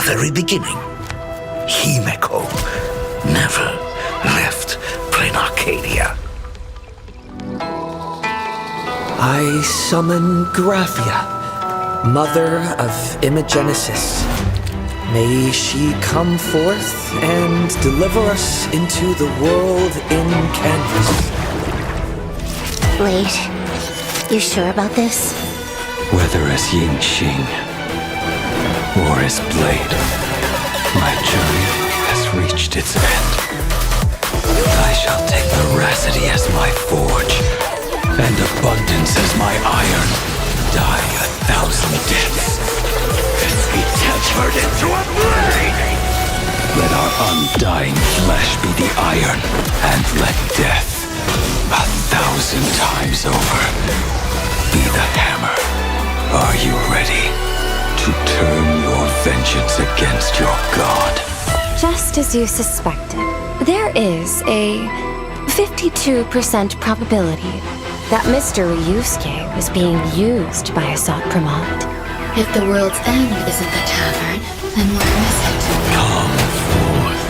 very beginning, Himeko never left Plain Arcadia. I summon Graphia, Mother of Imagenesis. May she come forth and deliver us into the world in canvas. Blade, you sure about this? Whether as Ying Xing or as Blade, my journey has reached its end. I shall take veracity as my forge, and abundance as my iron. Die 1,000 deaths, and be transferred into a blade! Let our undying flesh be the iron, and let death, 1,000 times over, be the hammer. Are you ready to turn your vengeance against your god? Just as you suspected, there is a 52% probability that Mr. Ryusuke was being used by Asat Pramod. If the world's end isn't the tavern, then where is it? Come forth.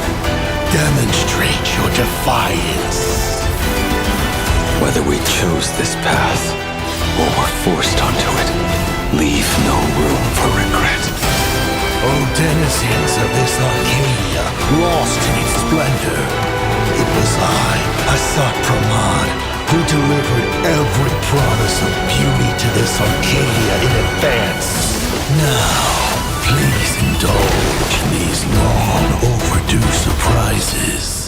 Demonstrate your defiance. Whether we chose this path or were forced onto it, leave no room for regret. O denizens of this Arcadia, lost in its splendor, it was I, Asat Pramod, who delivered every promise of beauty to this Arcadia in advance. Now, please indulge these long overdue surprises.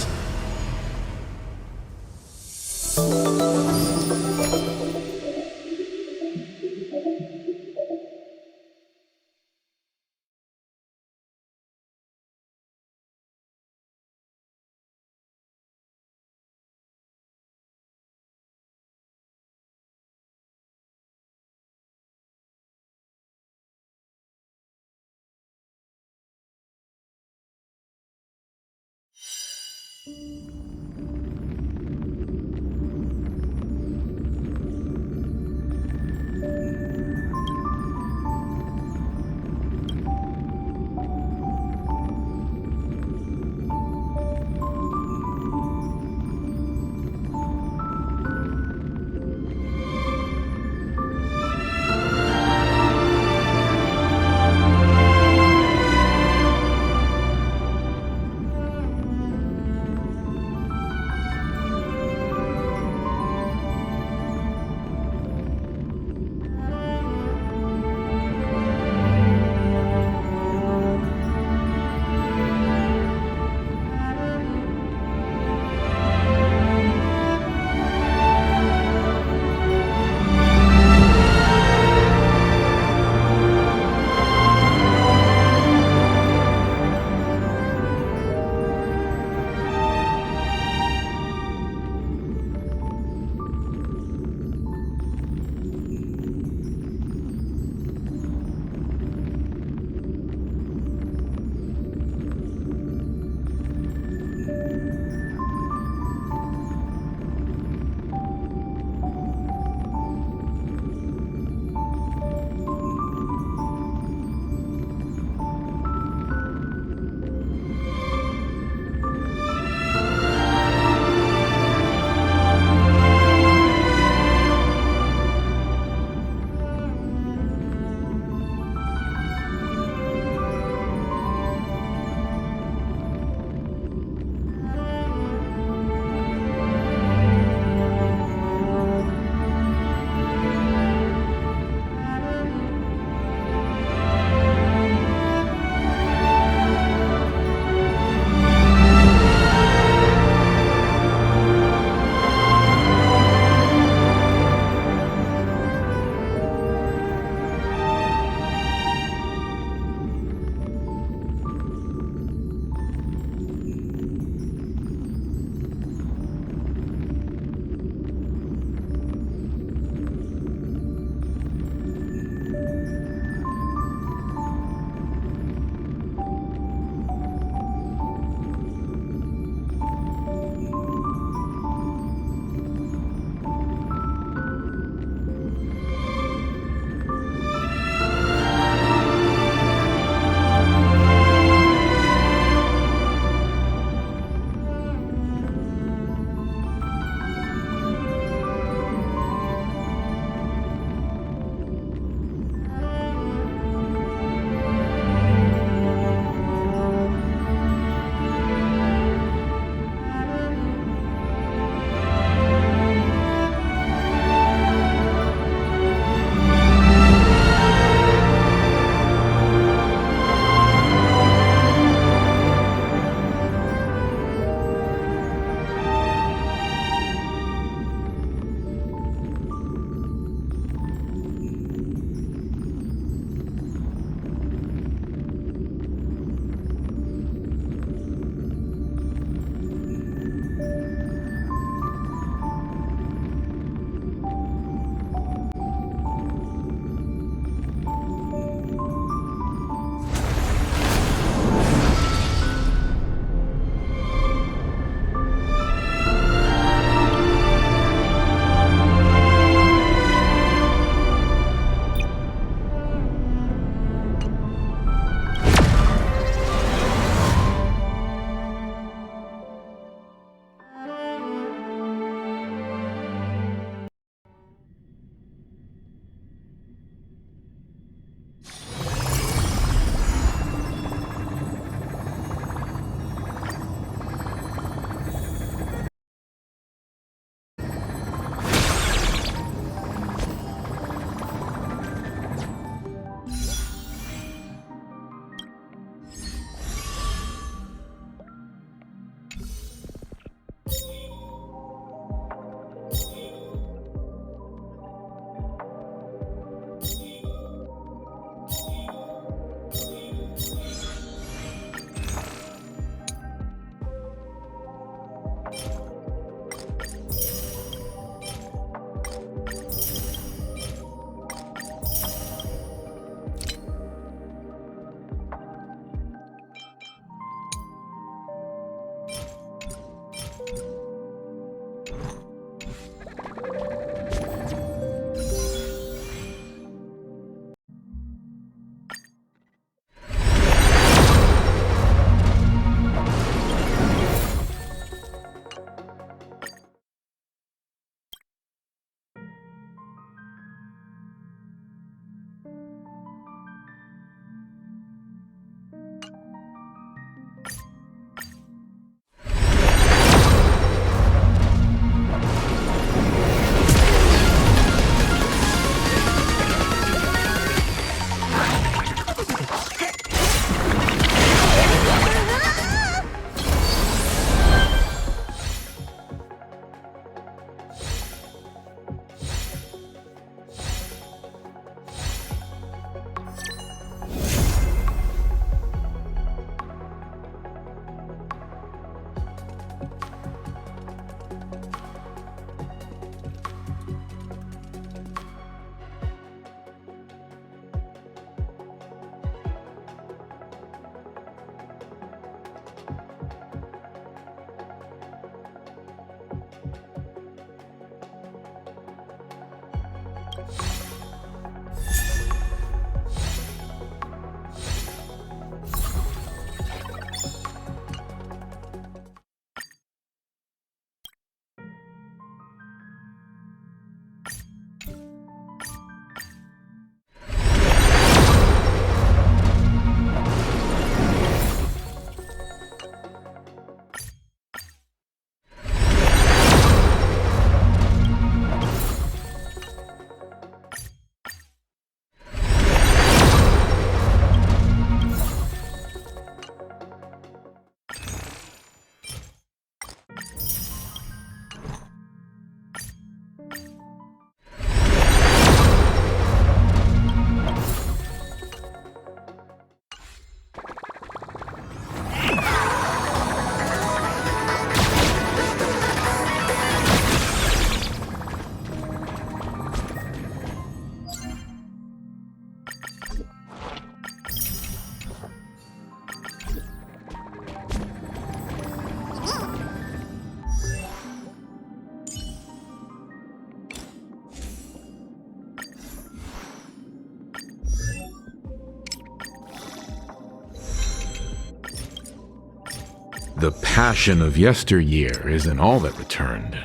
The passion of yesteryear isn't all that returned.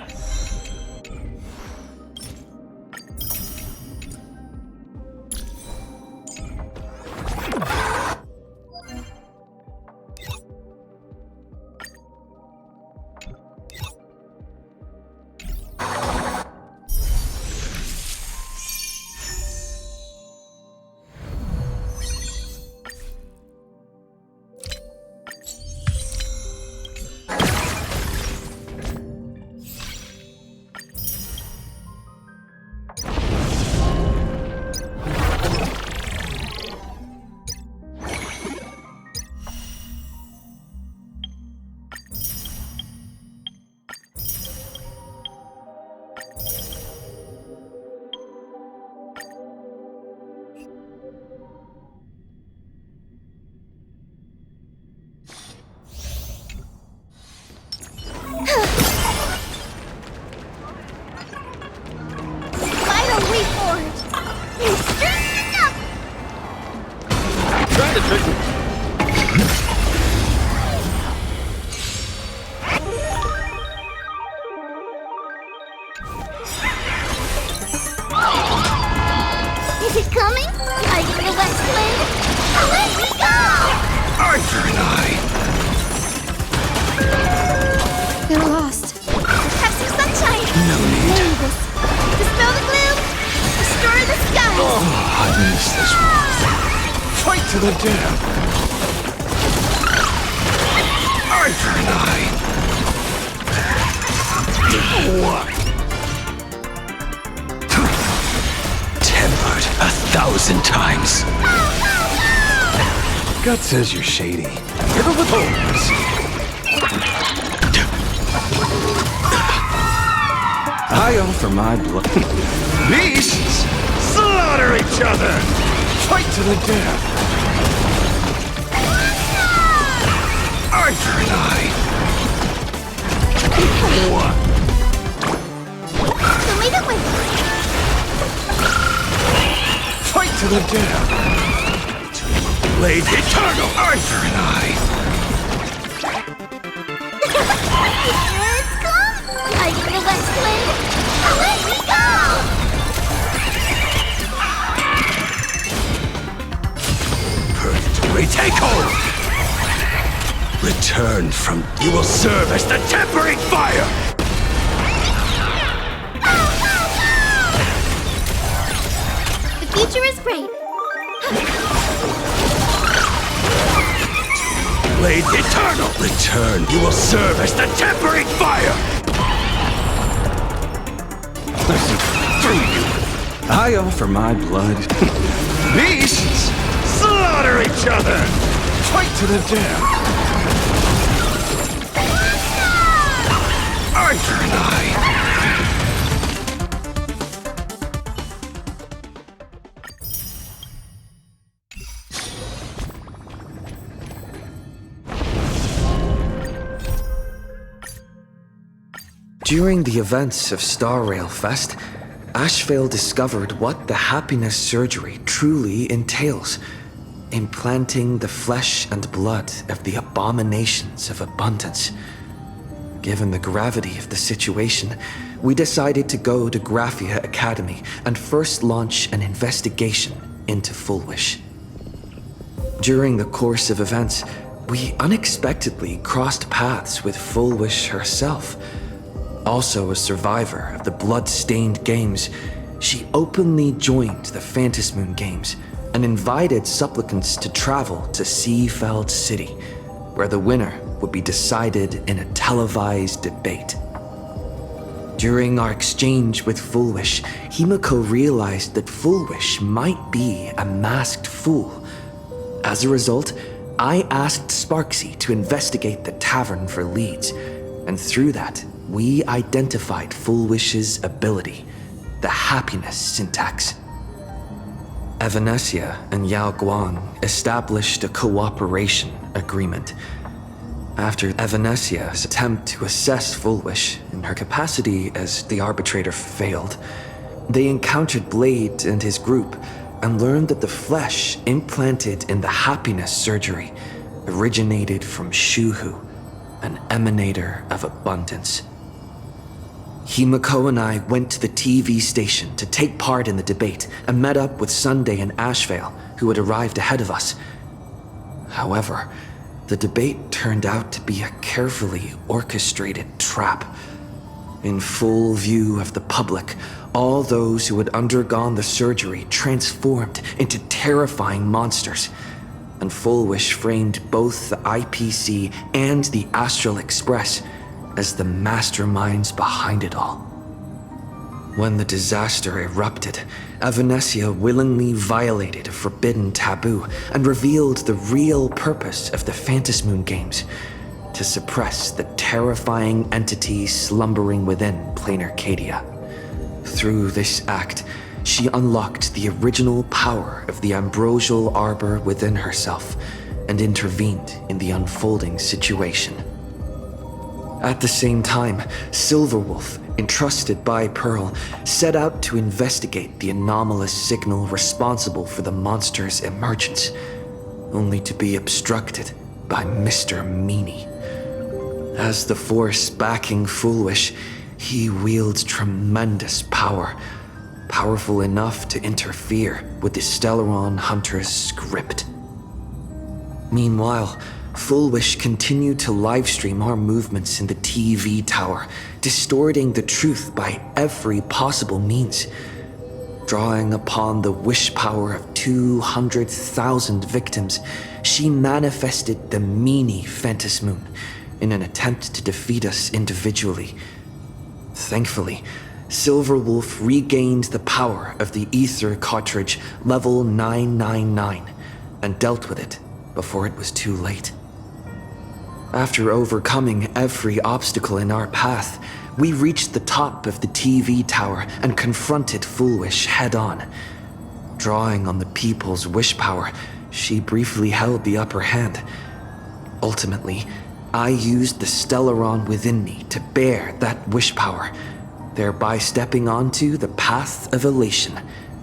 Is it coming? Are you in the West Wind? Away we go! Arthur and I. We're lost. Have some sunshine. No need. Mavis. Dispel the gloom. Restore the skies. Oh, I miss this warmth. Fight to the death. Arthur and I. What? Tempered 1,000 times. Gut says you're shady. Hit her with holes. I offer my blood. Beasts slaughter each other. Fight to the death. Arthur and I. What? Show me the way. Fight to the death. Blade eternal. Arthur and I. Here it's come. Are you in the West Wind? Away we go! Purgatory, take hold. Return from. You will serve as the tempering fire. The future is great. Blade eternal. Return. You will serve as the tempering fire. Listen through you. I offer my blood. Beasts slaughter each other. Fight to the death. Arthur and I. During the events of Star Rail Fest, Ashvale discovered what the happiness surgery truly entails: implanting the flesh and blood of the abominations of abundance. Given the gravity of the situation, we decided to go to Graphia Academy and first launch an investigation into Fullwish. During the course of events, we unexpectedly crossed paths with Fullwish herself. Also a survivor of the blood-stained games, she openly joined the Phantasmoon Games and invited supplicants to travel to Seafeld City, where the winner would be decided in a televised debate. During our exchange with Fullwish, Himiko realized that Fullwish might be a masked fool. As a result, I asked Sparksy to investigate the tavern for leads, and through that, we identified Fullwish's ability, the happiness syntax. Evanesia and Yao Guang established a cooperation agreement. After Evanesia's attempt to assess Fullwish in her capacity as the arbitrator failed, they encountered Blade and his group and learned that the flesh implanted in the happiness surgery originated from Shuhu, an emanator of abundance. Himiko and I went to the TV station to take part in the debate and met up with Sunday and Ashvale, who had arrived ahead of us. However, the debate turned out to be a carefully orchestrated trap. In full view of the public, all those who had undergone the surgery transformed into terrifying monsters, and Fullwish framed both the IPC and the Astral Express as the masterminds behind it all. When the disaster erupted, Evanescia willingly violated a forbidden taboo and revealed the real purpose of the Phantasmoon Games: to suppress the terrifying entity slumbering within Plain Arcadia. Through this act, she unlocked the original power of the ambrosial arbor within herself and intervened in the unfolding situation. At the same time, Silverwolf, entrusted by Pearl, set out to investigate the anomalous signal responsible for the monster's emergence, only to be obstructed by Mr. Meanie. As the force backing Foolish, he wields tremendous power, powerful enough to interfere with the Stellaron Hunter's script. Meanwhile, Fullwish continued to livestream our movements in the TV tower, distorting the truth by every possible means. Drawing upon the wish power of 200,000 victims, she manifested the Meanie Phantasmoon in an attempt to defeat us individually. Thankfully, Silverwolf regained the power of the Ether cartridge level 999 and dealt with it before it was too late. After overcoming every obstacle in our path, we reached the top of the TV tower and confronted Foolish head-on. Drawing on the people's wish power, she briefly held the upper hand. Ultimately, I used the Stellaron within me to bear that wish power, thereby stepping onto the path of elation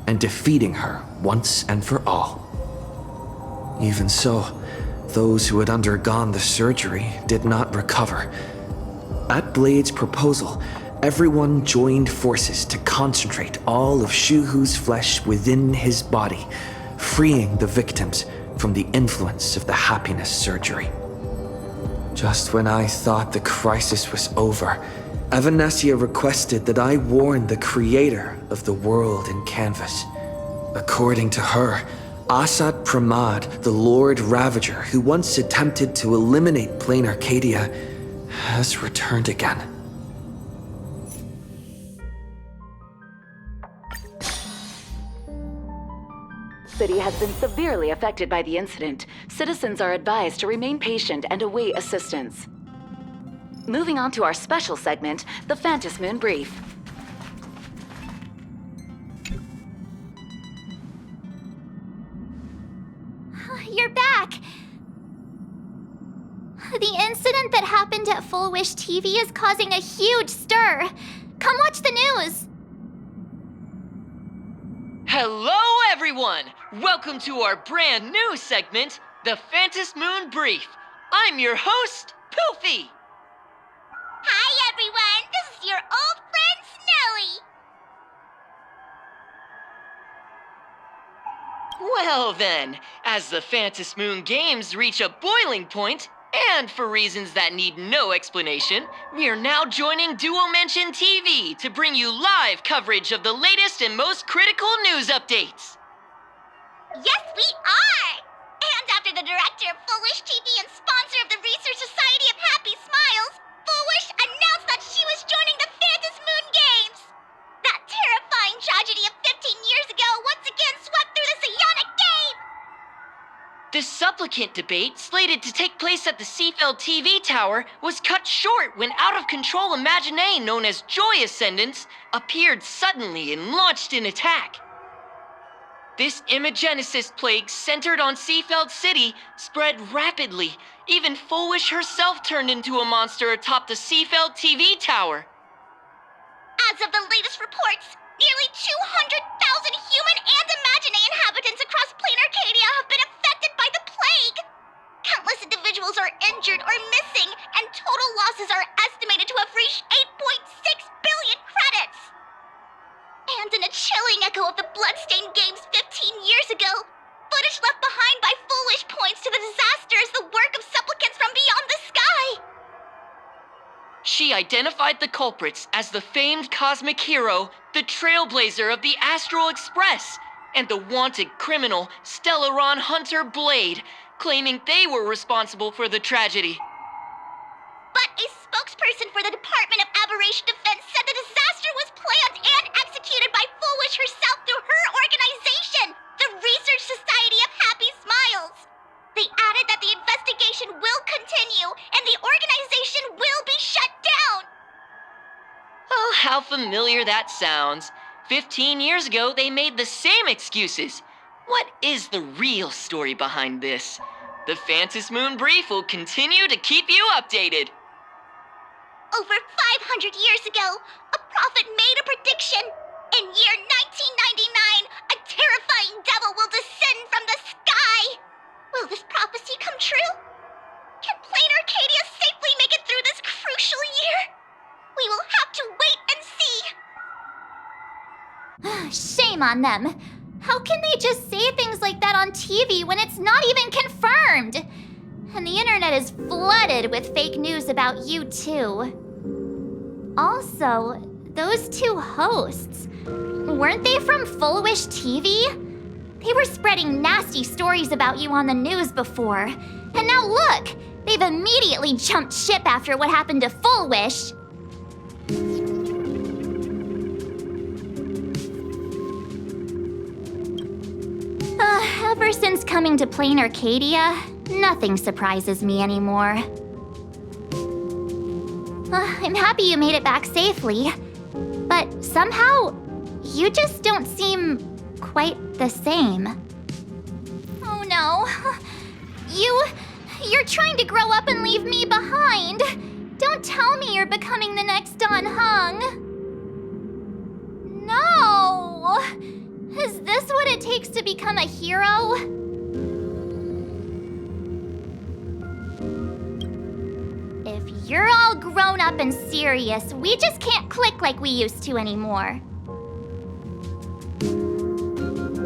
and defeating her once and for all. Even so, those who had undergone the surgery did not recover. At Blade's proposal, everyone joined forces to concentrate all of Shuhu's flesh within his body, freeing the victims from the influence of the happiness surgery. Just when I thought the crisis was over, Evanescia requested that I warn the creator of the world in canvas. According to her, Asad Pramad, the Lord Ravager who once attempted to eliminate Plain Arcadia, has returned again. City has been severely affected by the incident. Citizens are advised to remain patient and await assistance. Moving on to our special segment, the Phantasmoon Brief. You're back! The incident that happened at Full Wish TV is causing a huge stir. Come watch the news! Hello, everyone! Welcome to our brand new segment, the Phantasmoon Brief. I'm your host, Poofy. Hi, everyone! This is your old friend, Snowy! Well then, as the Phantasmoon Games reach a boiling point, and for reasons that need no explanation, we are now joining Duo Mention TV to bring you live coverage of the latest and most critical news updates. Yes, we are! And after the director of Full Wish TV and sponsor of the Research Society of Happy Smiles, Full Wish announced that she was joining the Phantasmoon Games! That terrifying tragedy of 15 years ago once again swept through the psionic game! The supplicant debate, slated to take place at the Seafeld TV tower, was cut short when out-of-control Imagine known as Joy Ascendants appeared suddenly and launched an attack. This Imagenesis plague centered on Seafeld City spread rapidly. Even Foolish herself turned into a monster atop the Seafeld TV tower. As of the latest reports, nearly 200,000 human and Imagine inhabitants across Plain Arcadia have been affected by the plague. Countless individuals are injured or missing, and total points to the disaster as the work of supplicants from beyond the sky. She identified the culprits as the famed cosmic hero, the trailblazer of the Astral Express, and the wanted criminal, Stellaron Hunter Blade, claiming they were responsible for the tragedy. But a spokesperson for the Department of Aberration Defense said the disaster was planned and executed by Foolish herself through her organization, the Research Society of Happy Smiles. They added that the investigation will continue and the organization will be shut down. Oh, how familiar that sounds. 15 years ago, they made the same excuses. What is the real story behind this? The Phantom Moon Brief will continue to keep you updated. Over 500 years ago, a prophet made a prediction. In year 1999, a terrifying devil will descend from the sky. Will this prophecy come true? Can Plain Arcadia safely make it through this crucial year? We will have to wait and see. Shame on them. How can they just say things like that on TV when it's not even confirmed? And the internet is flooded with fake news about you too. Also, those two hosts, weren't they from Full Wish TV? They were spreading nasty stories about you on the news before. And now look, they've immediately jumped ship after what happened to Full Wish. Ever since coming to Plain Arcadia, nothing surprises me anymore. I'm happy you made it back safely, but somehow, you just don't seem quite the same. Oh no. You're trying to grow up and leave me behind. Don't tell me you're becoming the next Don Hung. No! Is this what it takes to become a hero? If you're all grown up and serious, we just can't click like we used to anymore.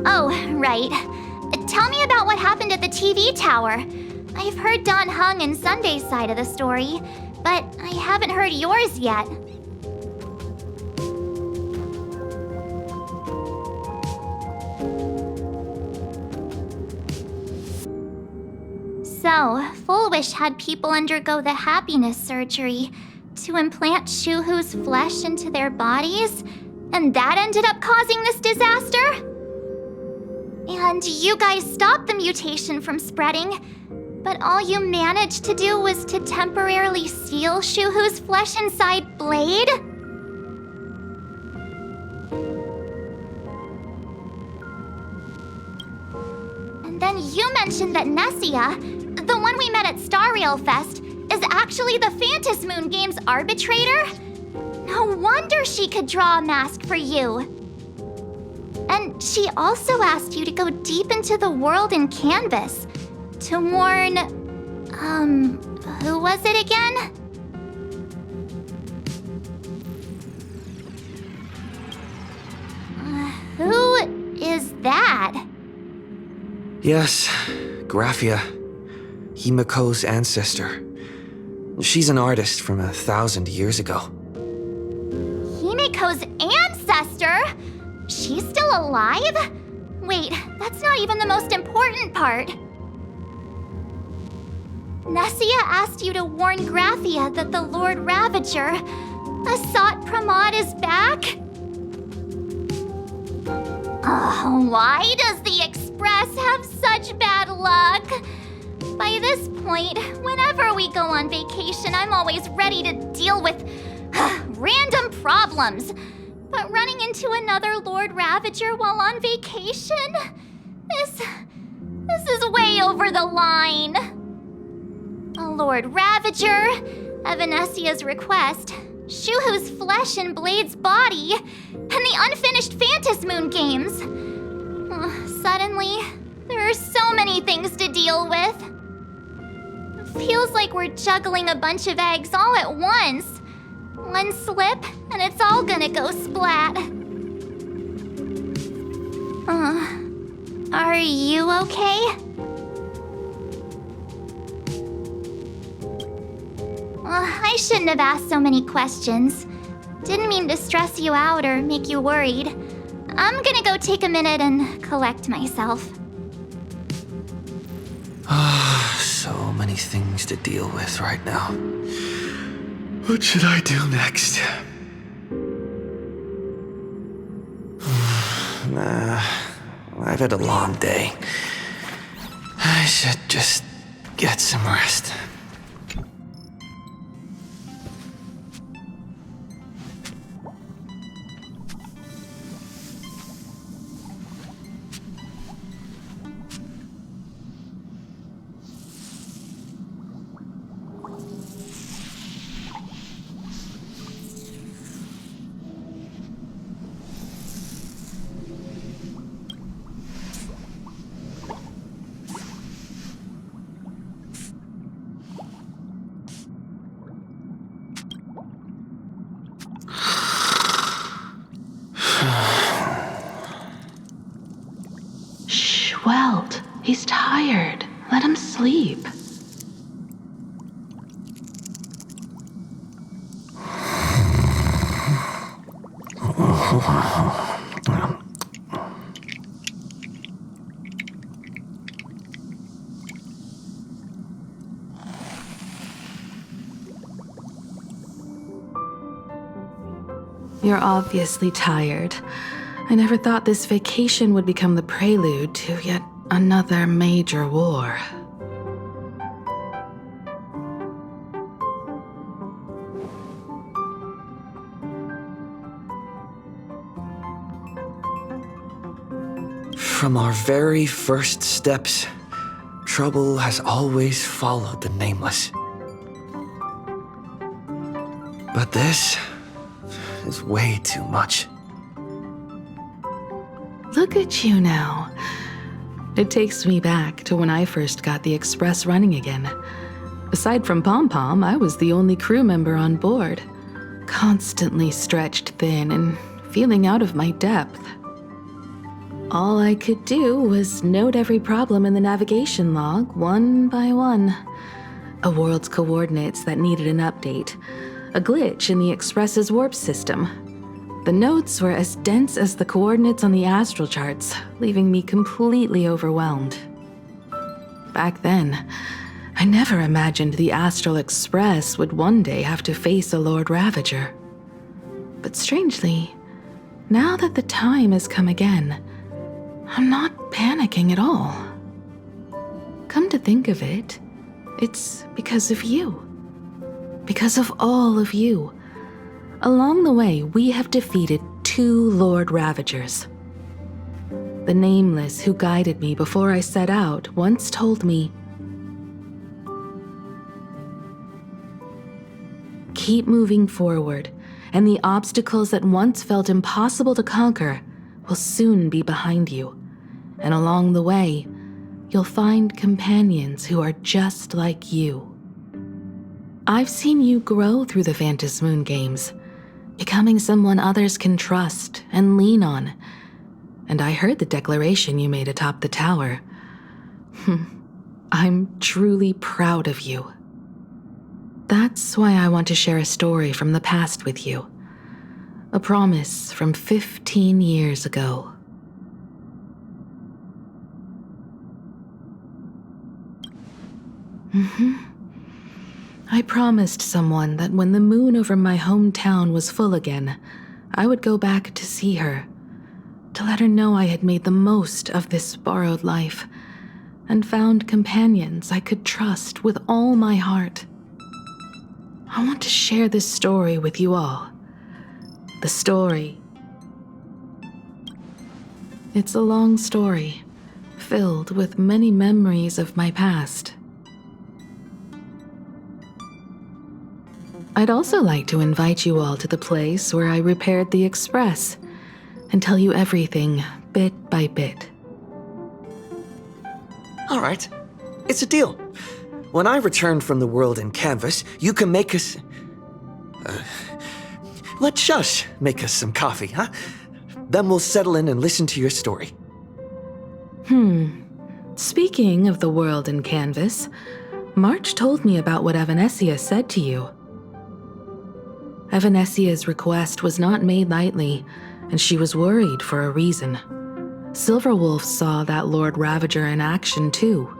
Oh, right. Tell me about what happened at the TV tower. I've heard Don Hung and Sunday's side of the story, but I haven't heard yours yet. So, Full Wish had people undergo the happiness surgery to implant Shuhu's flesh into their bodies, and that ended up causing this disaster? And you guys stopped the mutation from spreading, but all you managed to do was to temporarily seal Shuhu's flesh inside Blade? And then you mentioned that Nessia, the one we met at Star Rail Fest, is actually the Phantom Moon Games arbitrator? No wonder she could draw a mask for you. And she also asked you to go deep into the world in Canvas to warn, who was it again? Who is that? Yes, Graphia, Himiko's ancestor. She's an artist from 1,000 years ago. Himiko's ancestor? She's still alive? Wait, that's not even the most important part. Nessia asked you to warn Graphia that the Lord Ravager, Asat Pramod, is back? Why does the Express have such bad luck? By this point, whenever we go on vacation, I'm always ready to deal with random problems. But running into another Lord Ravager while on vacation? This is way over the line. A Lord Ravager, Evanessia's request, Shuhu's flesh and Blade's body, and the unfinished Phantom Moon Games. Suddenly, there are so many things to deal with. Feels like we're juggling a bunch of eggs all at once. One slip, and it's all gonna go splat. Are you okay? I shouldn't have asked so many questions. Didn't mean to stress you out or make you worried. I'm gonna go take a minute and collect myself. So many things to deal with right now. What should I do next? Nah, I've had a long day. I should just get some rest. Welt, he's tired. Let him sleep. You're obviously tired. I never thought this vacation would become the prelude to yet another major war. From our very first steps, trouble has always followed the Nameless. But this is way too much. Look at you now. It takes me back to when I first got the Express running again. Aside from Pom-Pom, I was the only crew member on board, constantly stretched thin and feeling out of my depth. All I could do was note every problem in the navigation log, one by one. A world's coordinates that needed an update, a glitch in the Express's warp system. The notes were as dense as the coordinates on the astral charts, leaving me completely overwhelmed. Back then, I never imagined the Astral Express would one day have to face a Lord Ravager. But strangely, now that the time has come again, I'm not panicking at all. Come to think of it, it's because of you. Because of all of you. Along the way, we have defeated 2 Lord Ravagers. The Nameless who guided me before I set out once told me, "Keep moving forward, and the obstacles that once felt impossible to conquer will soon be behind you. And along the way, you'll find companions who are just like you." I've seen you grow through the Phantom Moon games, becoming someone others can trust and lean on. And I heard the declaration you made atop the tower. I'm truly proud of you. That's why I want to share a story from the past with you. A promise from 15 years ago. I promised someone that when the moon over my hometown was full again, I would go back to see her, to let her know I had made the most of this borrowed life and found companions I could trust with all my heart. I want to share this story with you all. The story. It's a long story, filled with many memories of my past. I'd also like to invite you all to the place where I repaired the Express and tell you everything bit by bit. All right, it's a deal. When I return from the world in canvas, you can make us... let Shush make us some coffee, huh? Then we'll settle in and listen to your story. Speaking of the world in canvas, March told me about what Evanessia said to you. Evanesia's request was not made lightly, and she was worried for a reason. Silverwolf saw that Lord Ravager in action too.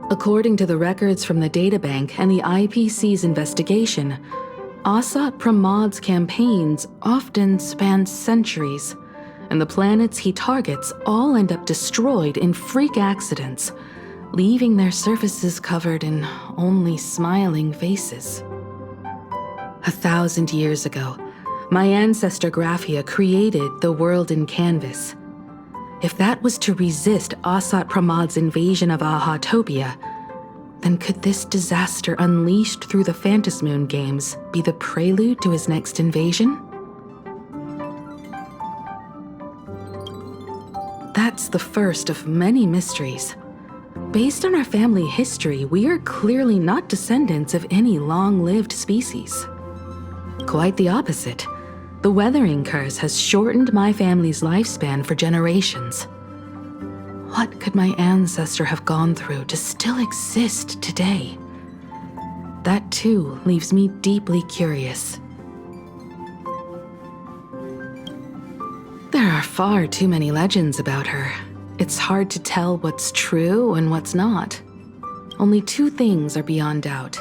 According to the records from the databank and the IPC's investigation, Asat Pramod's campaigns often span centuries, and the planets he targets all end up destroyed in freak accidents, leaving their surfaces covered in only smiling faces. 1,000 years ago, my ancestor Graphia created the world in canvas. If that was to resist Asat Pramod's invasion of Ahatopia, then could this disaster unleashed through the Phantasmoon games be the prelude to his next invasion? That's the first of many mysteries. Based on our family history, we are clearly not descendants of any long-lived species. Quite the opposite. The weathering curse has shortened my family's lifespan for generations. What could my ancestor have gone through to still exist today? That too leaves me deeply curious. There are far too many legends about her. It's hard to tell what's true and what's not. Only two things are beyond doubt.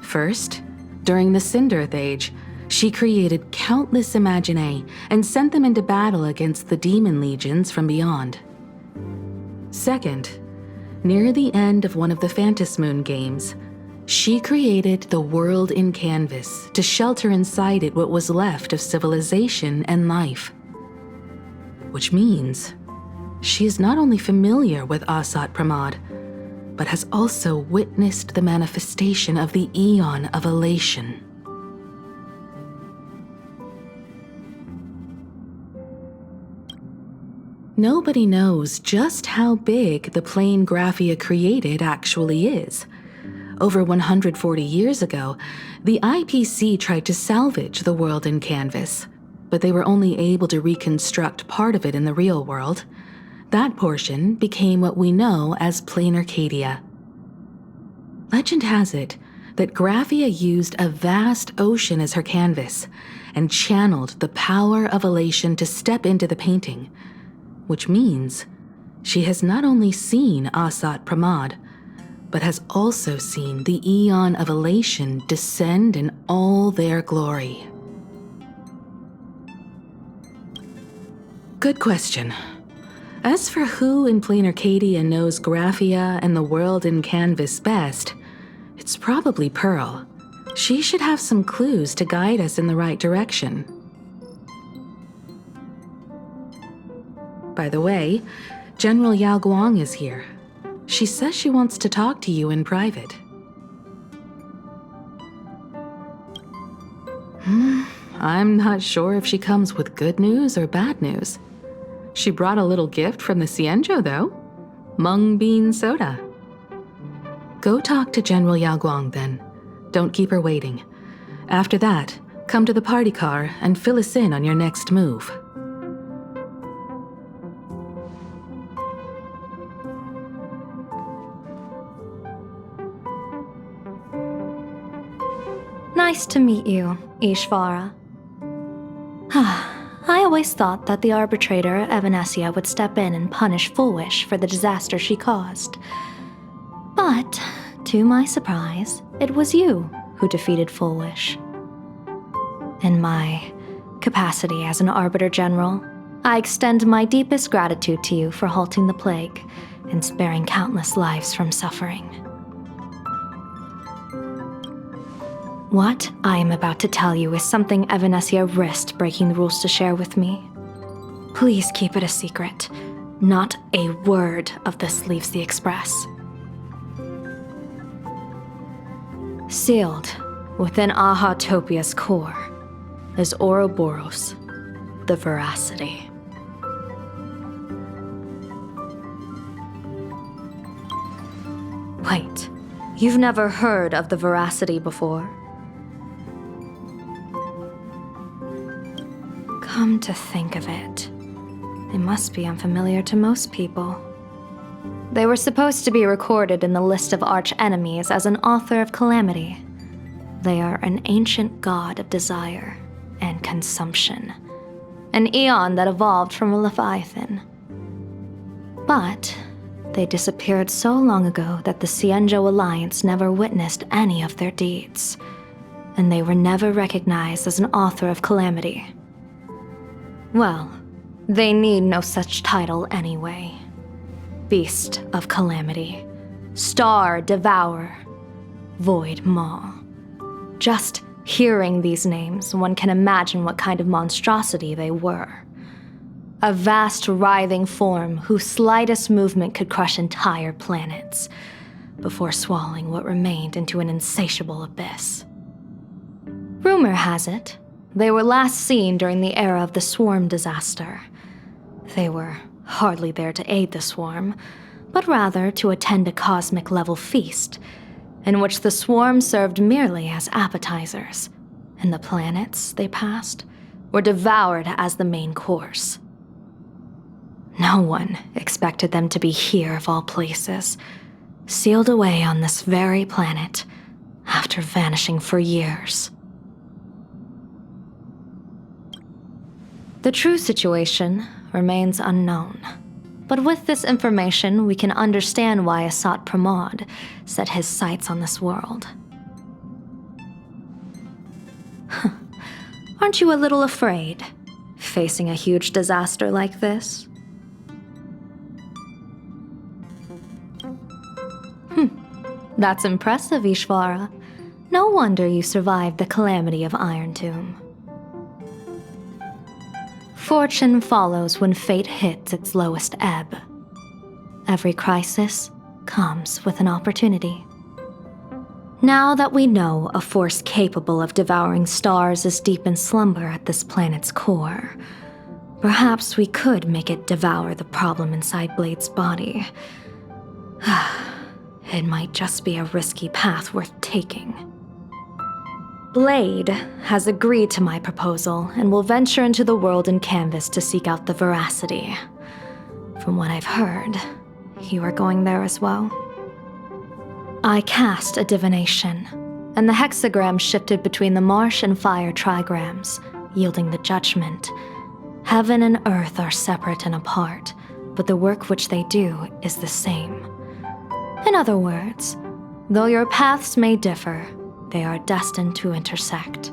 First, during the Cinderth Age, she created countless Imaginae and sent them into battle against the demon legions from beyond. Second, near the end of one of the Phantasmoon games, she created the world in canvas to shelter inside it what was left of civilization and life. Which means she is not only familiar with Asat Pramod, but has also witnessed the manifestation of the Eon of Elation. Nobody knows just how big the plane Graphia created actually is. Over 140 years ago, the IPC tried to salvage the world in canvas, but they were only able to reconstruct part of it in the real world. That portion became what we know as Plain Arcadia. Legend has it that Graphia used a vast ocean as her canvas and channeled the power of elation to step into the painting, which means she has not only seen Asat Pramod, but has also seen the Eon of Elation descend in all their glory. Good question. As for who in Plain Arcadia knows Graphia and the world in canvas best, it's probably Pearl. She should have some clues to guide us in the right direction. By the way, General Yao Guang is here. She says she wants to talk to you in private. I'm not sure if she comes with good news or bad news. She brought a little gift from the Cienjo, though. Mung bean soda. Go talk to General Yao Guang, then. Don't keep her waiting. After that, come to the party car and fill us in on your next move. Nice to meet you, Ishvara. I always thought that the arbitrator, Evanesia, would step in and punish Foolish for the disaster she caused. But, to my surprise, it was you who defeated Foolish. In my capacity as an Arbiter General, I extend my deepest gratitude to you for halting the plague and sparing countless lives from suffering. What I am about to tell you is something Evanesia risked breaking the rules to share with me. Please keep it a secret. Not a word of this leaves the Express. Sealed within Ahatopia's core is Ouroboros, the Veracity. Wait, you've never heard of the Veracity before? Come to think of it, it must be unfamiliar to most people. They were supposed to be recorded in the list of arch-enemies as an author of calamity. They are an ancient god of desire and consumption, an eon that evolved from a leviathan. But they disappeared so long ago that the Xianzhou Alliance never witnessed any of their deeds, and they were never recognized as an author of calamity. Well, they need no such title anyway. Beast of Calamity, Star Devourer, Void Maw. Just hearing these names, one can imagine what kind of monstrosity they were. A vast, writhing form whose slightest movement could crush entire planets, before swallowing what remained into an insatiable abyss. Rumor has it, they were last seen during the era of the Swarm disaster. They were hardly there to aid the Swarm, but rather to attend a cosmic-level feast, in which the Swarm served merely as appetizers, and the planets they passed were devoured as the main course. No one expected them to be here of all places, sealed away on this very planet, after vanishing for years. The true situation remains unknown, but with this information we can understand why Asat Pramod set his sights on this world. Aren't you a little afraid, facing a huge disaster like this? That's impressive, Ishvara. No wonder you survived the calamity of Iron Tomb. Fortune follows when fate hits its lowest ebb. Every crisis comes with an opportunity. Now that we know a force capable of devouring stars is deep in slumber at this planet's core, perhaps we could make it devour the problem inside Blade's body. It might just be a risky path worth taking. Blade has agreed to my proposal and will venture into the world in canvas to seek out the veracity. From what I've heard, you are going there as well. I cast a divination, and the hexagram shifted between the marsh and fire trigrams, yielding the judgment. Heaven and earth are separate and apart, but the work which they do is the same. In other words, though your paths may differ, they are destined to intersect.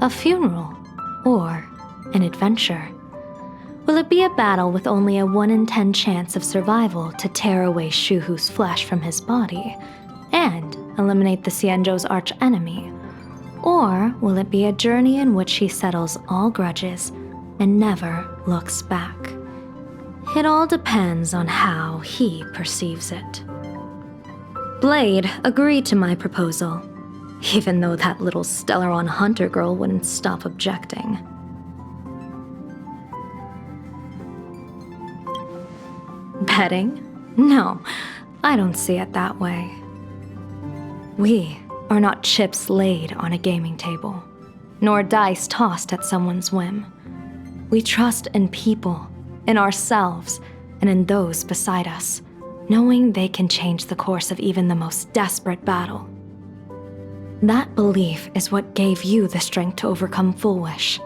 A funeral, or an adventure. Will it be a battle with only a 1 in 10 chance of survival to tear away Shuhu's flesh from his body and eliminate the Xianzhou's arch-enemy? Or will it be a journey in which he settles all grudges and never looks back? It all depends on how he perceives it. Blade agreed to my proposal, even though that little Stellaron hunter girl wouldn't stop objecting. Betting? No, I don't see it that way. We are not chips laid on a gaming table, nor dice tossed at someone's whim. We trust in people, in ourselves, and in those beside us, knowing they can change the course of even the most desperate battle. That belief is what gave you the strength to overcome Fullwish.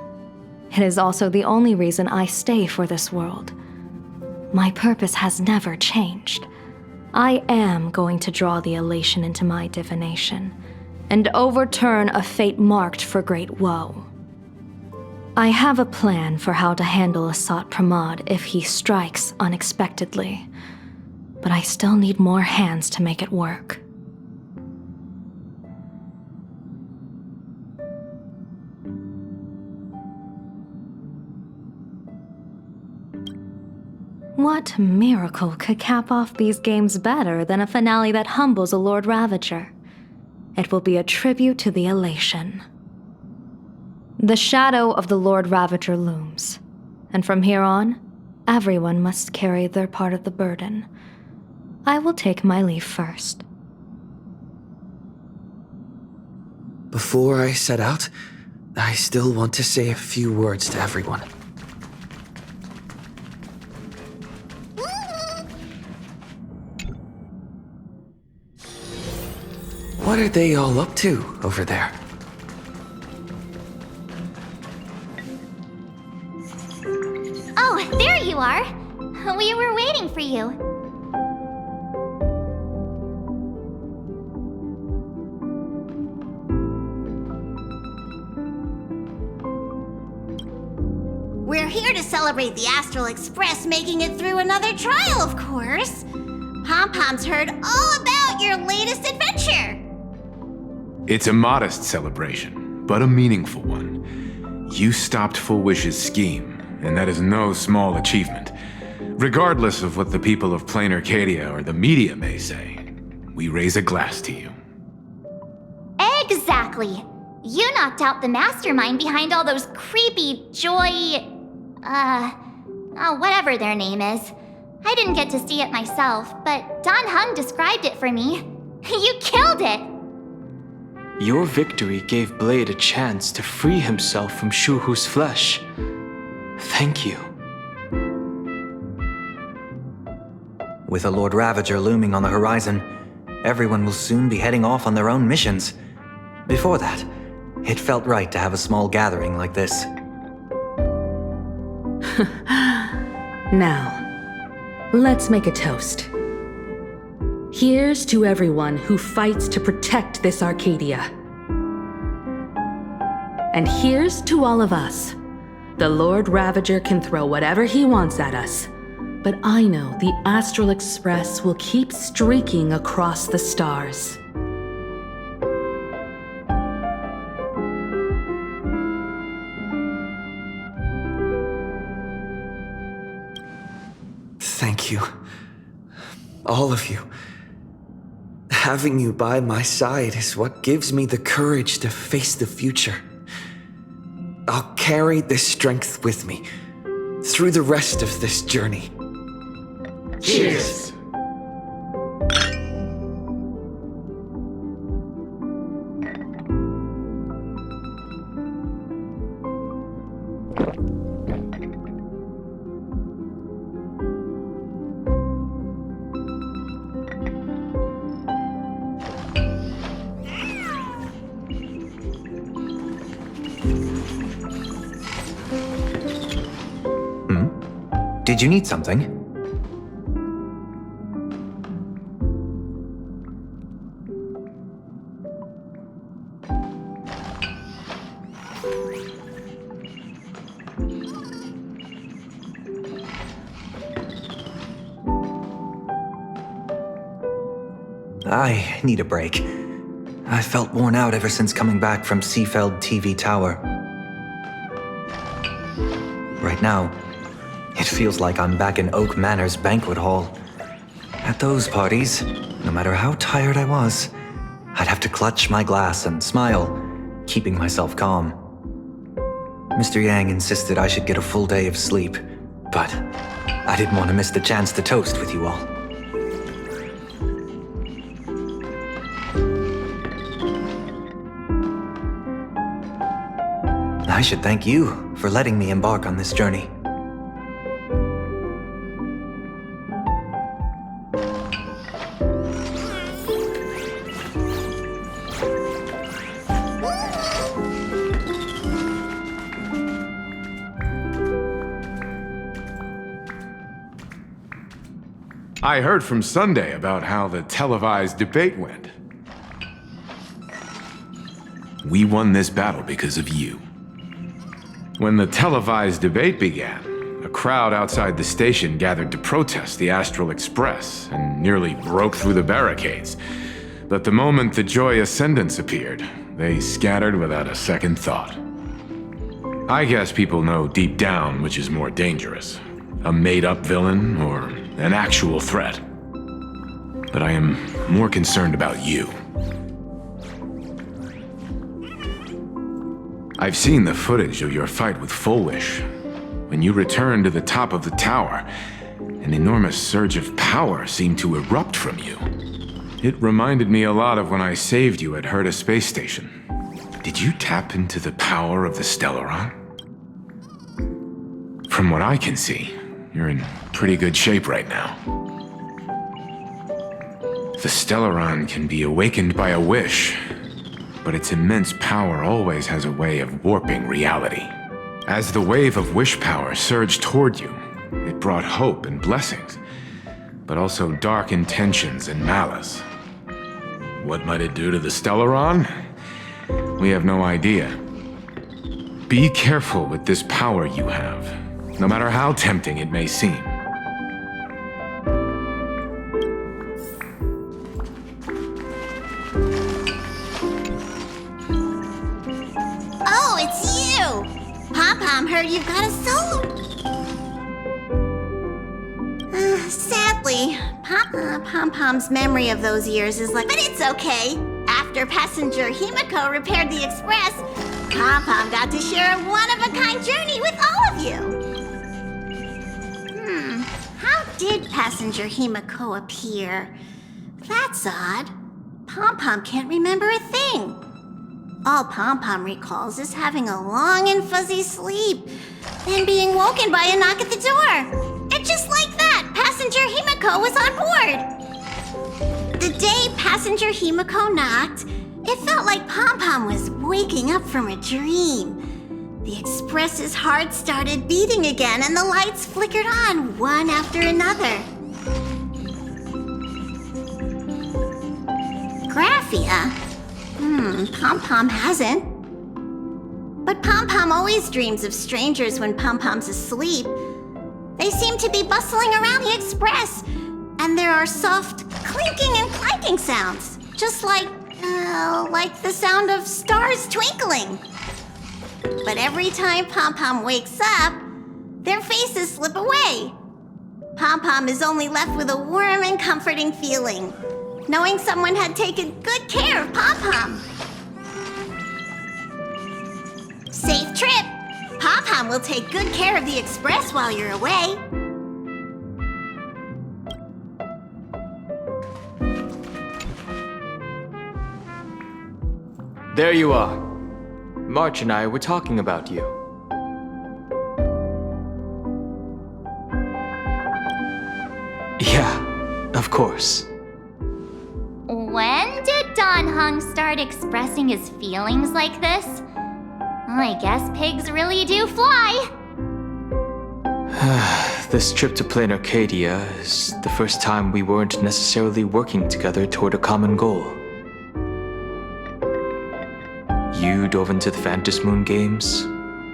It is also the only reason I stay for this world. My purpose has never changed. I am going to draw the elation into my divination, and overturn a fate marked for great woe. I have a plan for how to handle Asat Pramod if he strikes unexpectedly, but I still need more hands to make it work. What miracle could cap off these games better than a finale that humbles a Lord Ravager? It will be a tribute to the elation. The shadow of the Lord Ravager looms, and from here on, everyone must carry their part of the burden. I will take my leave first. Before I set out, I still want to say a few words to everyone. What are they all up to over there? Oh, there you are. We were waiting for you. We're here to celebrate the Astral Express making it through another trial, of course. Pom-Pom's heard all about your latest adventure. It's a modest celebration, but a meaningful one. You stopped Full Wish's scheme, and that is no small achievement. Regardless of what the people of Plain Arcadia or the media may say, we raise a glass to you. Exactly. You knocked out the mastermind behind all those creepy whatever their name is. I didn't get to see it myself, but Don Hung described it for me. You killed it! Your victory gave Blade a chance to free himself from Shuhu's flesh. Thank you. With a Lord Ravager looming on the horizon, everyone will soon be heading off on their own missions. Before that, it felt right to have a small gathering like this. Now, let's make a toast. Here's to everyone who fights to protect this Arcadia. And here's to all of us. The Lord Ravager can throw whatever he wants at us, but I know the Astral Express will keep streaking across the stars. Thank you. All of you. Having you by my side is what gives me the courage to face the future. I'll carry this strength with me through the rest of this journey. Cheers! Did you need something? I need a break. I felt worn out ever since coming back from Seafeld TV Tower. Right now, it feels like I'm back in Oak Manor's banquet hall. At those parties, no matter how tired I was, I'd have to clutch my glass and smile, keeping myself calm. Mr. Yang insisted I should get a full day of sleep, but I didn't want to miss the chance to toast with you all. I should thank you for letting me embark on this journey. I heard from Sunday about how the televised debate went. We won this battle because of you. When the televised debate began, a crowd outside the station gathered to protest the Astral Express and nearly broke through the barricades. But the moment the Joy Ascendants appeared, they scattered without a second thought. I guess people know deep down which is more dangerous, a made-up villain or an actual threat. But I am more concerned about you. I've seen the footage of your fight with Full Wish. When you returned to the top of the tower, an enormous surge of power seemed to erupt from you. It reminded me a lot of when I saved you at Herta Space Station. Did you tap into the power of the Stellaron? From what I can see, you're in pretty good shape right now. The Stellaron can be awakened by a wish, but its immense power always has a way of warping reality. As the wave of wish power surged toward you, it brought hope and blessings, but also dark intentions and malice. What might it do to the Stellaron? We have no idea. Be careful with this power you have, no matter how tempting it may seem. Oh, it's you! Pom-Pom heard you've got a solo. Sadly, Pom-Pom's memory of those years is like... But it's okay. After passenger Himiko repaired the Express, Pom-Pom got to share a one-of-a-kind journey with all of you. How did passenger Himiko appear? That's odd. Pom-Pom can't remember a thing. All Pom-Pom recalls is having a long and fuzzy sleep, then being woken by a knock at the door. And just like that, passenger Himiko was on board. The day passenger Himiko knocked, it felt like Pom-Pom was waking up from a dream. The Express's heart started beating again and the lights flickered on one after another. Graphia? Pom-Pom hasn't. But Pom-Pom always dreams of strangers when Pom-Pom's asleep. They seem to be bustling around the Express, and there are soft clinking and clanking sounds, just like the sound of stars twinkling. But every time Pom-Pom wakes up, their faces slip away. Pom-Pom is only left with a warm and comforting feeling, knowing someone had taken good care of Pom-Pom. Safe trip! Pom-Pom will take good care of the Express while you're away. There you are. March and I were talking about you. Yeah, of course. When did Don Hung start expressing his feelings like this? I guess pigs really do fly. This trip to Plain Arcadia is the first time we weren't necessarily working together toward a common goal. You dove into the Phantom Moon games.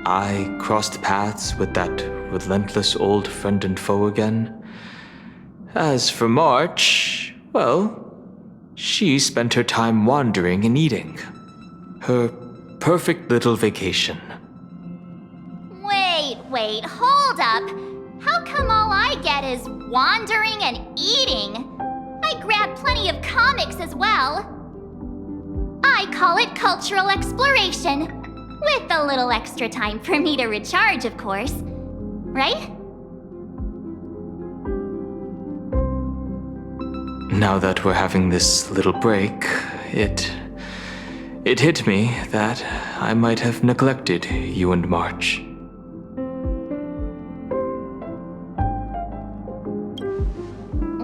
I crossed paths with that relentless old friend and foe again. As for March, well, she spent her time wandering and eating. Her perfect little vacation. Wait, hold up. How come all I get is wandering and eating? I grabbed plenty of comics as well. I call it cultural exploration. With a little extra time for me to recharge, of course. Right? Now that we're having this little break, it hit me that I might have neglected you and March.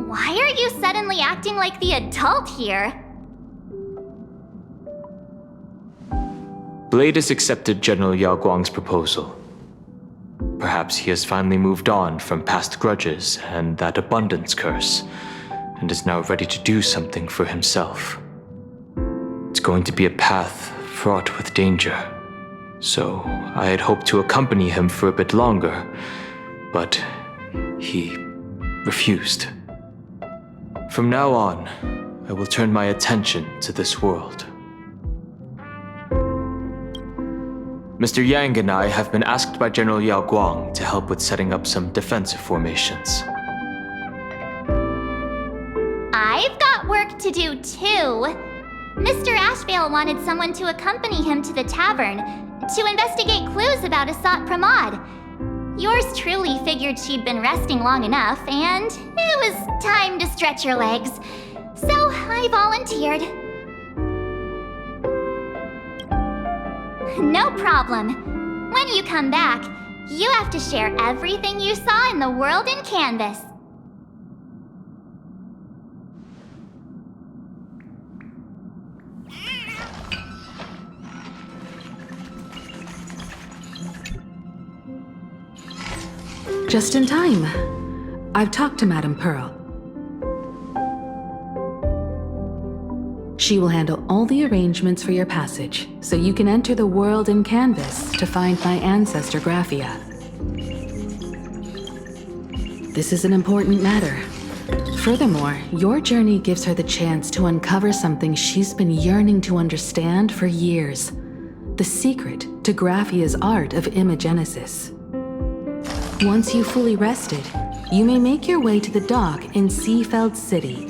Why are you suddenly acting like the adult here? Blade has accepted General Yao Guang's proposal. Perhaps he has finally moved on from past grudges and that abundance curse, and is now ready to do something for himself. It's going to be a path fraught with danger, so I had hoped to accompany him for a bit longer, but he refused. From now on, I will turn my attention to this world. Mr. Yang and I have been asked by General Yao Guang to help with setting up some defensive formations. I've got work to do too. Mr. Ashvale wanted someone to accompany him to the tavern to investigate clues about Asat Pramod. Yours truly figured she'd been resting long enough, and it was time to stretch her legs. So I volunteered. No problem. When you come back, you have to share everything you saw in the world in Canvas. Just in time. I've talked to Madame Pearl. She will handle all the arrangements for your passage, so you can enter the world in canvas to find my ancestor Graphia. This is an important matter. Furthermore, your journey gives her the chance to uncover something she's been yearning to understand for years. The secret to Graphia's art of imagenesis. Once you've fully rested, you may make your way to the dock in Seafeld City.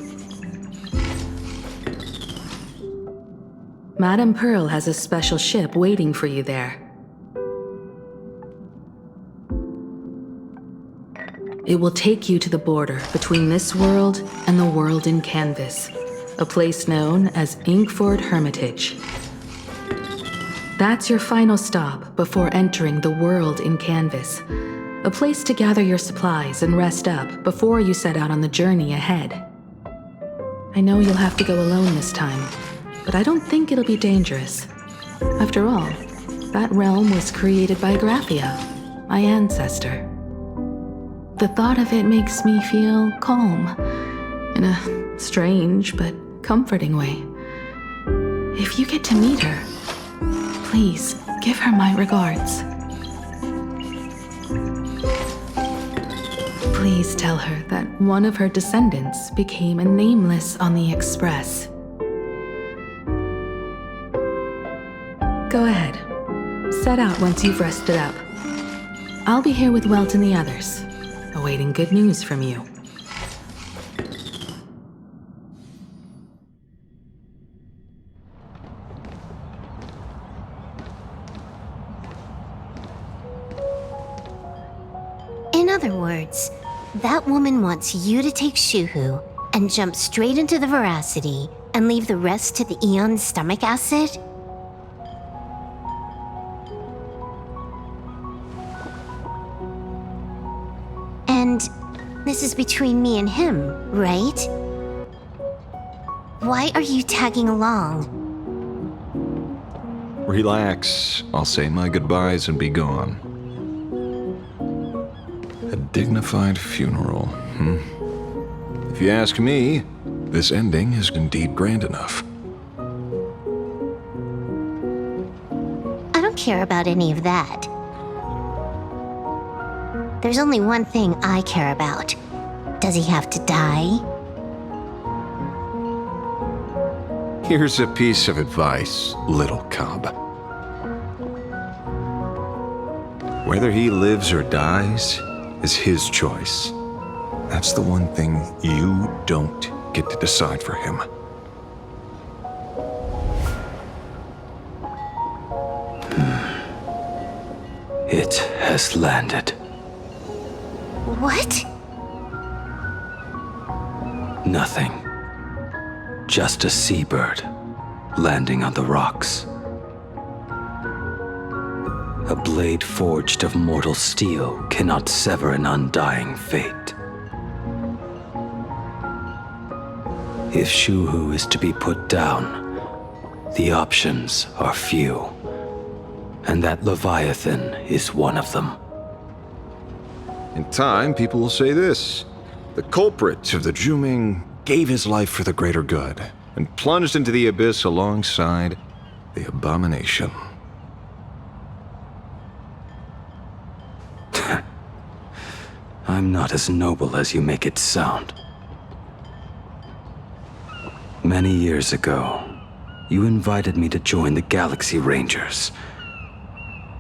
Madame Pearl has a special ship waiting for you there. It will take you to the border between this world and the world in canvas, a place known as Inkford Hermitage. That's your final stop before entering the world in canvas, a place to gather your supplies and rest up before you set out on the journey ahead. I know you'll have to go alone this time, but I don't think it'll be dangerous. After all, that realm was created by Graphia, my ancestor. The thought of it makes me feel calm, in a strange but comforting way. If you get to meet her, please give her my regards. Please tell her that one of her descendants became a nameless on the Express. Go ahead. Set out once you've rested up. I'll be here with Welt and the others, awaiting good news from you. In other words, that woman wants you to take Shuhu and jump straight into the Veracity and leave the rest to the Eon's stomach acid? And this is between me and him, right? Why are you tagging along? Relax. I'll say my goodbyes and be gone. A dignified funeral, If you ask me, this ending is indeed grand enough. I don't care about any of that. There's only one thing I care about. Does he have to die? Here's a piece of advice, little cub. Whether he lives or dies is his choice. That's the one thing you don't get to decide for him. It has landed. What? Nothing. Just a seabird landing on the rocks. A blade forged of mortal steel cannot sever an undying fate. If Shuhu is to be put down, the options are few, and that Leviathan is one of them. In time, people will say this. The culprit of the Juming gave his life for the greater good and plunged into the abyss alongside the abomination. I'm not as noble as you make it sound. Many years ago, you invited me to join the Galaxy Rangers.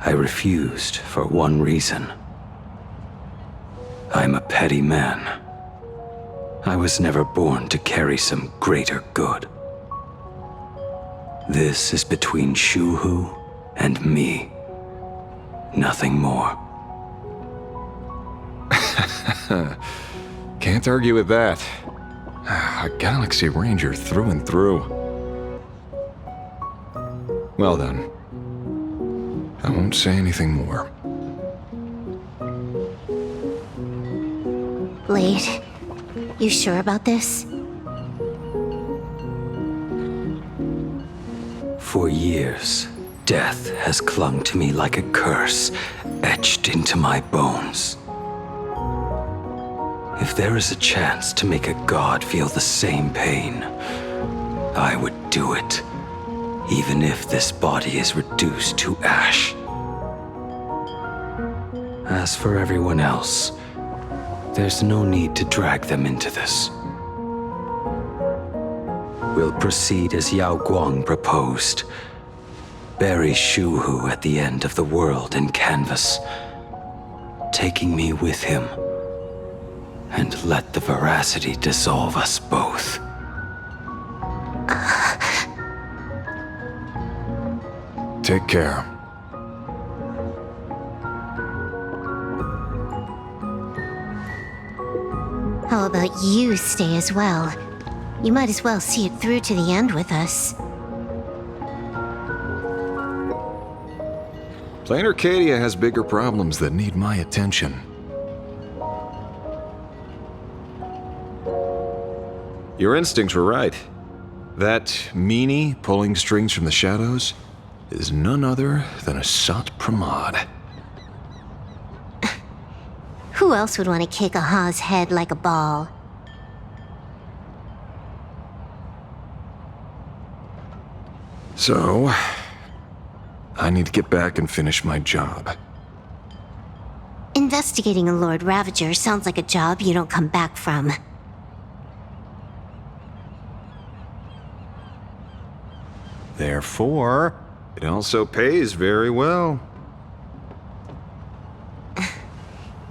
I refused for one reason. I'm a petty man. I was never born to carry some greater good. This is between Shuhu and me. Nothing more. Can't argue with that. A Galaxy Ranger through and through. Well then. I won't say anything more. Blade, you sure about this? For years, death has clung to me like a curse, etched into my bones. If there is a chance to make a god feel the same pain, I would do it, even if this body is reduced to ash. As for everyone else, there's no need to drag them into this. We'll proceed as Yao Guang proposed. Bury Shu Hu at the end of the world in canvas, taking me with him, and let the veracity dissolve us both. Take care. How about you stay as well? You might as well see it through to the end with us. Plain Arcadia has bigger problems that need my attention. Your instincts were right. That meanie pulling strings from the shadows is none other than a Sat Pramod. Who else would want to kick a Ha's head like a ball? So, I need to get back and finish my job. Investigating a Lord Ravager sounds like a job you don't come back from. Therefore, it also pays very well.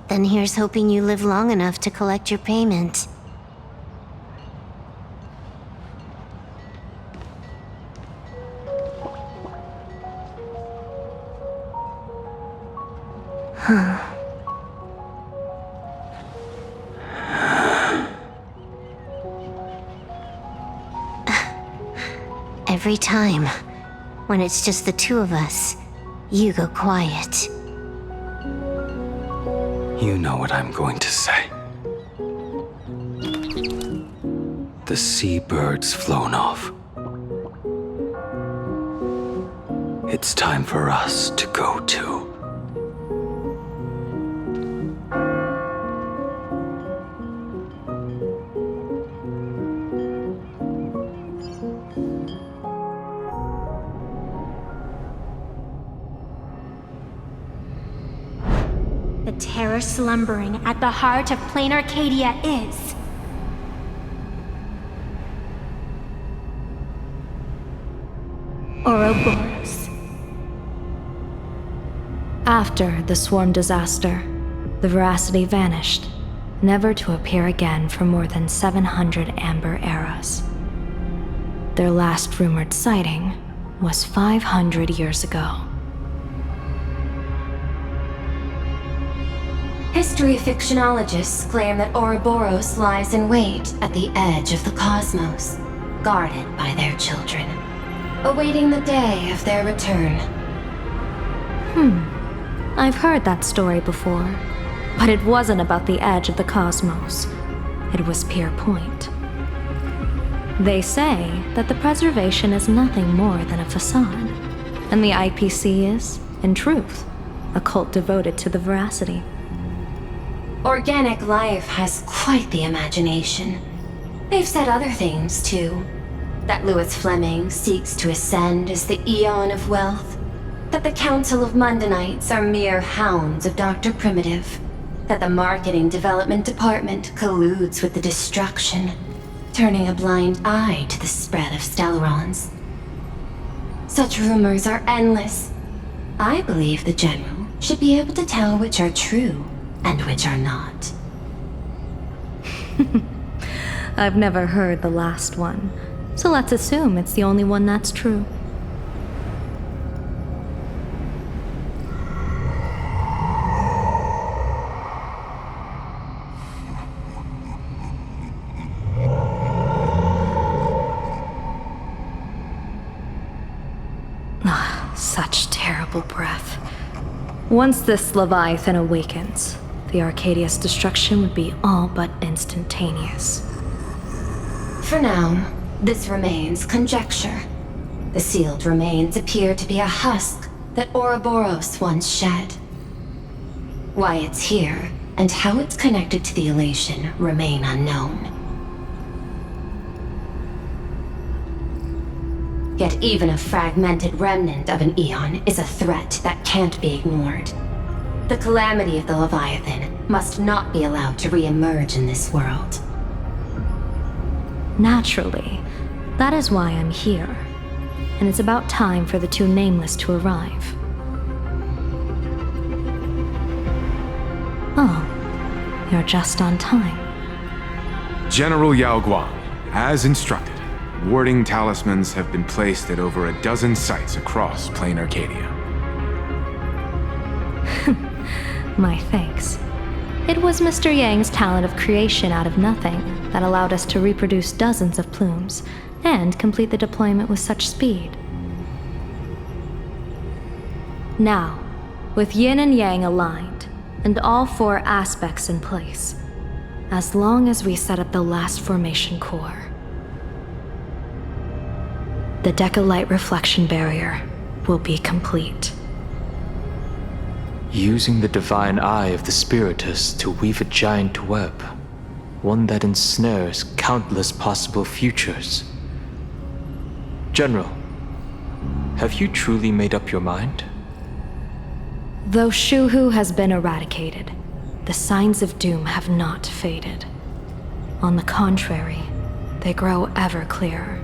Then here's hoping you live long enough to collect your payment. Huh. Every time, when it's just the two of us, you go quiet. You know what I'm going to say. The seabird's flown off. It's time for us to go too. The terror slumbering at the heart of Plain Arcadia is... Ouroboros. After the swarm disaster, the Veracity vanished, never to appear again for more than 700 Amber eras. Their last rumored sighting was 500 years ago. History fictionologists claim that Ouroboros lies in wait at the edge of the cosmos, guarded by their children, awaiting the day of their return. I've heard that story before, but it wasn't about the edge of the cosmos. It was Pier Point. They say that the preservation is nothing more than a facade, and the IPC is, in truth, a cult devoted to the Veracity. Organic life has quite the imagination. They've said other things, too. That Louis Fleming seeks to ascend as the Eon of Wealth. That the Council of Mundanites are mere hounds of Dr. Primitive. That the Marketing Development Department colludes with the destruction, turning a blind eye to the spread of Stellarons. Such rumors are endless. I believe the General should be able to tell which are true and which are not. I've never heard the last one, so let's assume it's the only one that's true. Such terrible breath. Once this Leviathan awakens, the Arcadia's destruction would be all but instantaneous. For now, this remains conjecture. The sealed remains appear to be a husk that Ouroboros once shed. Why it's here and how it's connected to the elation remain unknown. Yet even a fragmented remnant of an Eon is a threat that can't be ignored. The calamity of the Leviathan must not be allowed to re-emerge in this world. Naturally, that is why I'm here. And it's about time for the two Nameless to arrive. Oh, you're just on time. General Yao Guang, as instructed, warding talismans have been placed at over a dozen sites across Plain Arcadia. My thanks. It was Mr. Yang's talent of creation out of nothing that allowed us to reproduce dozens of plumes and complete the deployment with such speed. Now, with Yin and Yang aligned, and all four aspects in place, as long as we set up the last formation core, the Decalight reflection barrier will be complete. Using the divine eye of the Spiritus to weave a giant web, one that ensnares countless possible futures. General, have you truly made up your mind? Though Shuhu has been eradicated, the signs of doom have not faded. On the contrary, they grow ever clearer.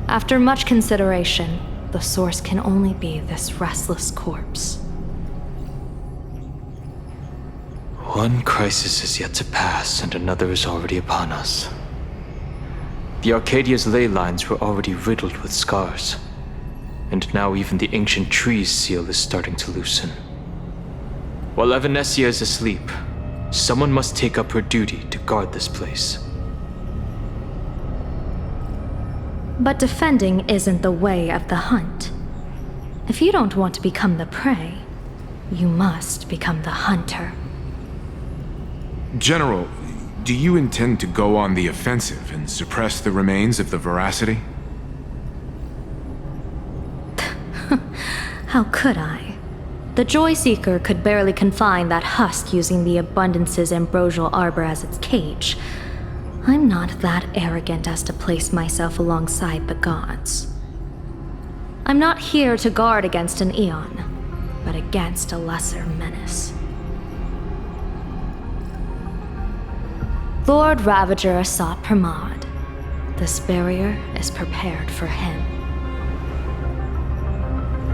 After much consideration, the source can only be this restless corpse. One crisis is yet to pass, and another is already upon us. The Arcadia's ley lines were already riddled with scars, and now even the ancient tree's seal is starting to loosen. While Evanesia is asleep, someone must take up her duty to guard this place. But defending isn't the way of the hunt. If you don't want to become the prey, you must become the hunter. General, do you intend to go on the offensive and suppress the remains of the Veracity? How could I? The Joy Seeker could barely confine that husk using the Abundance's ambrosial arbor as its cage. I'm not that arrogant as to place myself alongside the gods. I'm not here to guard against an Eon, but against a lesser menace. Lord Ravager Asat Pramad. This barrier is prepared for him.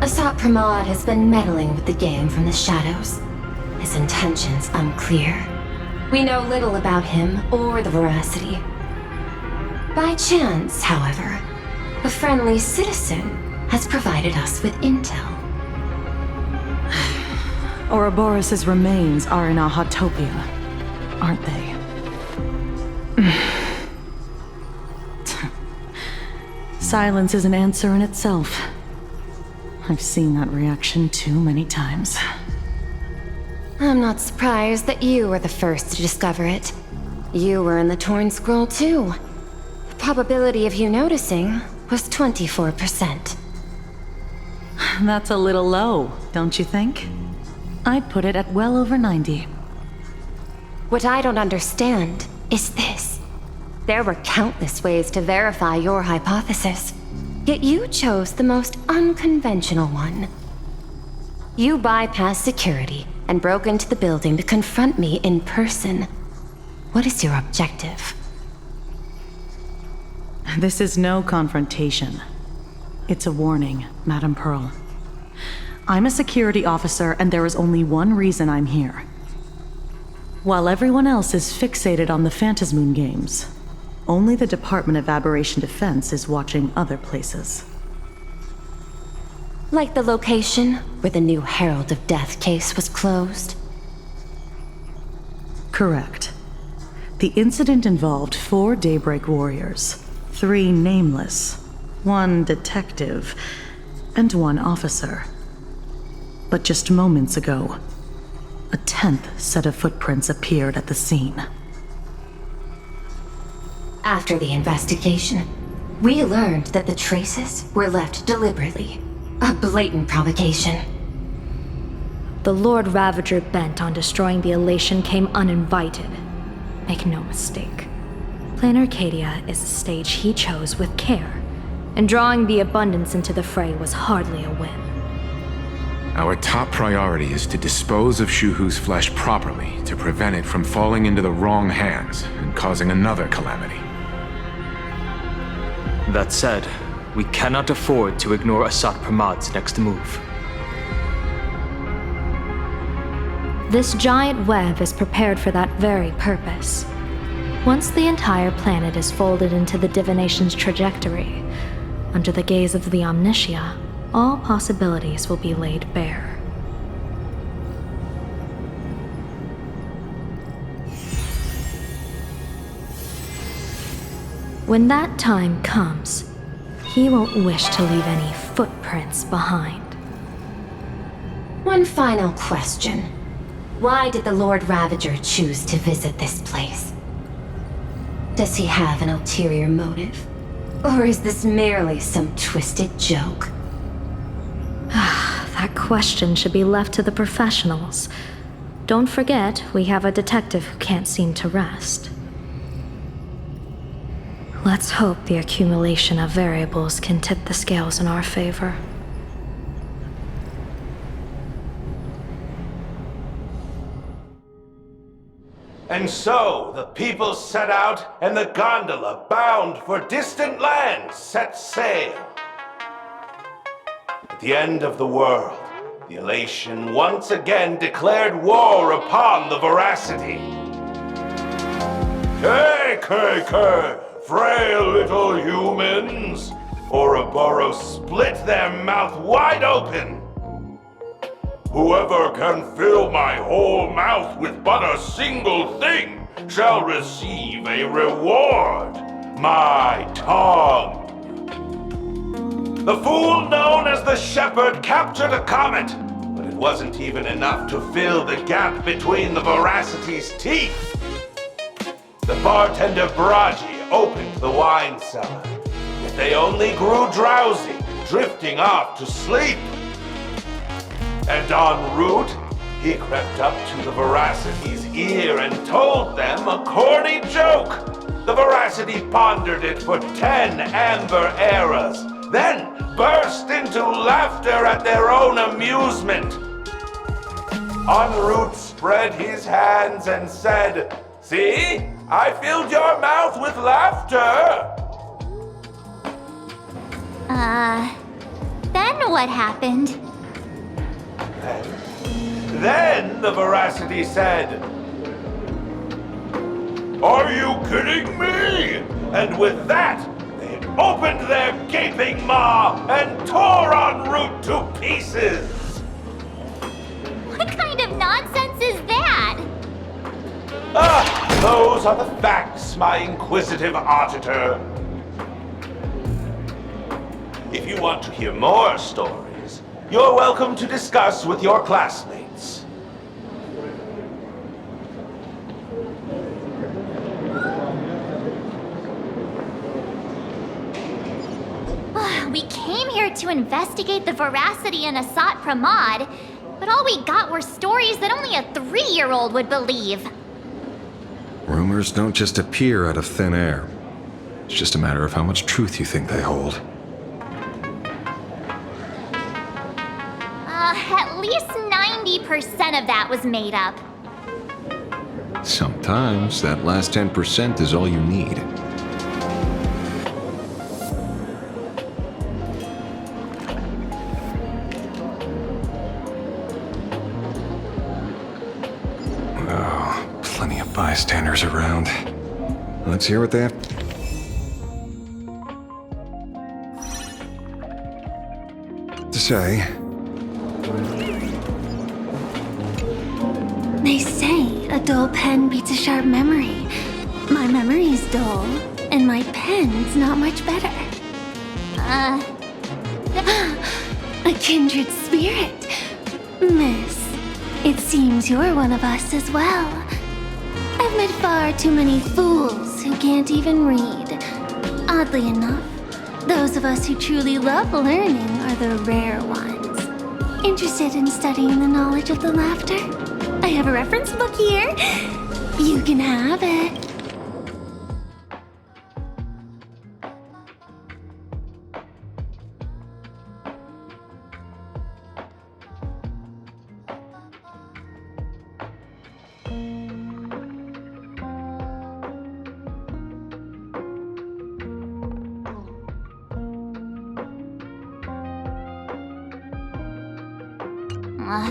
Asat Pramad has been meddling with the game from the shadows. His intentions unclear. We know little about him or the Veracity. By chance, however, a friendly citizen has provided us with intel. Ouroboros' remains are in Ahatopia, aren't they? Silence is an answer in itself. I've seen that reaction too many times. I'm not surprised that you were the first to discover it. You were in the Torn Scroll too. The probability of you noticing was 24%. That's a little low, don't you think? I'd put it at well over 90. What I don't understand is this. There were countless ways to verify your hypothesis, yet you chose the most unconventional one. You bypassed security and broke into the building to confront me in person. What is your objective? This is no confrontation. It's a warning, Madame Pearl. I'm a security officer, and there is only one reason I'm here. While everyone else is fixated on the Phantasmoon games, only the Department of Aberration Defense is watching other places. Like the location where the new Herald of Death case was closed? Correct. The incident involved 4 Daybreak warriors, 3 nameless, 1 detective, and 1 officer. But just moments ago, a 10th set of footprints appeared at the scene. After the investigation, we learned that the traces were left deliberately. A blatant provocation. the Lord Ravager bent on destroying the elation came uninvited. Make no mistake. Plan Arcadia is a stage he chose with care, and drawing the abundance into the fray was hardly a win. Our top priority is to dispose of Shuhu's flesh properly to prevent it from falling into the wrong hands and causing another calamity. That said, we cannot afford to ignore Asat Pramad's next move. This giant web is prepared for that very purpose. Once the entire planet is folded into the divination's trajectory, under the gaze of the Omnitia, all possibilities will be laid bare. When that time comes, he won't wish to leave any footprints behind. One final question. Why did the Lord Ravager choose to visit this place? Does he have an ulterior motive? Or is this merely some twisted joke? That question should be left to the professionals. Don't forget, we have a detective who can't seem to rest. Let's hope the accumulation of variables can tip the scales in our favor. And so the people set out, and the gondola, bound for distant lands, set sail. At the end of the world, the elation once again declared war upon the veracity. K, frail little humans! Ouroboros split their mouth wide open! Whoever can fill my whole mouth with but a single thing shall receive a reward, my tongue. The fool known as the Shepherd captured a comet, but it wasn't even enough to fill the gap between the veracity's teeth. The bartender Braji opened the wine cellar, yet they only grew drowsy, drifting off to sleep. And en route, he crept up to the veracity's ear and told them a corny joke. The veracity pondered it for 10 amber eras, then burst into laughter at their own amusement. En route spread his hands and said, "See, I filled your mouth with laughter." Then what happened? Then the veracity said, "Are you kidding me?" And with that, they opened their gaping maw and tore en route to pieces. What kind of nonsense is that? Those are the facts, my inquisitive auditor. If you want to hear more stories, you're welcome to discuss with your classmates. We came here to investigate the veracity in Asat Pramad, but all we got were stories that only a 3-year-old would believe. Rumors don't just appear out of thin air. It's just a matter of how much truth you think they hold. At least 90% of that was made up. Sometimes that last 10% is all you need. Oh, plenty of bystanders around. Let's hear what they have to say. They say a dull pen beats a sharp memory. My memory's dull, and my pen's not much better. A kindred spirit. Miss, it seems you're one of us as well. I've met far too many fools who can't even read. Oddly enough, those of us who truly love learning are the rare ones. Interested in studying the knowledge of the laughter? I have a reference book here. You can have it.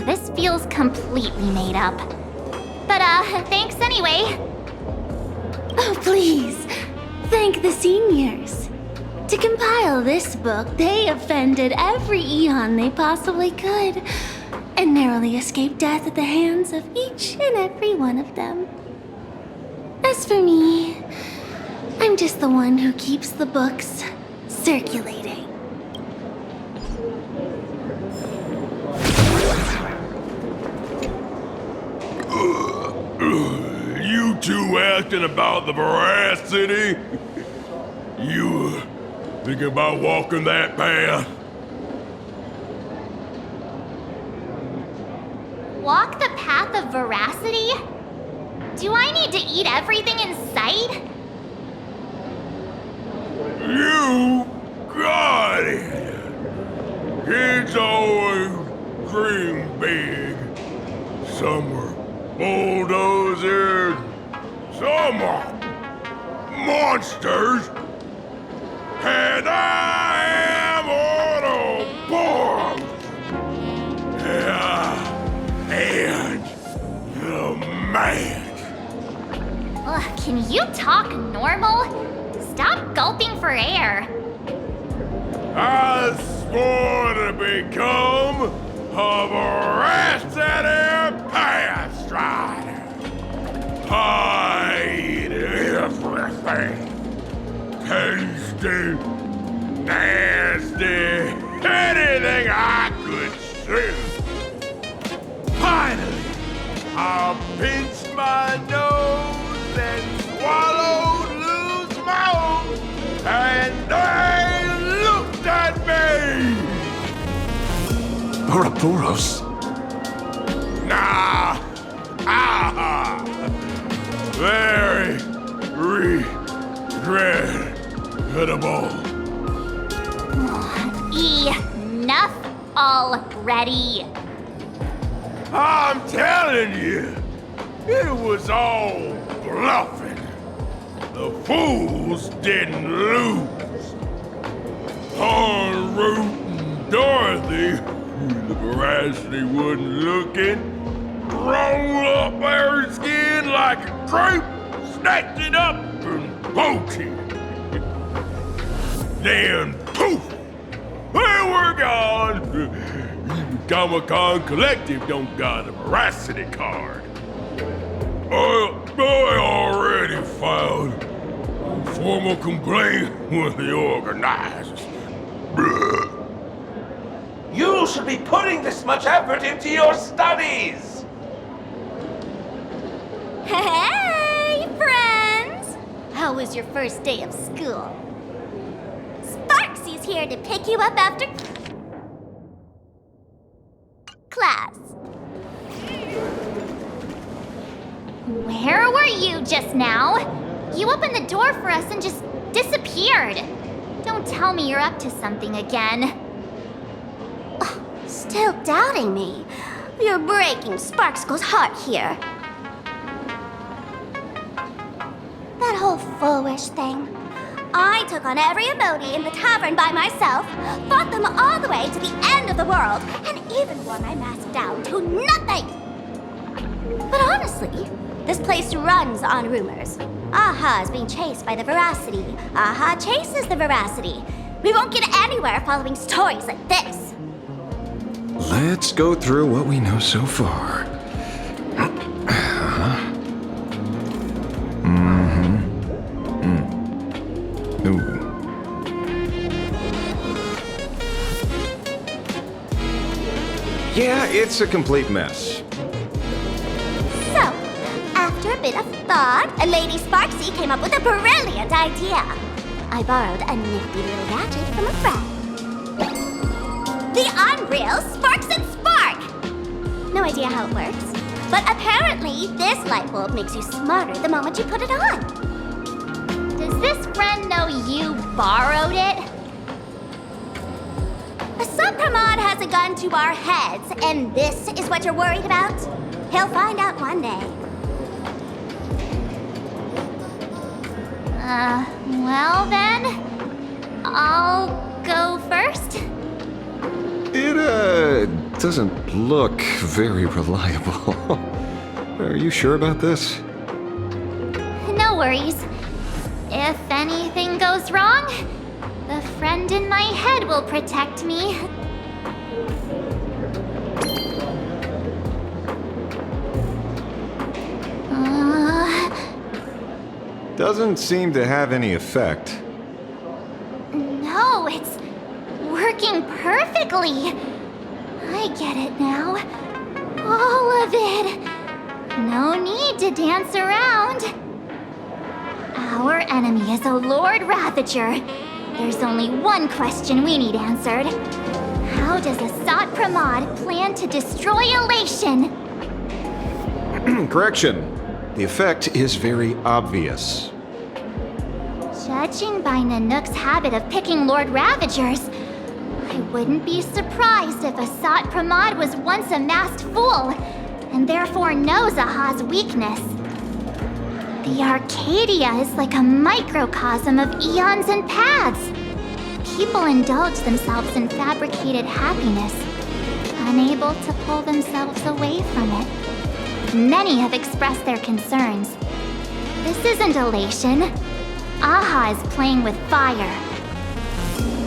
This feels completely made up. But, thanks anyway. Oh, please. Thank the seniors. To compile this book, they offended every Eon they possibly could, and narrowly escaped death at the hands of each and every one of them. As for me, I'm just the one who keeps the books circulating. You two asking about the veracity? You thinking about walking that path? Walk the path of veracity? Do I need to eat everything in sight? You got it! Kids always dream big. Some are bulldozers, some are monsters, and I am Autobomb! Yeah, and the man. Ugh, can you talk normal? Stop gulping for air. I swore to become a veracity path strider. I eat everything. Tasty, nasty, anything I could see. Finally, I pinched my nose and swallowed loose mouth, and they looked at me. Ouroboros? Nah. Ah. Very regrettable. Enough already. I'm telling you, it was all bluffing. The fools didn't lose. En route and Dorothy, the veracity wasn't looking, roll up her skin like a crepe, snatched it up and poked it. Then poof, there we're gone. Even Comic-Con Collective don't got a veracity card. I already filed a formal complaint with the organizers. You should be putting this much effort into your studies! Hey, friends! How was your first day of school? Sparksy's here to pick you up after class. Where were you just now? You opened the door for us and just disappeared. Don't tell me you're up to something again. Still doubting me? You're breaking Sparkskull's heart here. That whole foolish thing. I took on every emoji in the tavern by myself, fought them all the way to the end of the world, and even wore my mask down to nothing! But honestly, this place runs on rumors. Aha is being chased by the veracity. Aha chases the veracity. We won't get anywhere following stories like this. Let's go through what we know so far. Ooh. Yeah, it's a complete mess. So, after a bit of thought, Lady Sparksy came up with a brilliant idea. I borrowed a nifty little gadget from a friend. The Unreal Sparks and Sparks! No idea how it works. But apparently, this light bulb makes you smarter the moment you put it on. Does this friend know you borrowed it? Asrock Pramod has a gun to our heads, and this is what you're worried about? He'll find out one day. Well then, I'll go first. It doesn't look very reliable. Are you sure about this? No worries. If anything goes wrong, the friend in my head will protect me. Doesn't seem to have any effect. No, it's working perfectly. I get it now. All of it. No need to dance around. Our enemy is a Lord Ravager. There's only one question we need answered. How does Asrock Pramod plan to destroy Elation? Correction. The effect is very obvious. Judging by Nanook's habit of picking Lord Ravagers, I wouldn't be surprised if Asrock Pramod was once a masked fool, and therefore knows Aha's weakness. The Arcadia is like a microcosm of eons and paths. People indulge themselves in fabricated happiness, unable to pull themselves away from it. Many have expressed their concerns. This isn't elation. Aha is playing with fire.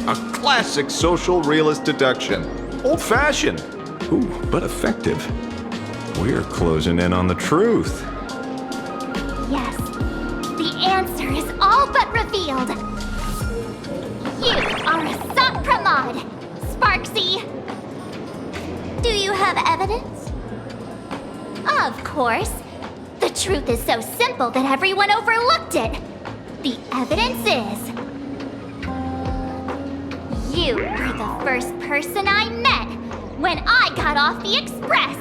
A classic social realist deduction. Old-fashioned. Ooh, but effective. We're closing in on the truth. Yes, the answer is all but revealed. You are Asrock Pramod, Sparksy. Do you have evidence? Of course. The truth is so simple that everyone overlooked it. The evidence is... you were the first person I met when I got off the express.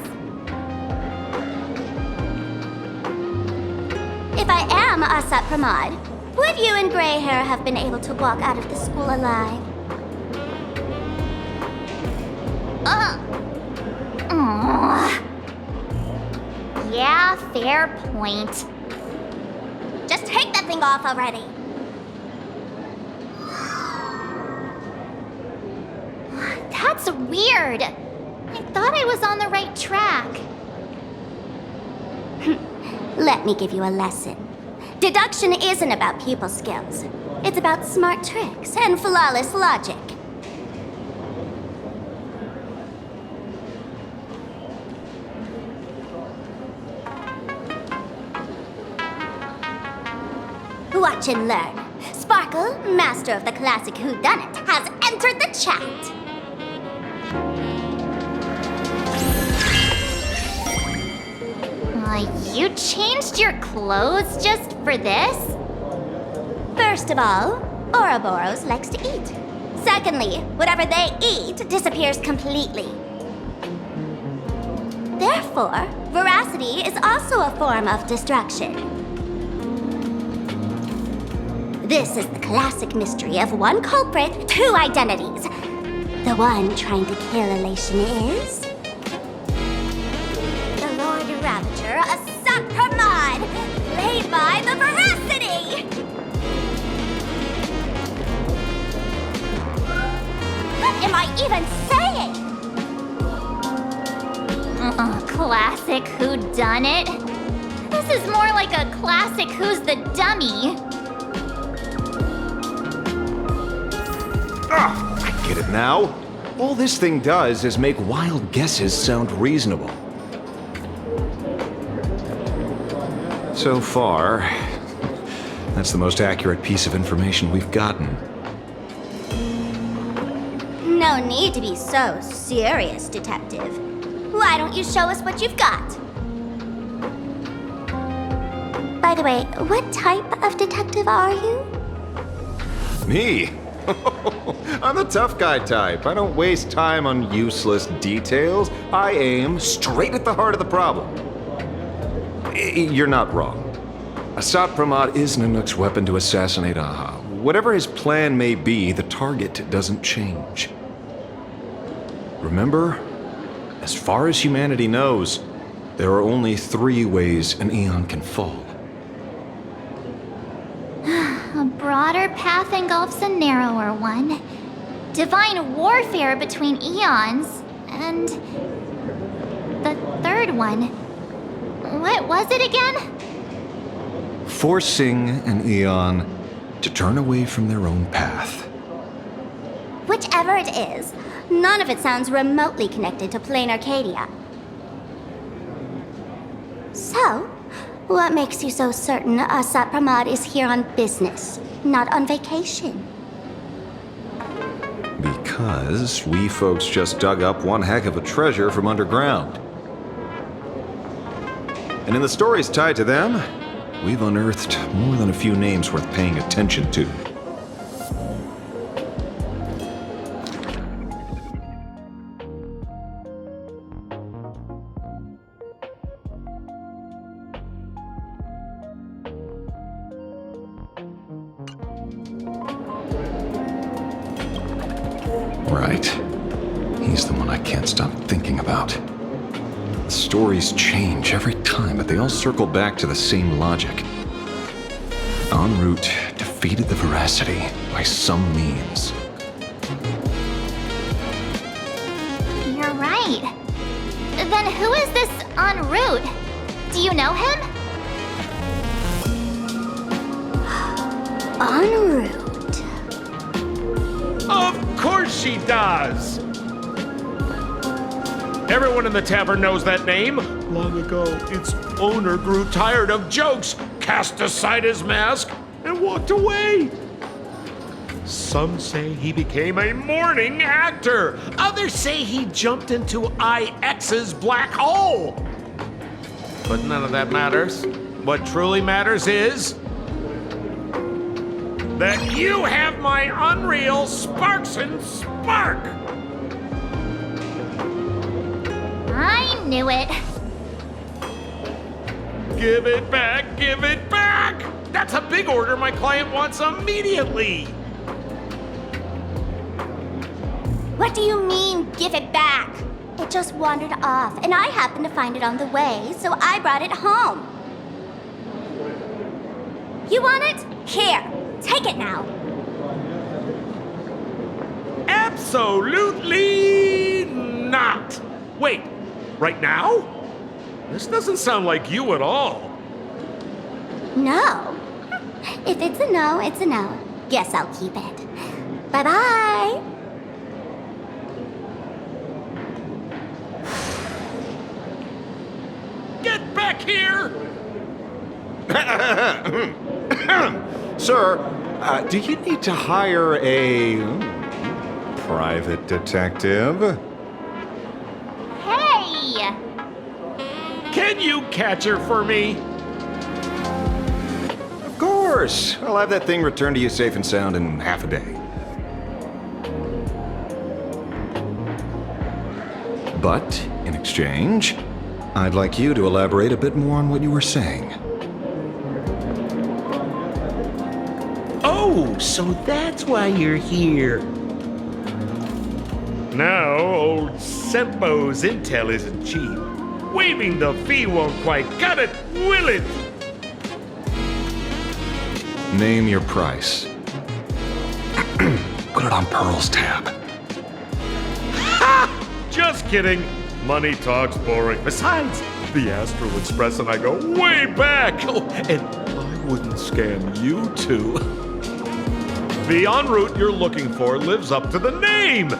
If I am Asrock Pramod, would you and Grey Hair have been able to walk out of the school alive? Yeah, fair point. Just take that thing off already. That's weird. I thought I was on the right track. Let me give you a lesson. Deduction isn't about people skills. It's about smart tricks and flawless logic. Watch and learn. Sparkle, master of the classic whodunit, has entered the chat. You changed your clothes just for this? First of all, Ouroboros likes to eat. Secondly, whatever they eat disappears completely. Therefore, veracity is also a form of destruction. This is the classic mystery of one culprit, two identities. The one trying to kill Elation is... the Lord Ravager, Asrock Pramod, played by the Veracity! What am I even saying? Classic whodunit? This is more like a classic Who's the Dummy. I get it now. All this thing does is make wild guesses sound reasonable. So far, that's the most accurate piece of information we've gotten. No need to be so serious, Detective. Why don't you show us what you've got? By the way, what type of detective are you? Me? I'm the tough guy type. I don't waste time on useless details. I aim straight at the heart of the problem. You're not wrong. Asat Pramad is Nanook's weapon to assassinate Aha. Whatever his plan may be, the target doesn't change. Remember, as far as humanity knows, there are only 3 ways an Eon can fall. A broader path engulfs a narrower one. Divine warfare between eons, and the third one. What was it again? Forcing an Eon to turn away from their own path. Whichever it is, none of it sounds remotely connected to plain Arcadia. So, what makes you so certain Asat Pramad is here on business, not on vacation? Because we folks just dug up one heck of a treasure from underground. And in the stories tied to them, we've unearthed more than a few names worth paying attention to. Right. He's the one I can't stop thinking about. The stories change every time, but they all circle back to the same logic. En route defeated the Veracity by some means. You're right. Then who is this en route? Do you know him? En route. Of course she does! Everyone in the tavern knows that name. Long ago, its owner grew tired of jokes, cast aside his mask, and walked away. Some say he became a morning actor. Others say he jumped into IX's black hole. But none of that matters. What truly matters is that you have my unreal Sparks and Spark! I knew it. Give it back, give it back! That's a big order my client wants immediately! What do you mean, give it back? It just wandered off, and I happened to find it on the way, so I brought it home. You want it? Here, take it now. Absolutely not! Wait, right now? This doesn't sound like you at all. No. If it's a no, it's a no. Guess I'll keep it. Bye-bye. Get back here! Sir, do you need to hire a private detective? Hey! Can you catch her for me? Of course. I'll have that thing returned to you safe and sound in half a day. But, in exchange, I'd like you to elaborate a bit more on what you were saying. Oh, so that's why you're here. Now, old Sempo's intel isn't cheap. Waiving the fee won't quite cut it, will it? Name your price. Put it on Pearl's tab. Ha! Just kidding. Money talks boring. Besides, the Astral Express and I go way back. Oh, and I wouldn't scam you two. The en route you're looking for lives up to the name.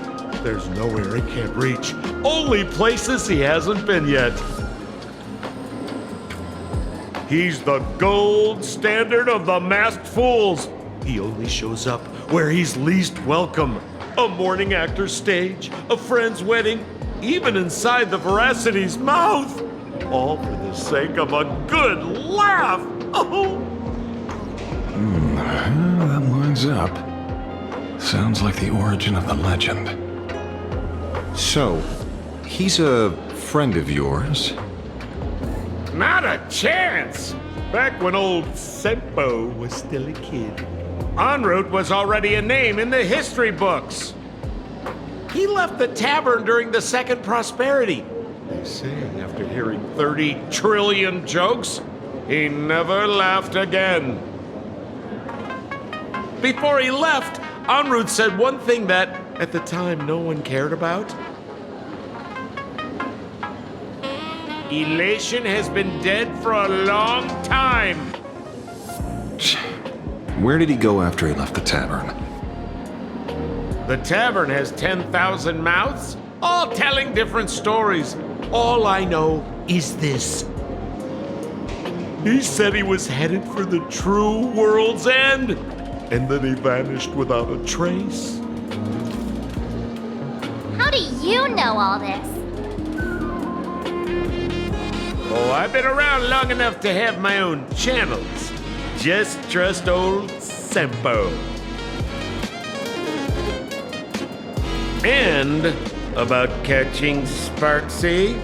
There's nowhere he can't reach. Only places he hasn't been yet. He's the gold standard of the masked fools. He only shows up where he's least welcome. A morning actor's stage, a friend's wedding, even inside the Veracity's mouth. All for the sake of a good laugh. Oh. That lines up. Sounds like the origin of the legend. So, he's a friend of yours? Not a chance! Back when old Sempo was still a kid, en route was already a name in the history books. He left the tavern during the Second Prosperity. They say after hearing 30 trillion jokes, he never laughed again. Before he left, en route said one thing that, at the time, no one cared about. Elation has been dead for a long time. Where did he go after he left the tavern? The tavern has 10,000 mouths, all telling different stories. All I know is this. He said he was headed for the true world's end, and then he vanished without a trace. How do you know all this? Oh, I've been around long enough to have my own channels. Just trust old Sempo. And about catching Sparksy?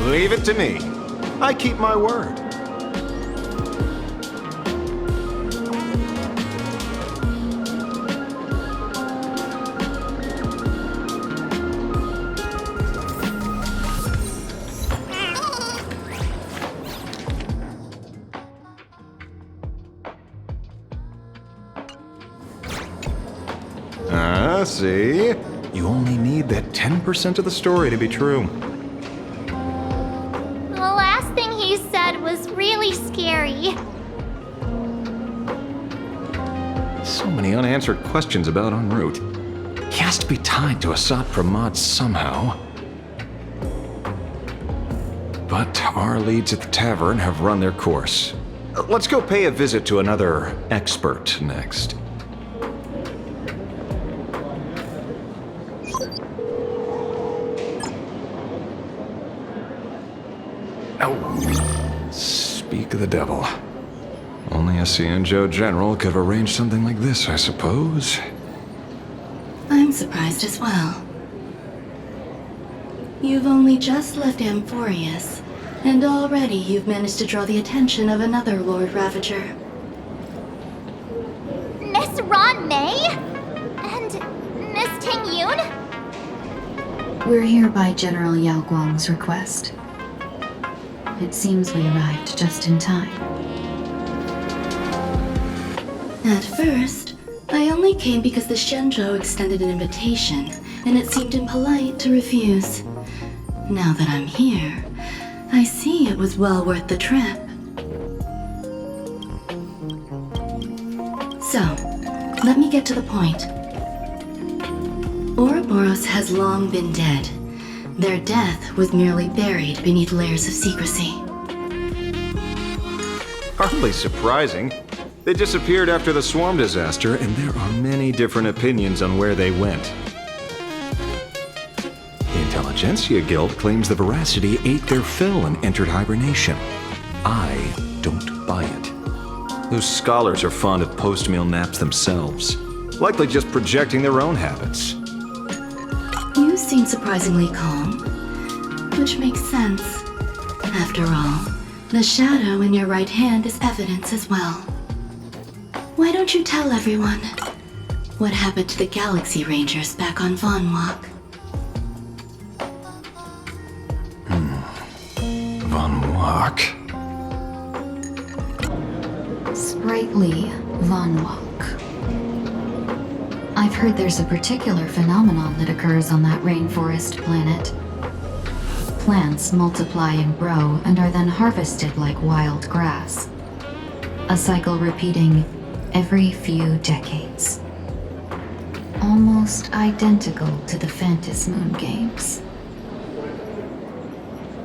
Leave it to me. I keep my word. See? You only need that 10% of the story to be true. The last thing he said was really scary. So many unanswered questions about en route. He has to be tied to Asat Pramod somehow. But our leads at the tavern have run their course. Let's go pay a visit to another expert next. Speak of the devil. Only a Cianjo general could have arranged something like this, I suppose. I'm surprised as well. You've only just left Amphorius, and already you've managed to draw the attention of another Lord Ravager. Miss Ron May? And Miss Ting Yun? We're here by General Yao Guang's request. It seems we arrived just in time. At first, I only came because the Shenzhou extended an invitation, and it seemed impolite to refuse. Now that I'm here, I see it was well worth the trip. So, let me get to the point. Ouroboros has long been dead. Their death was merely buried beneath layers of secrecy. Hardly surprising. They disappeared after the swarm disaster, and there are many different opinions on where they went. The Intelligentsia Guild claims the Veracity ate their fill and entered hibernation. I don't buy it. Those scholars are fond of post-meal naps themselves, likely just projecting their own habits. You seem surprisingly calm, which makes sense. After all, the shadow in your right hand is evidence as well. Why don't you tell everyone what happened to the Galaxy Rangers back on Von Walk? Von Walk? Sprightly Von Walk. I've heard there's a particular phenomenon that occurs on that rainforest planet. Plants multiply and grow and are then harvested like wild grass. A cycle repeating every few decades. Almost identical to the Phantom Moon games.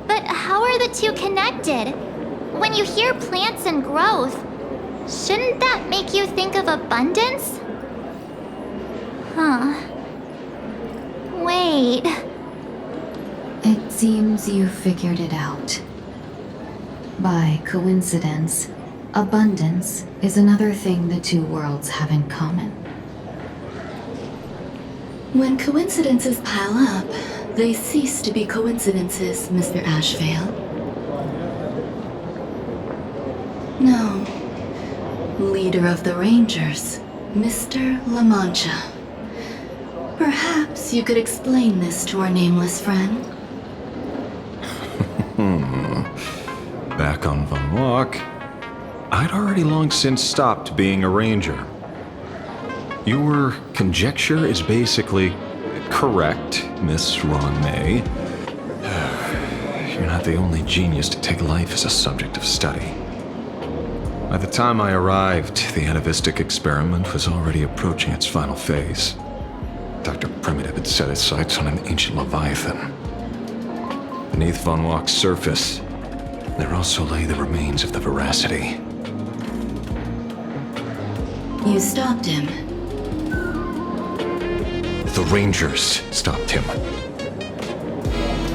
But how are the two connected? When you hear plants and growth, shouldn't that make you think of abundance? Huh. Wait. It seems you figured it out. By coincidence, abundance is another thing the two worlds have in common. When coincidences pile up, they cease to be coincidences, Mr. Ashvale. No. Leader of the Rangers, Mr. La Mancha. Perhaps you could explain this to our nameless friend. Back on Von Walk, I'd already long since stopped being a ranger. Your conjecture is basically correct, Miss Ron May. You're not the only genius to take life as a subject of study. By the time I arrived, the atavistic experiment was already approaching its final phase. Dr. Primitive had set his sights on an ancient leviathan. Beneath Von Walk's surface, there also lay the remains of the Veracity. You stopped him. The Rangers stopped him.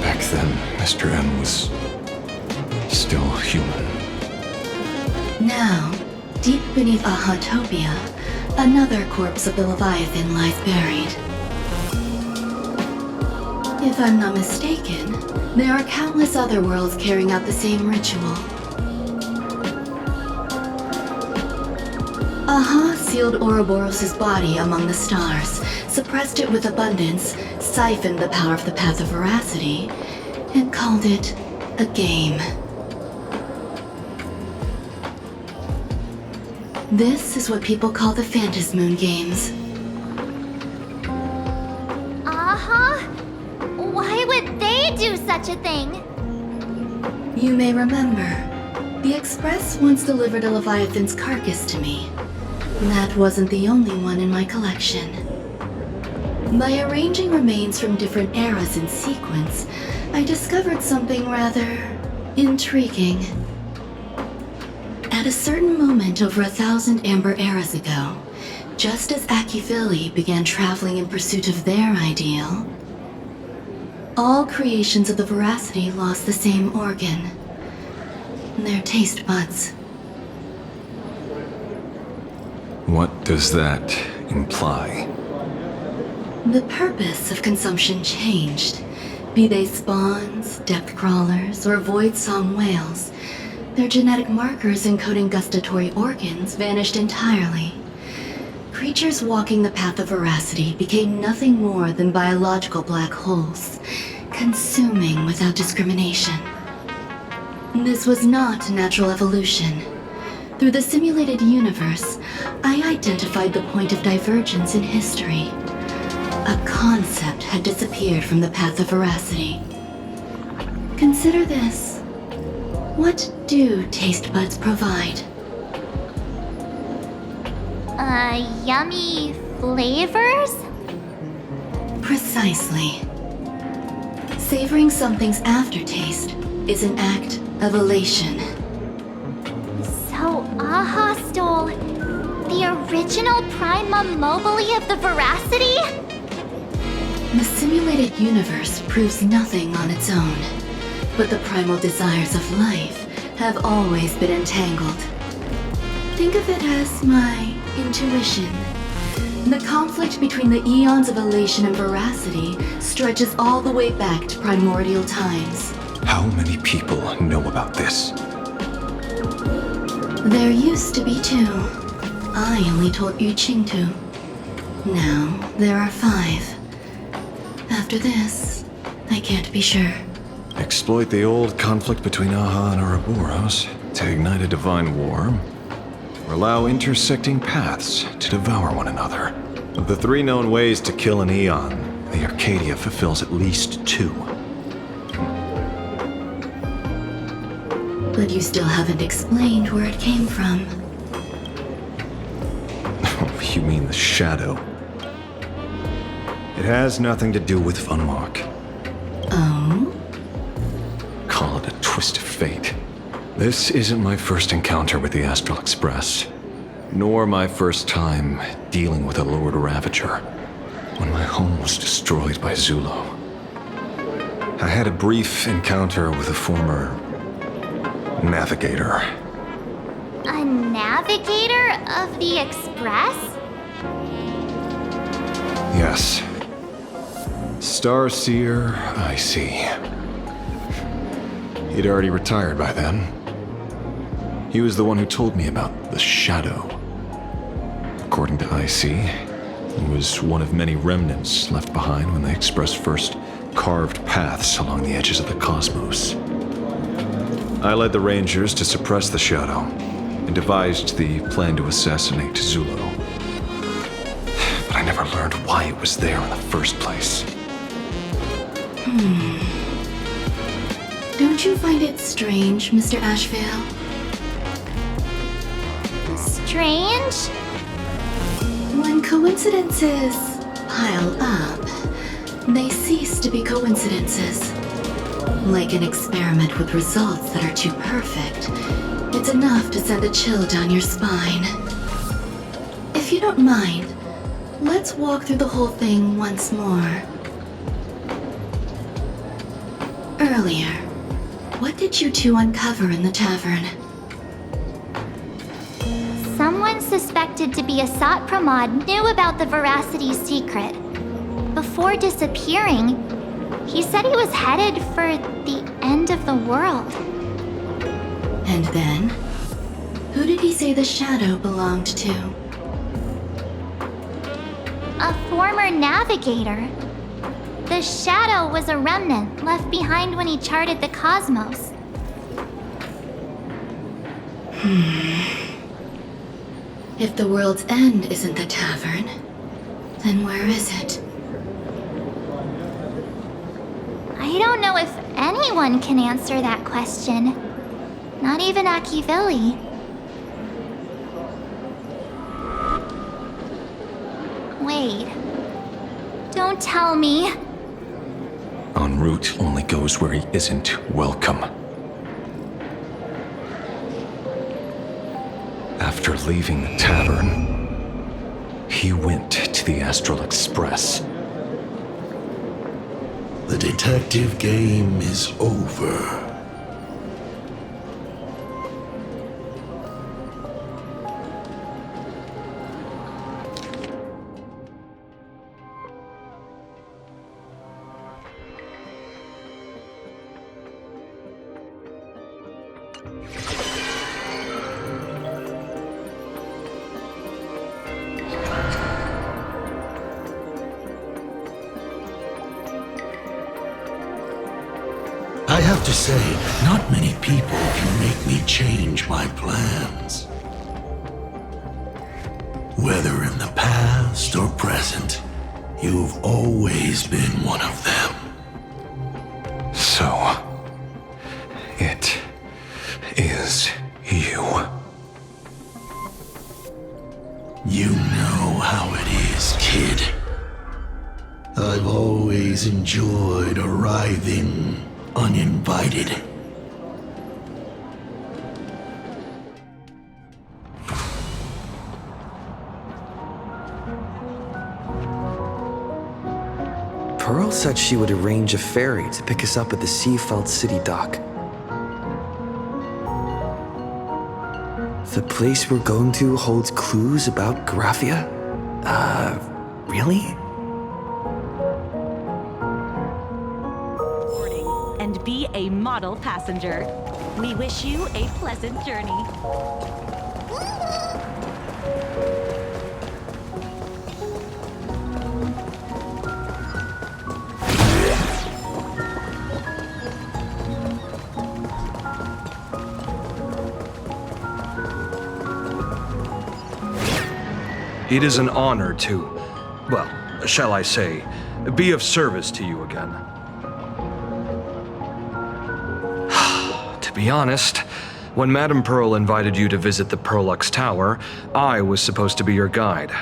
Back then, Mr. N was still human. Now, deep beneath Ahatopia, another corpse of the Leviathan lies buried. If I'm not mistaken, there are countless other worlds carrying out the same ritual. Aha sealed Ouroboros' body among the stars, suppressed it with abundance, siphoned the power of the Path of Veracity, and called it a game. This is what people call the Phantasmoon Games. Why would they do such a thing? You may remember, the Express once delivered a Leviathan's carcass to me. That wasn't the only one in my collection. By arranging remains from different eras in sequence, I discovered something rather intriguing. At a certain moment over 1,000 Amber eras ago, just as Akivili began traveling in pursuit of their ideal, all creations of the Veracity lost the same organ, their taste buds. What does that imply? The purpose of consumption changed. Be they spawns, depth crawlers, or void song whales, their genetic markers encoding gustatory organs vanished entirely. Creatures walking the path of Veracity became nothing more than biological black holes, consuming without discrimination. This was not natural evolution. Through the simulated universe, I identified the point of divergence in history. A concept had disappeared from the path of Veracity. Consider this. What do taste buds provide? Yummy flavors? Precisely. Savoring something's aftertaste is an act of elation. So Aha stole the original Prima Mobile of the Veracity? The simulated universe proves nothing on its own, but the primal desires of life have always been entangled. Think of it as my intuition. The conflict between the eons of elation and Veracity stretches all the way back to primordial times. How many people know about this? There used to be 2. I only told Yu Qing 2. Now there are 5. After this, I can't be sure. Exploit the old conflict between Aha and Ouroboros to ignite a divine war, or allow intersecting paths to devour one another. Of the 3 known ways to kill an eon, the Arcadia fulfills at least 2. But you still haven't explained where it came from. You mean the shadow? It has nothing to do with Von Mark. Oh? Call it a twist of fate. This isn't my first encounter with the Astral Express, nor my first time dealing with a Lord Ravager when my home was destroyed by Zulo. I had a brief encounter with a former navigator. A navigator of the Express? Yes. Starseer, I see. He'd already retired by then. He was the one who told me about the Shadow. According to IC, he was one of many remnants left behind when the Express first carved paths along the edges of the cosmos. I led the Rangers to suppress the Shadow and devised the plan to assassinate Zulu. But I never learned why it was there in the first place. Don't you find it strange, Mr. Ashvale? Strange? When coincidences pile up, they cease to be coincidences. Like an experiment with results that are too perfect, it's enough to send a chill down your spine. If you don't mind, let's walk through the whole thing once more. Earlier, what did you two uncover in the tavern? Someone suspected to be a Sat Pramod knew about the Veracity's secret. Before disappearing, he said he was headed for the end of the world. And then, who did he say the Shadow belonged to? A former navigator. The Shadow was a remnant left behind when he charted the cosmos. If the world's end isn't the tavern, then where is it? I don't know if anyone can answer that question. Not even Akivili. Wait. Don't tell me. En route only goes where he isn't welcome. After leaving the tavern, he went to the Astral Express. The detective game is over. I have to say, not many people can make me change my plans. Whether in the past or present, you've always been one of them. So, it is you. You know how it is, kid. I've always enjoyed arriving uninvited. Pearl said she would arrange a ferry to pick us up at the Seafeld City dock. The place we're going to holds clues about Graphia? Really? And be a model passenger. We wish you a pleasant journey. It is an honor to, well, shall I say, be of service to you again. To be honest, when Madame Pearl invited you to visit the Perlux Tower, I was supposed to be your guide.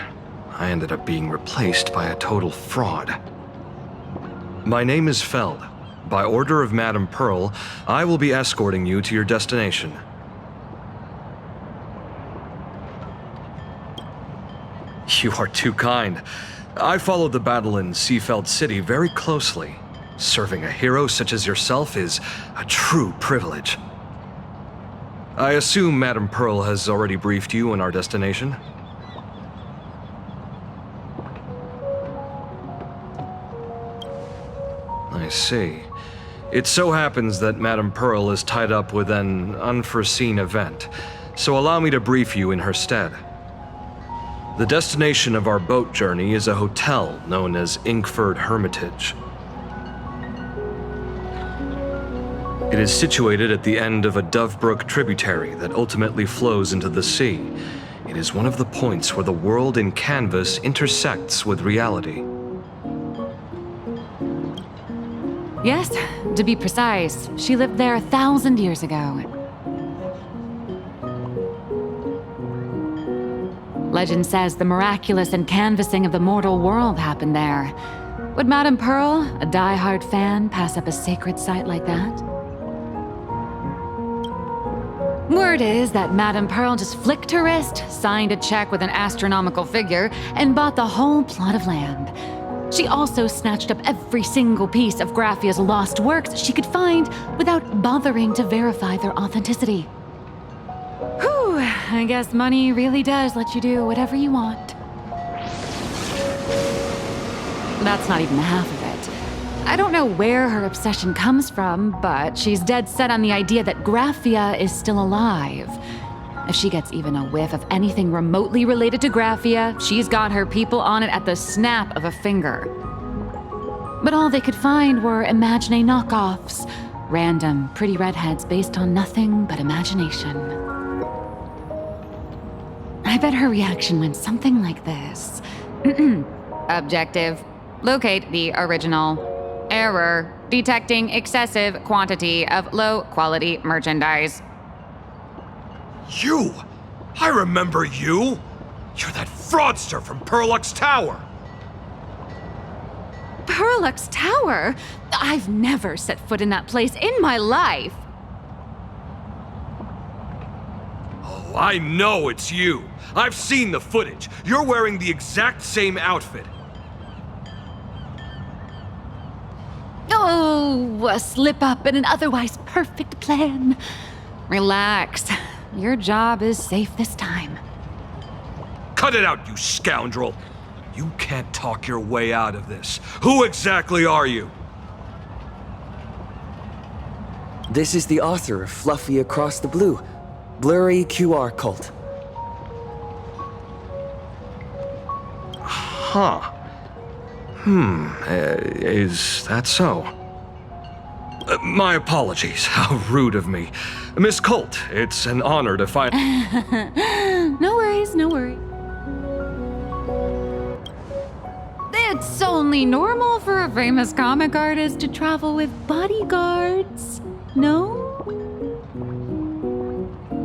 I ended up being replaced by a total fraud. My name is Feld. By order of Madame Pearl, I will be escorting you to your destination. You are too kind. I followed the battle in Seafeld City very closely. Serving a hero such as yourself is a true privilege. I assume Madame Pearl has already briefed you on our destination? I see. It so happens that Madame Pearl is tied up with an unforeseen event, so allow me to brief you in her stead. The destination of our boat journey is a hotel known as Inkford Hermitage. It is situated at the end of a Dovebrook tributary that ultimately flows into the sea. It is one of the points where the world in canvas intersects with reality. Yes, to be precise, she lived there 1,000 years ago. Legend says the miraculous canvassing of the mortal world happened there. Would Madame Pearl, a die-hard fan, pass up a sacred site like that? Word is that Madame Pearl just flicked her wrist, signed a check with an astronomical figure, and bought the whole plot of land. She also snatched up every single piece of Graffia's lost works she could find without bothering to verify their authenticity. Whew, I guess money really does let you do whatever you want. That's not even half of it. I don't know where her obsession comes from, but she's dead set on the idea that Graffia is still alive. If she gets even a whiff of anything remotely related to Graffia, she's got her people on it at the snap of a finger. But all they could find were Imagine knockoffs, random, pretty redheads based on nothing but imagination. I bet her reaction went something like this. Objective. Locate the original. Error. Detecting excessive quantity of low-quality merchandise. You! I remember you! You're that fraudster from Perlux Tower! Perlux Tower? I've never set foot in that place in my life! Oh, I know it's you! I've seen the footage! You're wearing the exact same outfit! Oh, a slip-up in an otherwise perfect plan. Relax. Your job is safe this time. Cut it out, you scoundrel! You can't talk your way out of this. Who exactly are you? This is the author of Fluffy Across the Blue, Blurry QR Cult. Huh. Is that so? My apologies. How rude of me. Miss Colt, it's an honor to find... No worries, no worries. It's only normal for a famous comic artist to travel with bodyguards, no?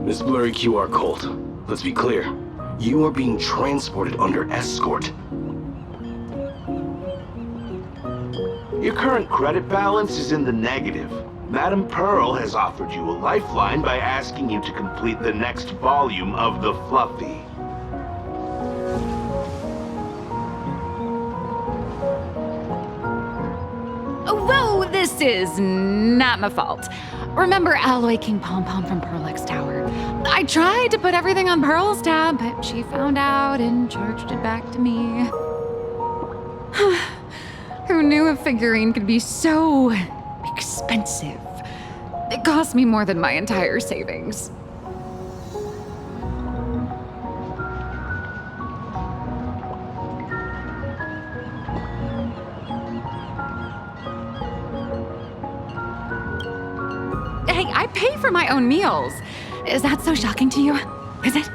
Miss Blurry QR Colt, let's be clear. You are being transported under escort. Your current credit balance is in the negative. Madame Pearl has offered you a lifeline by asking you to complete the next volume of the Fluffy. Whoa, this is not my fault. Remember Alloy King Pom Pom from Perlux Tower? I tried to put everything on Pearl's tab, but she found out and charged it back to me. Who knew a figurine could be so expensive? It cost me more than my entire savings. Hey, I pay for my own meals. Is that so shocking to you? Is it?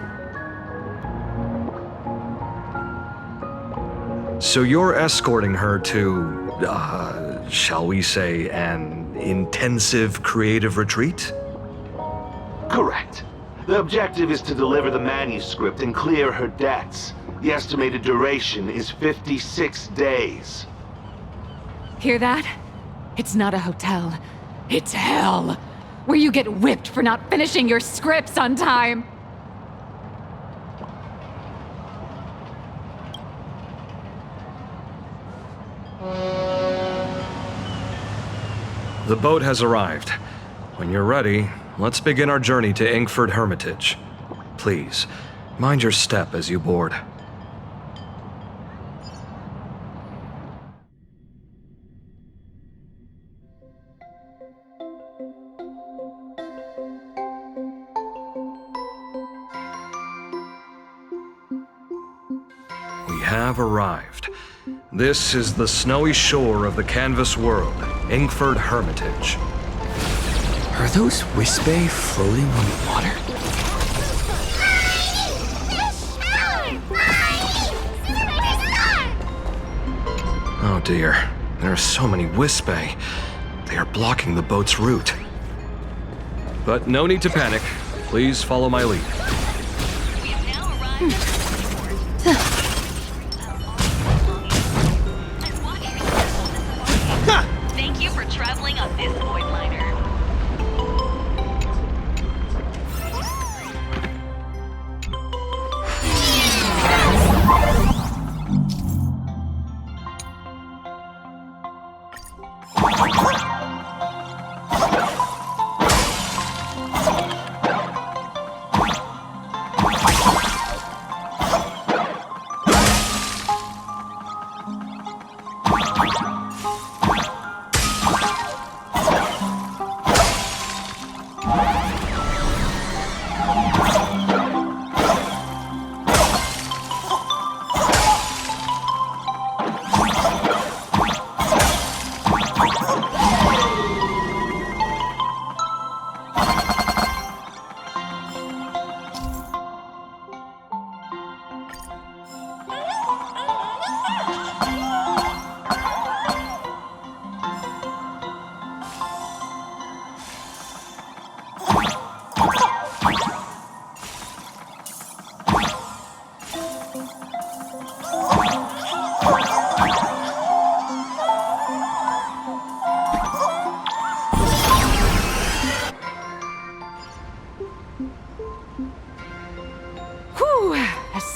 So you're escorting her to, shall we say, an intensive creative retreat? Correct. The objective is to deliver the manuscript and clear her debts. The estimated duration is 56 days. Hear that? It's not a hotel. It's hell, where you get whipped for not finishing your scripts on time. The boat has arrived. When you're ready, let's begin our journey to Inkford Hermitage. Please, mind your step as you board. we have arrived. This is the snowy shore of the canvas world, Inkford Hermitage. Are those Wispae floating on the water? Oh dear, there are so many Wispae. They are blocking the boat's route. But no need to panic. Please follow my lead. Thank you for traveling on this void liner.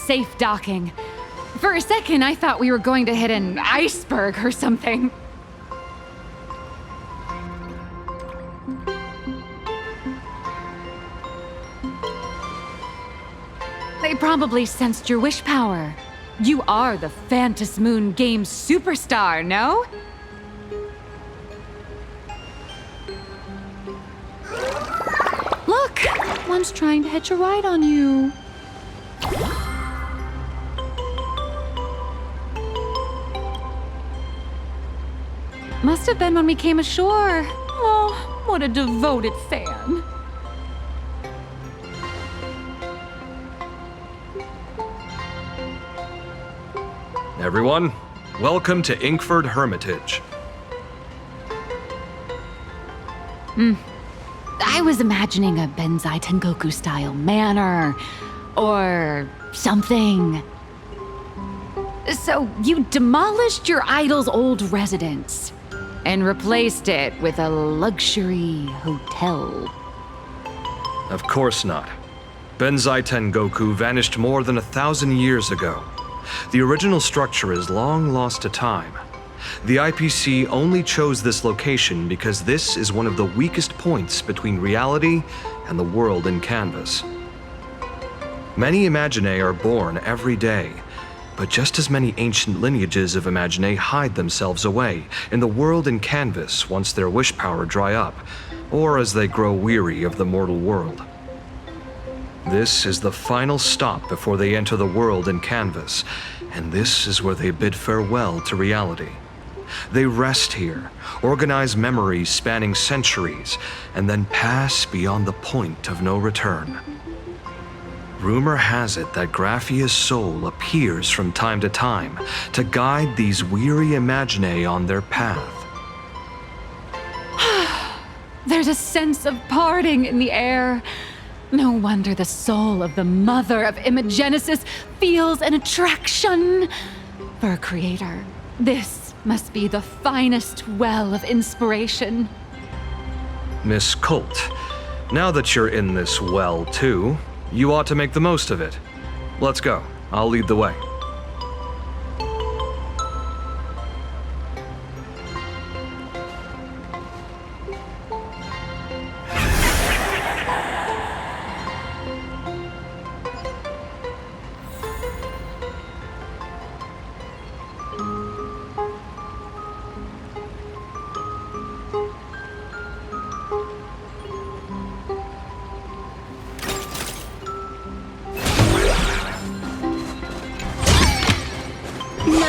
Safe docking. For a second, I thought we were going to hit an iceberg or something. They probably sensed your wish power. You are the Phantas Moon Games superstar, no? Look! One's trying to hitch a ride on you. Must have been when we came ashore. Oh, what a devoted fan. Everyone, welcome to Inkford Hermitage. I was imagining a Benzai Tengoku style manor or something. So you demolished your idol's old residence and replaced it with a luxury hotel. Of course not. Benzai Tengoku vanished more than 1,000 years ago. The original structure is long lost to time. The IPC only chose this location because this is one of the weakest points between reality and the world in canvas. Many Imaginae are born every day, but just as many ancient lineages of Imaginae hide themselves away in the world in canvas once their wish power dry up, or as they grow weary of the mortal world. This is the final stop before they enter the world in canvas, and this is where they bid farewell to reality. They rest here, organize memories spanning centuries, and then pass beyond the point of no return. Rumor has it that Graphia's soul appears from time to time to guide these weary Imaginae on their path. There's a sense of parting in the air. No wonder the soul of the mother of Imagenesis feels an attraction for a creator. This must be the finest well of inspiration. Miss Colt, now that you're in this well too, you ought to make the most of it. Let's go. I'll lead the way.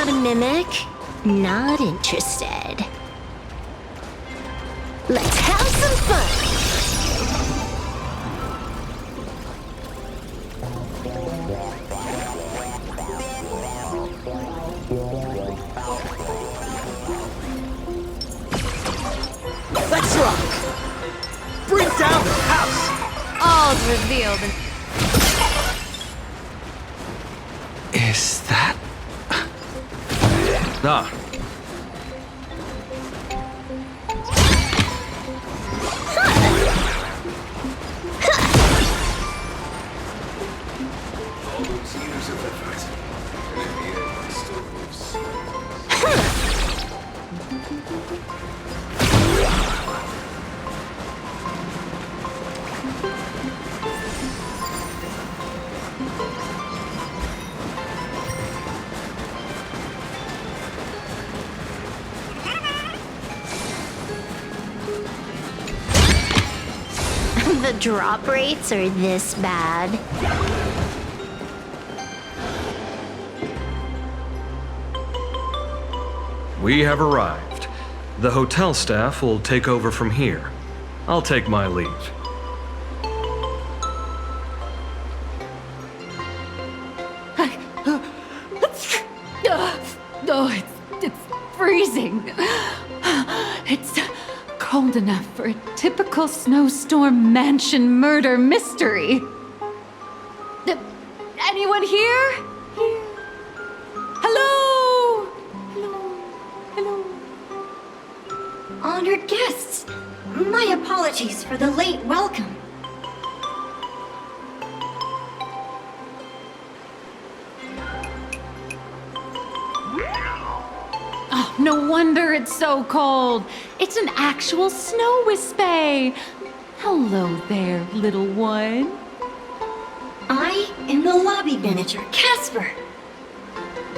Not a mimic? Not interested. Let's have some fun! Let's rock! Bring down the house! All revealed. Is that... Ah. The drop rates are this bad. We have arrived. The hotel staff will take over from here. I'll take my leave. Oh, it's freezing. It's cold enough for a typical snowstorm mansion murder mystery. Anyone here? Hello? Hello? Honored guests, my apologies for the late welcome. Oh, no wonder it's so cold. It's an actual snow wispy. Hello there, little one. I am the lobby manager, Casper.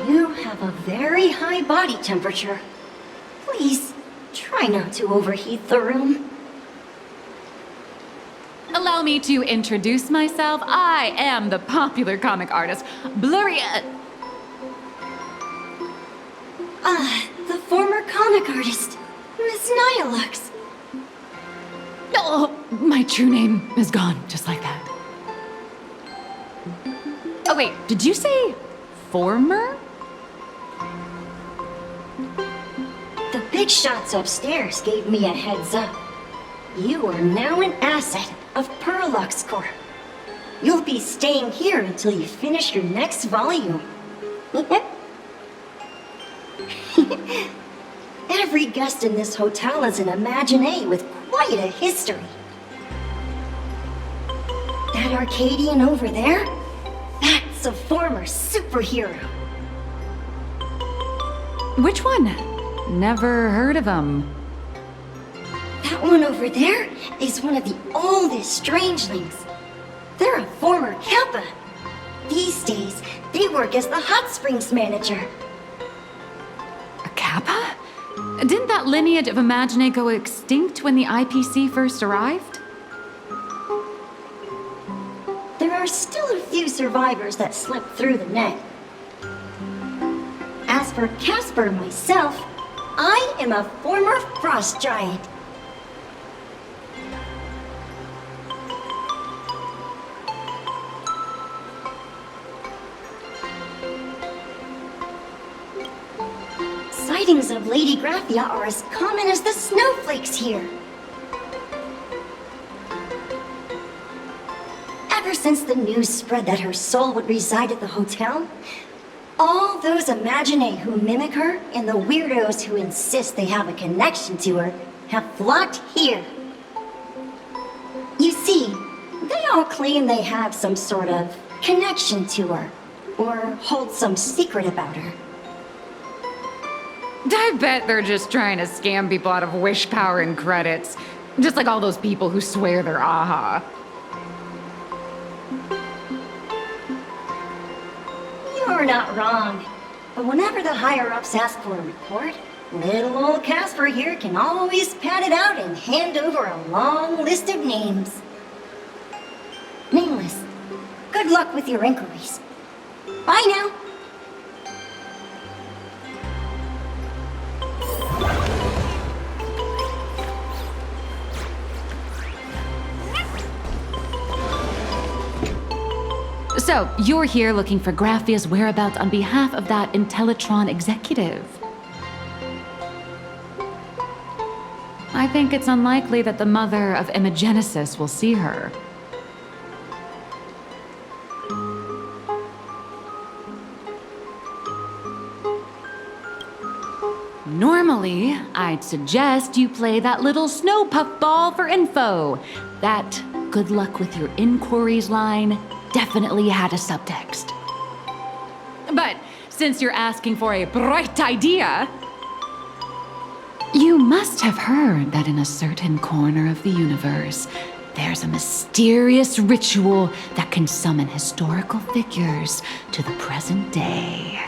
You have a very high body temperature. Please, try not to overheat the room. Allow me to introduce myself. I am the popular comic artist, Blurry... The former comic artist, Miss Nihilux. Oh, my true name is gone, just like that. Oh wait, did you say former? The big shots upstairs gave me a heads up. You are now an asset of Perlux Corp. You'll be staying here until you finish your next volume. Every guest in this hotel is an Imaginé with quite a history. That Arcadian over there? That's a former superhero. Which one? Never heard of him. That one over there is one of the oldest strangelings. They're a former Kappa. These days, they work as the hot springs manager. A Kappa? Didn't that lineage of Imaginé go extinct when the IPC first arrived? There are still a few survivors that slipped through the net. As for Casper myself, I am a former frost giant. Sightings of Lady Graphia are as common as the snowflakes here. Ever since the news spread that her soul would reside at the hotel, all those Imaginé who mimic her and the weirdos who insist they have a connection to her have flocked here. You see, they all claim they have some sort of connection to her, or hold some secret about her. I bet they're just trying to scam people out of wish power and credits. Just like all those people who swear they're AHA. You're not wrong. But whenever the higher-ups ask for a report, little old Casper here can always pad it out and hand over a long list of names. Nameless, good luck with your inquiries. Bye now. So, you're here looking for Graphia's whereabouts on behalf of that Intellitron executive. I think it's unlikely that the mother of Imogenesis will see her. Normally, I'd suggest you play that little snow puff ball for info. That good luck with your inquiries line definitely had a subtext. But since you're asking for a bright idea, you must have heard that in a certain corner of the universe, there's a mysterious ritual that can summon historical figures to the present day.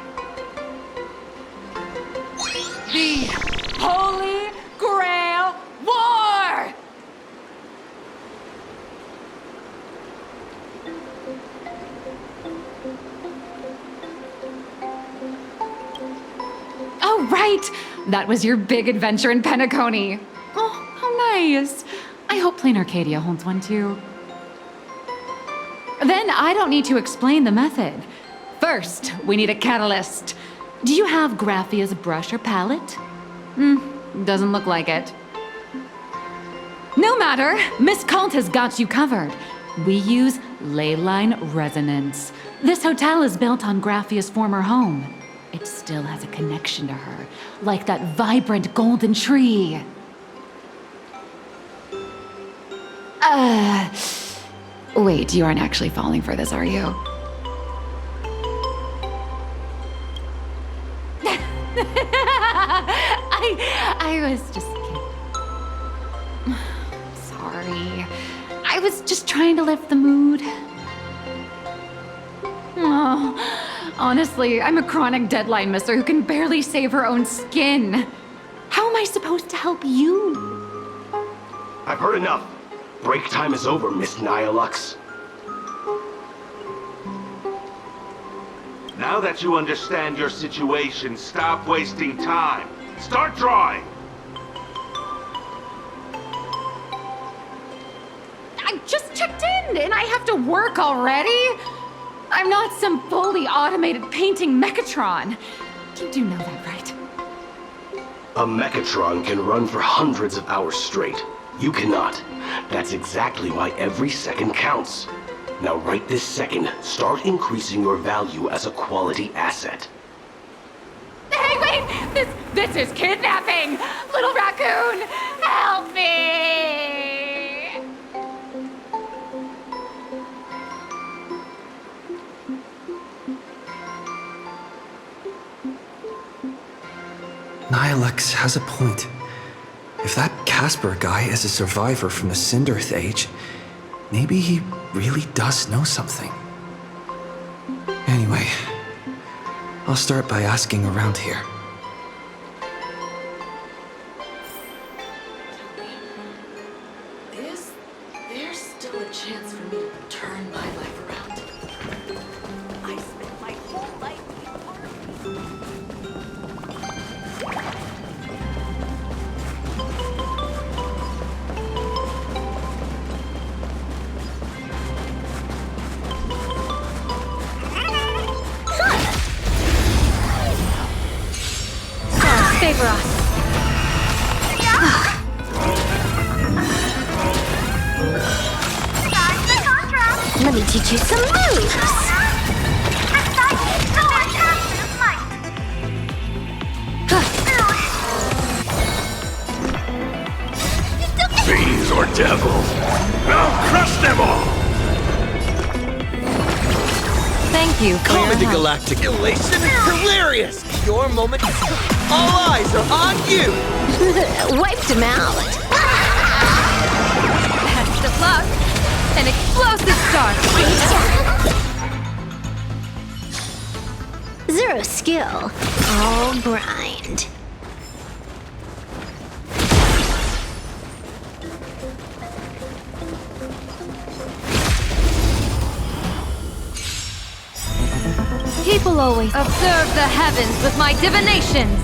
The Holy Grail War! Oh, right! That was your big adventure in Penacony. Oh, how nice. I hope Plain Arcadia holds one too. Then I don't need to explain the method. First, we need a catalyst. Do you have Graphia's brush or palette? Doesn't look like it. No matter, Miss Kalt has got you covered. We use ley line resonance. This hotel is built on Graphia's former home. It still has a connection to her, like that vibrant golden tree. Wait, you aren't actually falling for this, are you? I was just kidding. Sorry. I was just trying to lift the mood. Oh, honestly, I'm a chronic deadline misser who can barely save her own skin. How am I supposed to help you? I've heard enough. Break time is over, Miss Nihilux. Now that you understand your situation, stop wasting time. Start drawing! I just checked in and I have to work already? I'm not some fully automated painting Mechatron. You do know that, right? A Mechatron can run for hundreds of hours straight. You cannot. That's exactly why every second counts. Now right this second, start increasing your value as a quality asset. Hey, wait! This is kidnapping! Little raccoon, help me! Nihilux has a point. If that Casper guy is a survivor from the Cinderth Age, maybe he really does know something. Anyway, I'll start by asking around here. Is there still a chance for me to turn my life around? I spent my whole life Favor us. Let me teach you some moves. Fiends or devils, I'll crush them all! Thank you. Call me the Galactic Elation. Hilarious! Your moment. All eyes are on you. Wiped him out. Best of luck. An explosive start. Zero skill. All grind. People always observe the heavens with my divinations.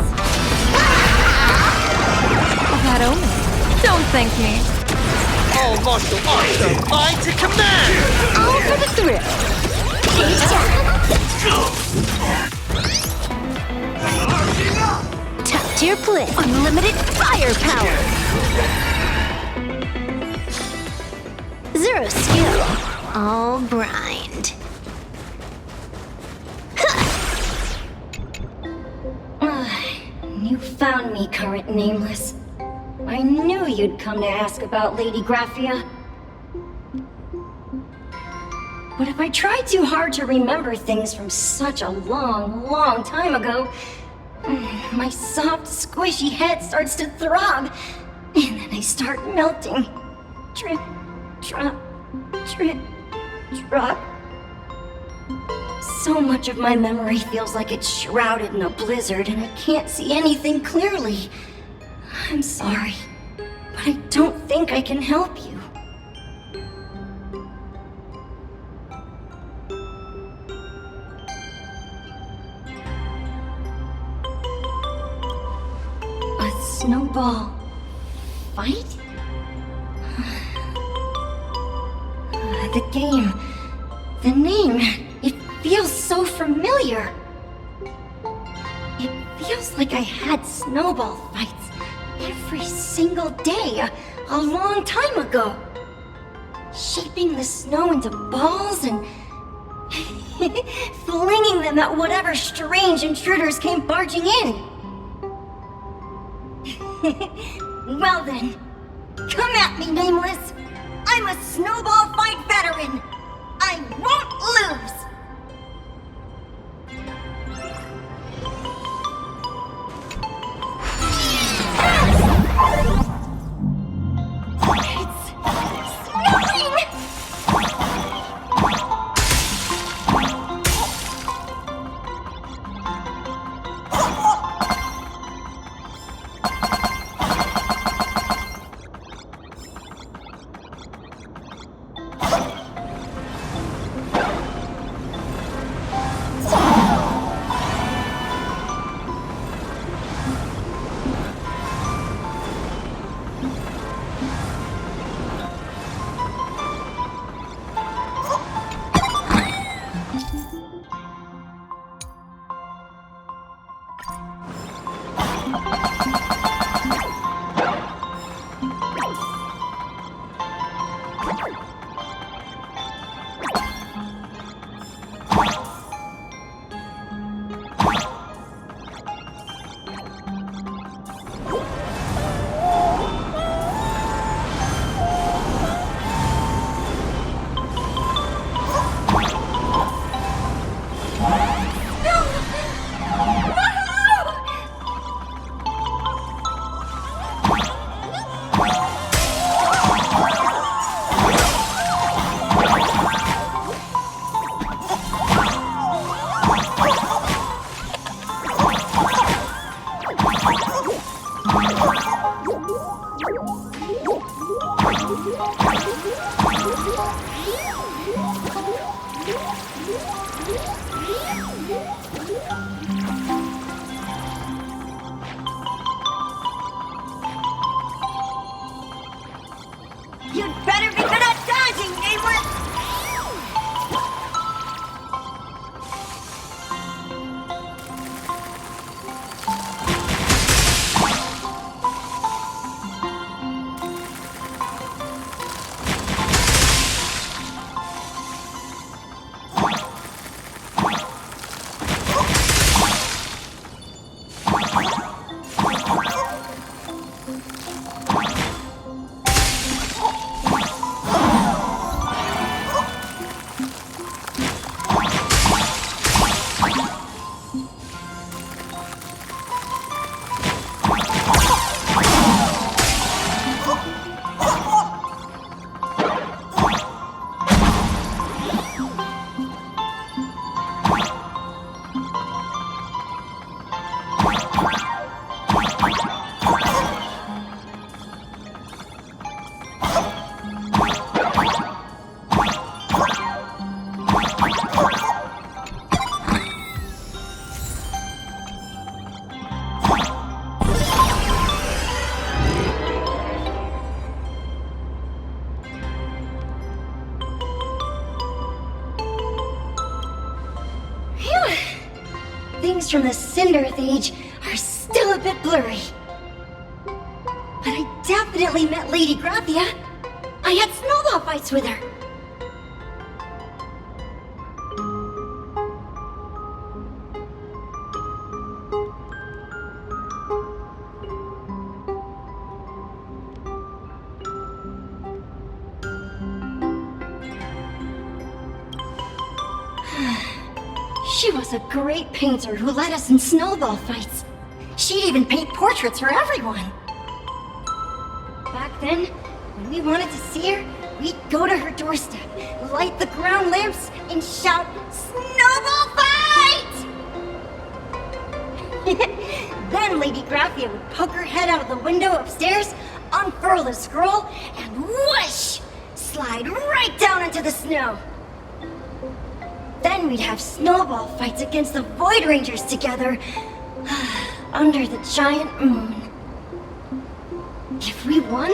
That omen. Don't thank me. All martial arts are mine to command. All for the thrill. Top tier play. Unlimited firepower. Zero skill. All grind. You found me, current nameless. I knew you'd come to ask about Lady Graphia. But if I tried too hard to remember things from such a long, long time ago, my soft, squishy head starts to throb, and then I start melting. Drip, drop, drip, drop. So much of my memory feels like it's shrouded in a blizzard, and I can't see anything clearly. I'm sorry, but I don't think I can help you. A snowball fight? The game, the name, it feels so familiar. It feels like I had snowball fights every single day a long time ago. Shaping the snow into balls and flinging them at whatever strange intruders came barging in. Well then, come at me, Nameless. I'm a snowball fight veteran. I won't lose. You'd better be good at dodging, Nameless! things from the Cinderth Age are still a bit blurry. But I definitely met Lady Graphia. I had snowball fights with her. She was a great painter who led us in snowball fights. She'd even paint portraits for everyone. Back then, when we wanted to see her, we'd go to her doorstep, light the ground lamps, and shout, "Snowball fight!" Then Lady Graphia would poke her head out of the window upstairs, unfurl the scroll, and whoosh! Slide right down into the snow. Then we'd have snowball fights against the Void Rangers together, under the giant moon. If we won,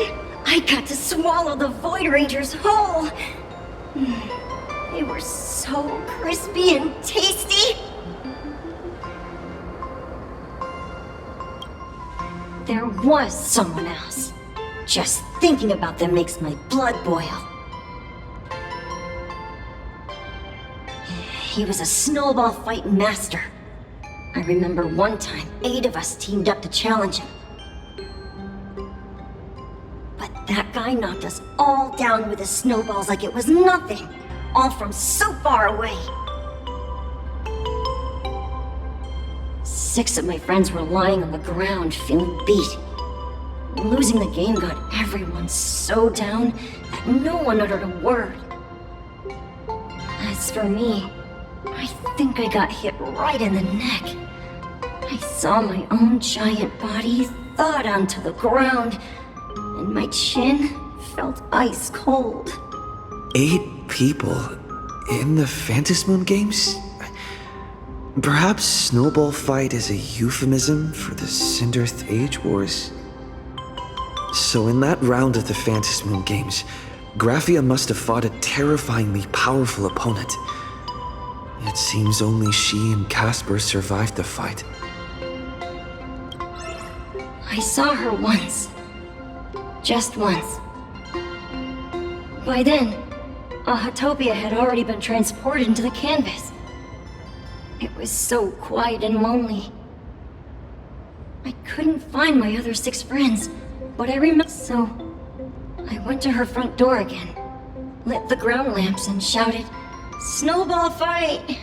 I got to swallow the Void Rangers whole. They were so crispy and tasty. There was someone else. Just thinking about them makes my blood boil. He was a snowball fight master. I remember one time, 8 of us teamed up to challenge him. But that guy knocked us all down with his snowballs like it was nothing, all from so far away. 6 of my friends were lying on the ground, feeling beat. Losing the game got everyone so down that no one uttered a word. As for me, I think I got hit right in the neck. I saw my own giant body thud onto the ground, and my chin felt ice cold. 8 people in the Phantasmoon games? Perhaps Snowball Fight is a euphemism for the Cinderth Age Wars? So in that round of the Phantasmoon games, Graphia must have fought a terrifyingly powerful opponent. It seems only she and Casper survived the fight. I saw her once. Just once. By then, Ahatopia had already been transported into the canvas. It was so quiet and lonely. I couldn't find my other 6 friends, but I remember. So, I went to her front door again, lit the ground lamps, and shouted, "Snowball fight!"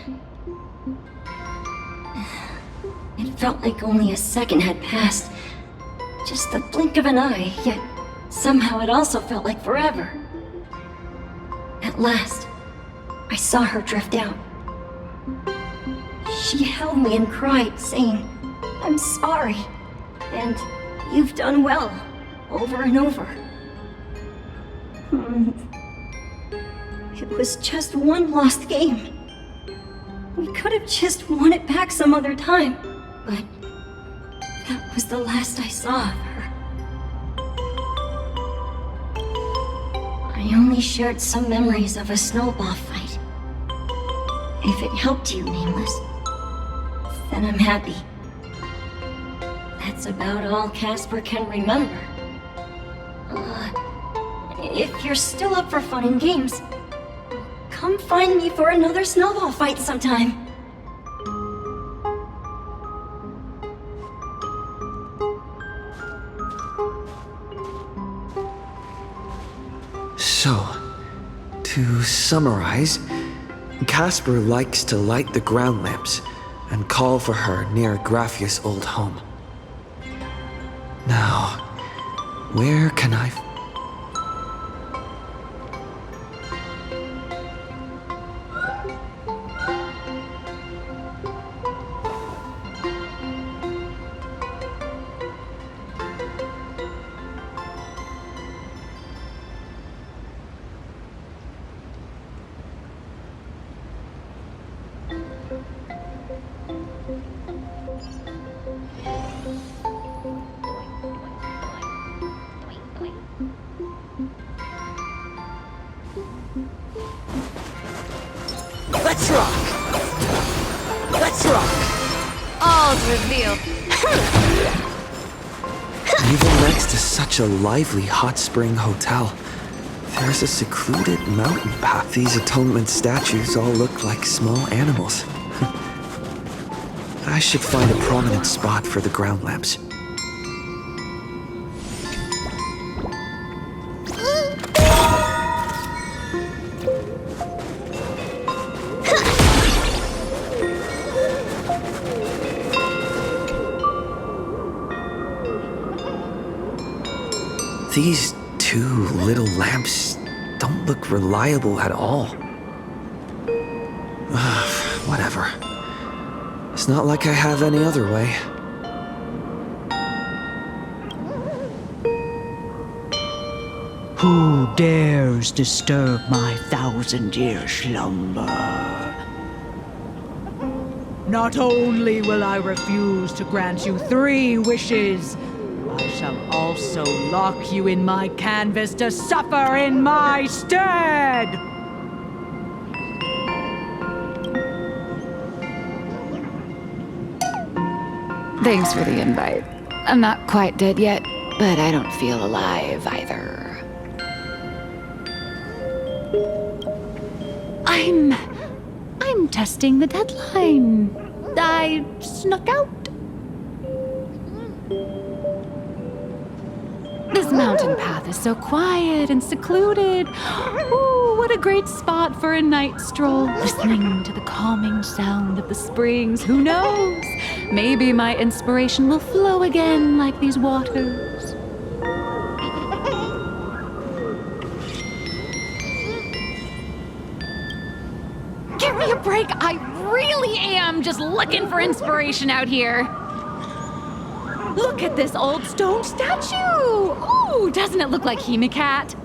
It felt like only a second had passed. Just the blink of an eye, yet somehow it also felt like forever. At last, I saw her drift out. She held me and cried, saying, "I'm sorry, and you've done well," over and over. It was just one lost game. We could have just won it back some other time, but that was the last I saw of her. I only shared some memories of a snowball fight. If it helped you, Nameless, then I'm happy. That's about all Casper can remember. If you're still up for fun and games, come find me for another snowball fight sometime. So, to summarize, Casper likes to light the ground lamps and call for her near Graphia's old home. Now, where can I... Let's rock! Let's rock! all's revealed. Even next to such a lively hot spring hotel, there's a secluded mountain path. These atonement statues all look like small animals. I should find a prominent spot for the ground lamps. These two little lamps don't look reliable at all. Whatever. It's not like I have any other way. Who dares disturb my 1,000-year slumber? Not only will I refuse to grant you 3 wishes, I shall also lock you in my canvas to suffer in my stead! Thanks for the invite. I'm not quite dead yet, but I don't feel alive either. I'm testing the deadline. I snuck out. This mountain path is so quiet and secluded. Ooh, what a great spot for a night stroll, listening to the calming sound of the springs. Who knows? Maybe my inspiration will flow again like these waters. Give me a break. I really am just looking for inspiration out here. Look at this old stone statue! Ooh, doesn't it look like Hemicat?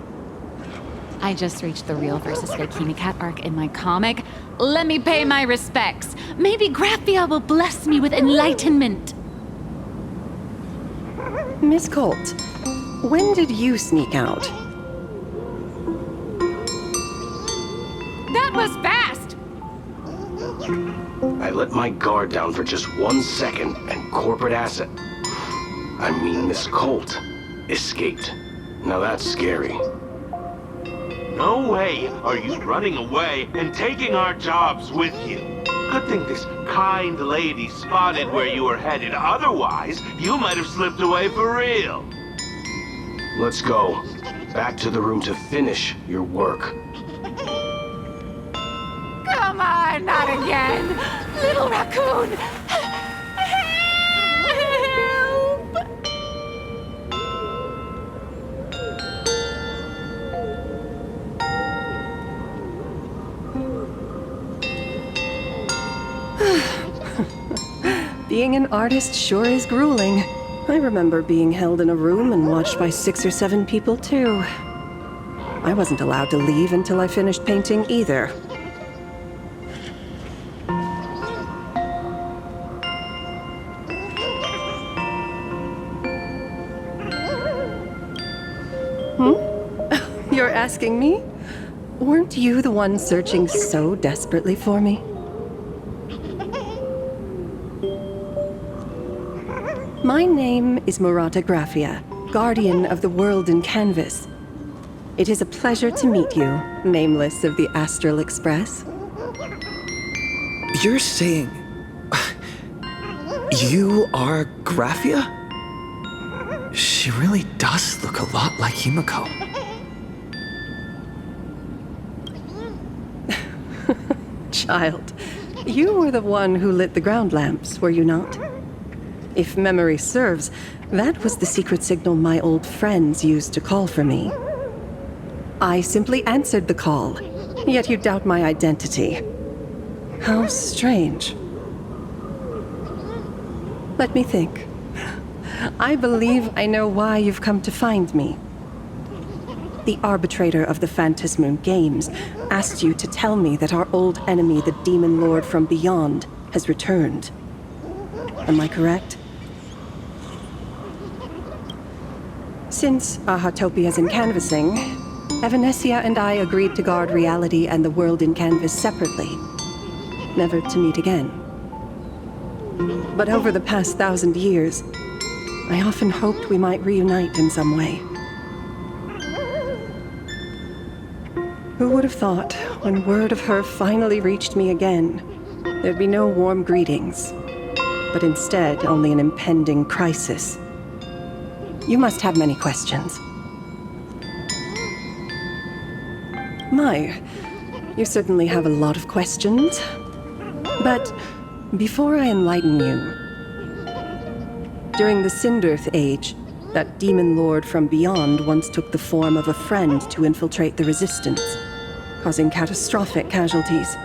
I just reached the real versus fake Hemicat arc in my comic. Let me pay my respects. Maybe Graphia will bless me with enlightenment. Miss Colt, when did you sneak out? That was fast! I let my guard down for just 1 second, and corporate asset, I mean Miss Colt, escaped. Now that's scary. No way are you running away and taking our jobs with you. Good thing this kind lady spotted where you were headed. Otherwise, you might have slipped away for real. Let's go. Back to the room to finish your work. Come on, not again! Little raccoon! Being an artist sure is grueling. I remember being held in a room and watched by 6 or 7 people, too. I wasn't allowed to leave until I finished painting either. You're asking me? Weren't you the one searching so desperately for me? My name is Murata Graphia, guardian of the world in canvas. It is a pleasure to meet you, nameless of the Astral Express. You're saying... you are Graphia? She really does look a lot like Himiko. Child, you were the one who lit the ground lamps, were you not? If memory serves, that was the secret signal my old friends used to call for me. I simply answered the call, yet you doubt my identity. How strange. Let me think. I believe I know why you've come to find me. The arbitrator of the Phantasmoon Games asked you to tell me that our old enemy, the Demon Lord from Beyond, has returned. Am I correct? Since Ahatopia's in canvassing, Evanescia and I agreed to guard reality and the world in canvas separately, never to meet again. But over the past 1,000 years, I often hoped we might reunite in some way. Who would have thought, when word of her finally reached me again, there'd be no warm greetings, but instead only an impending crisis. You must have many questions. My, you certainly have a lot of questions. But before I enlighten you, during the Sindirth Age, that demon lord from beyond once took the form of a friend to infiltrate the Resistance, causing catastrophic casualties.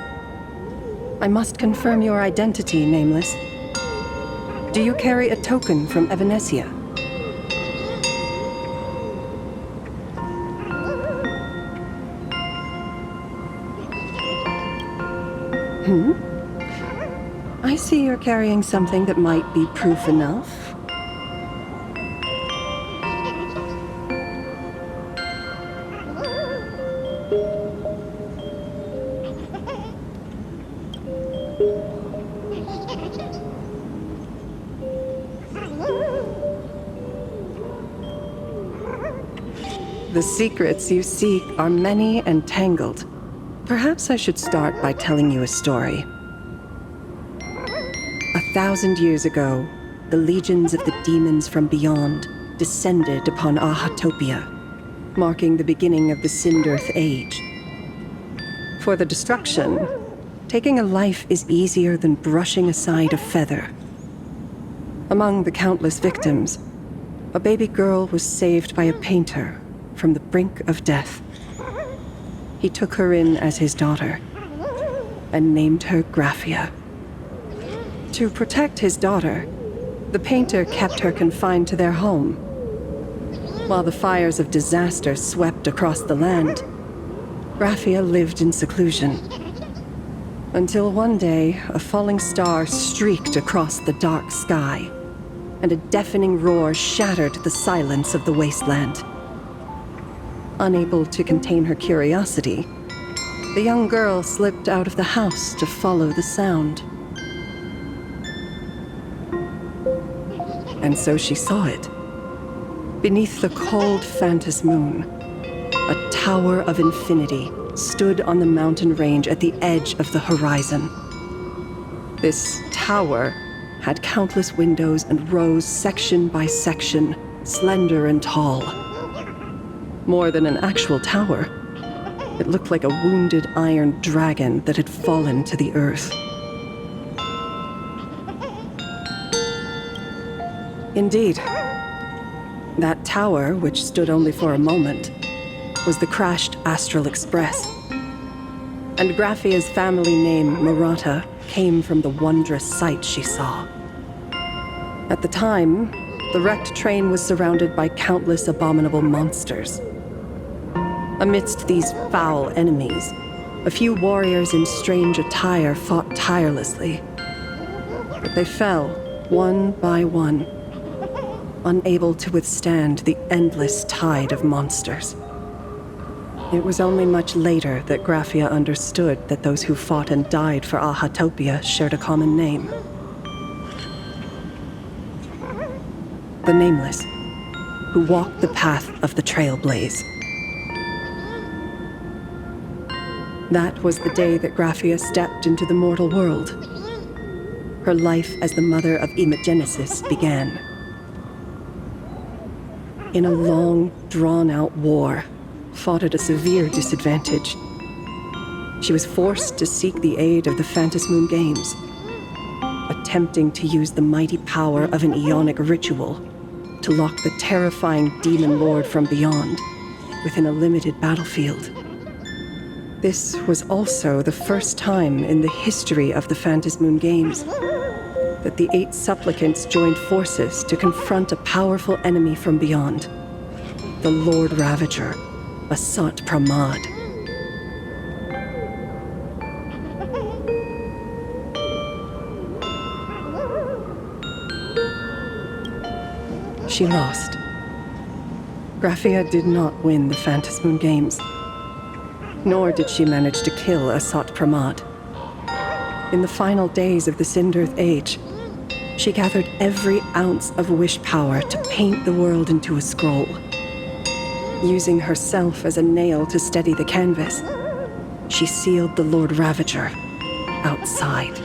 I must confirm your identity, Nameless. Do you carry a token from Evanesia? I see you're carrying something that might be proof enough. The secrets you seek are many and tangled. Perhaps I should start by telling you a story. 1,000 years ago, the legions of the demons from beyond descended upon Ahatopia, marking the beginning of the Sindirth Age. For the destruction, taking a life is easier than brushing aside a feather. Among the countless victims, a baby girl was saved by a painter from the brink of death. He took her in as his daughter and named her Graphia. To protect his daughter, the painter kept her confined to their home. While the fires of disaster swept across the land, Graphia lived in seclusion. Until one day, a falling star streaked across the dark sky, and a deafening roar shattered the silence of the wasteland. Unable to contain her curiosity, the young girl slipped out of the house to follow the sound. And so she saw it. Beneath the cold Phantas moon, a tower of infinity stood on the mountain range at the edge of the horizon. This tower had countless windows and rose section by section, slender and tall. More than an actual tower, it looked like a wounded iron dragon that had fallen to the earth. Indeed, that tower, which stood only for a moment, was the crashed Astral Express. And Graphia's family name, Murata, came from the wondrous sight she saw. At the time, the wrecked train was surrounded by countless abominable monsters. Amidst these foul enemies, a few warriors in strange attire fought tirelessly. But they fell, one by one, unable to withstand the endless tide of monsters. It was only much later that Graphia understood that those who fought and died for Ahatopia shared a common name. The Nameless, who walked the path of the Trailblaze. That was the day that Graphia stepped into the mortal world. Her life as the mother of Imogenesis began. In a long, drawn-out war, fought at a severe disadvantage, she was forced to seek the aid of the Phantasmoon Games, attempting to use the mighty power of an Ionic ritual to lock the terrifying demon lord from beyond within a limited battlefield. This was also the first time in the history of the Phantasmoon Games that the 8 supplicants joined forces to confront a powerful enemy from beyond, the Lord Ravager, Asat Pramad. She lost. Graphia did not win the Phantasmoon Games, nor did she manage to kill Asat Pramad. In the final days of the Sindirth Age, She gathered every ounce of wish power to paint the world into a scroll. Using herself as a nail to steady the canvas, she sealed the Lord Ravager outside.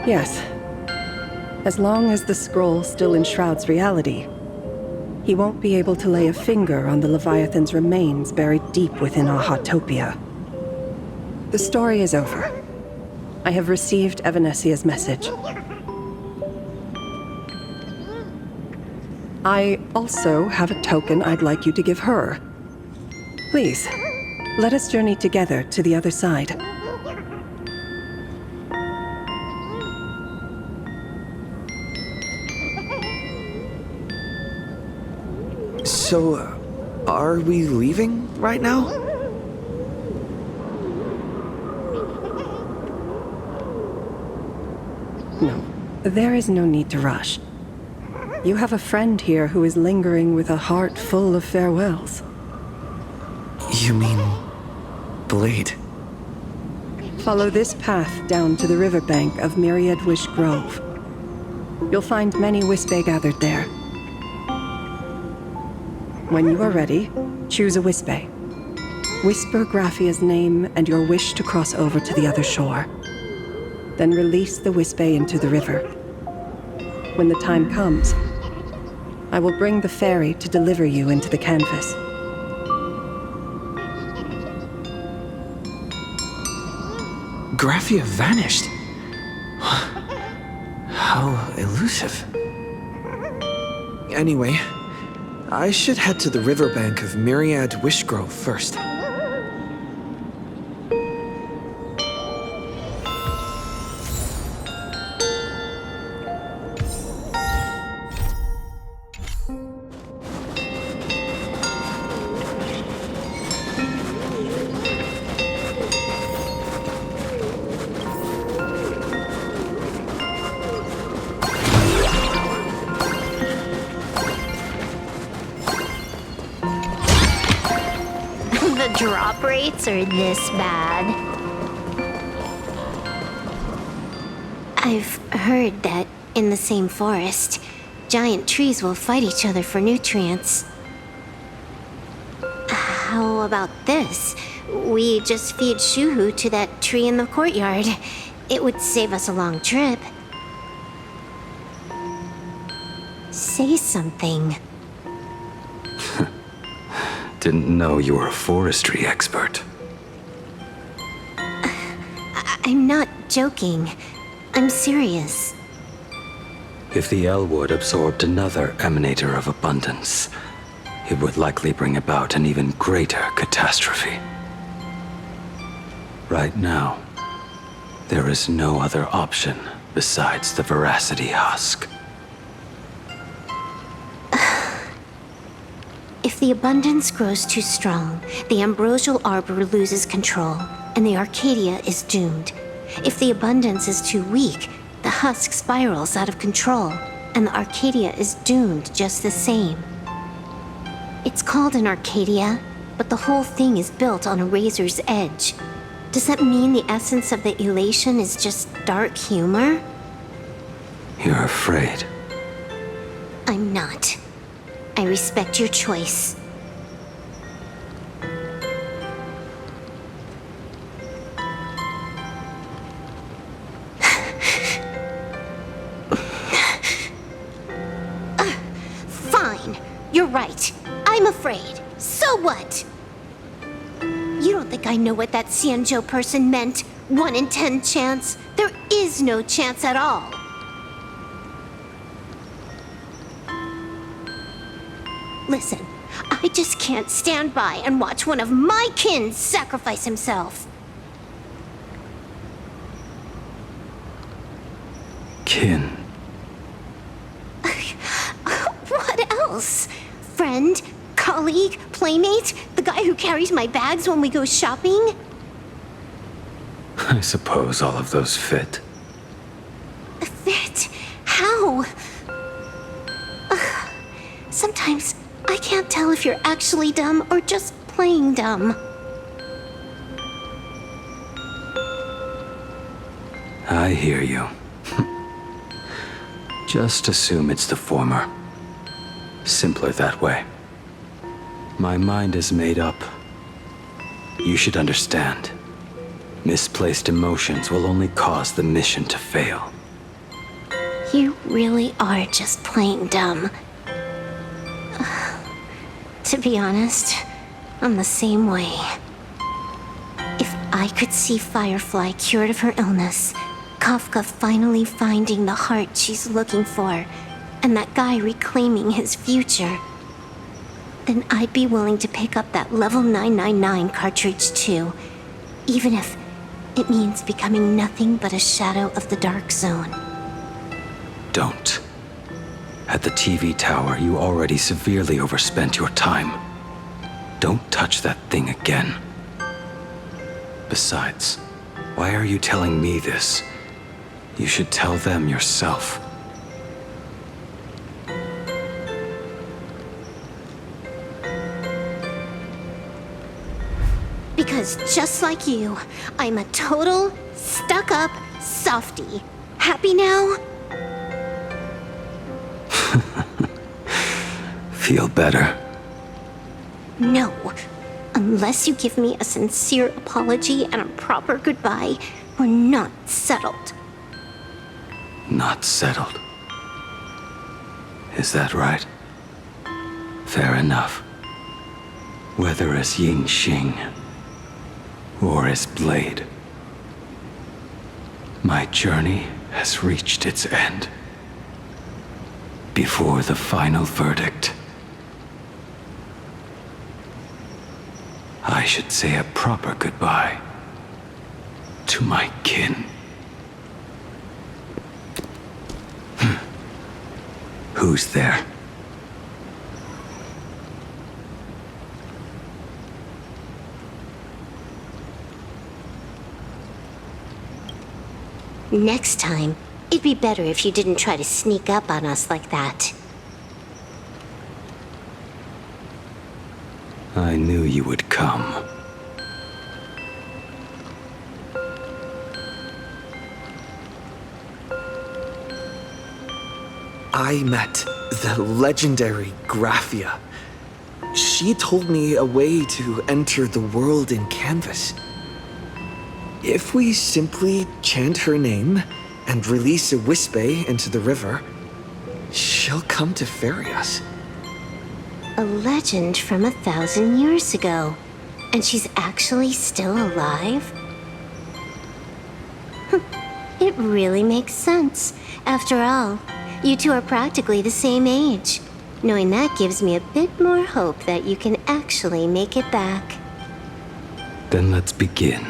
Yes. As long as the scroll still enshrouds reality, he won't be able to lay a finger on the Leviathan's remains buried deep within our Hotopia. The story is over. I have received Evanesia's message. I also have a token I'd like you to give her. Please, let us journey together to the other side. So, are we leaving right now? No, there is no need to rush. You have a friend here who is lingering with a heart full of farewells. You mean Blade? Follow this path down to the riverbank of Myriad Wish Grove. You'll find many Wispe gathered there. When you are ready, choose a Wispe. Whisper Graphia's name and your wish to cross over to the other shore. Then release the Wispe into the river. When the time comes, I will bring the ferry to deliver you into the canvas. Graphia vanished. How elusive. Anyway, I should head to the riverbank of Myriad Wishgrove first. The drop rates are this bad. I've heard that in the same forest, giant trees will fight each other for nutrients. How about this? We just feed Shuhu to that tree in the courtyard. It would save us a long trip. Say something. Didn't know you were a forestry expert. I'm not joking. I'm serious. If the Elwood absorbed another emanator of abundance, it would likely bring about an even greater catastrophe. Right now, there is no other option besides the Veracity Husk. If the abundance grows too strong, the ambrosial arbor loses control, and the Arcadia is doomed. If the abundance is too weak, the husk spirals out of control, and the Arcadia is doomed just the same. It's called an Arcadia, but the whole thing is built on a razor's edge. Does that mean the essence of the elation is just dark humor? You're afraid. I'm not. I respect your choice. Fine. You're right. I'm afraid. So what? You don't think I know what that Xianzhou person meant? 1 in 10 chance? There is no chance at all. Listen, I just can't stand by and watch one of my kin sacrifice himself. Kin. What else? Friend? Colleague? Playmate? The guy who carries my bags when we go shopping? I suppose all of those fit. Fit? How? Sometimes I can't tell if you're actually dumb or just playing dumb. I hear you. Just assume it's the former. Simpler that way. My mind is made up. You should understand. Misplaced emotions will only cause the mission to fail. You really are just playing dumb. To be honest, I'm the same way. If I could see Firefly cured of her illness, Kafka finally finding the heart she's looking for, and that guy reclaiming his future, then I'd be willing to pick up that level 999 cartridge too, even if it means becoming nothing but a shadow of the Dark Zone. Don't. At the TV tower, you already severely overspent your time. Don't touch that thing again. Besides, why are you telling me this? You should tell them yourself. Because just like you, I'm a total, stuck-up softie. Happy now? Feel better? No. Unless you give me a sincere apology and a proper goodbye, we're not settled. Not settled. Is that right? Fair enough. Whether as Ying Xing or as Blade, my journey has reached its end. Before the final verdict, I should say a proper goodbye to my kin. Who's there? Next time, it'd be better if you didn't try to sneak up on us like that. I knew you would come. I met the legendary Graphia. She told me a way to enter the world in canvas. If we simply chant her name and release a Wispe into the river, she'll come to ferry us. A legend from 1,000 years ago. And she's actually still alive? It really makes sense. After all, you two are practically the same age. Knowing that gives me a bit more hope that you can actually make it back. Then let's begin.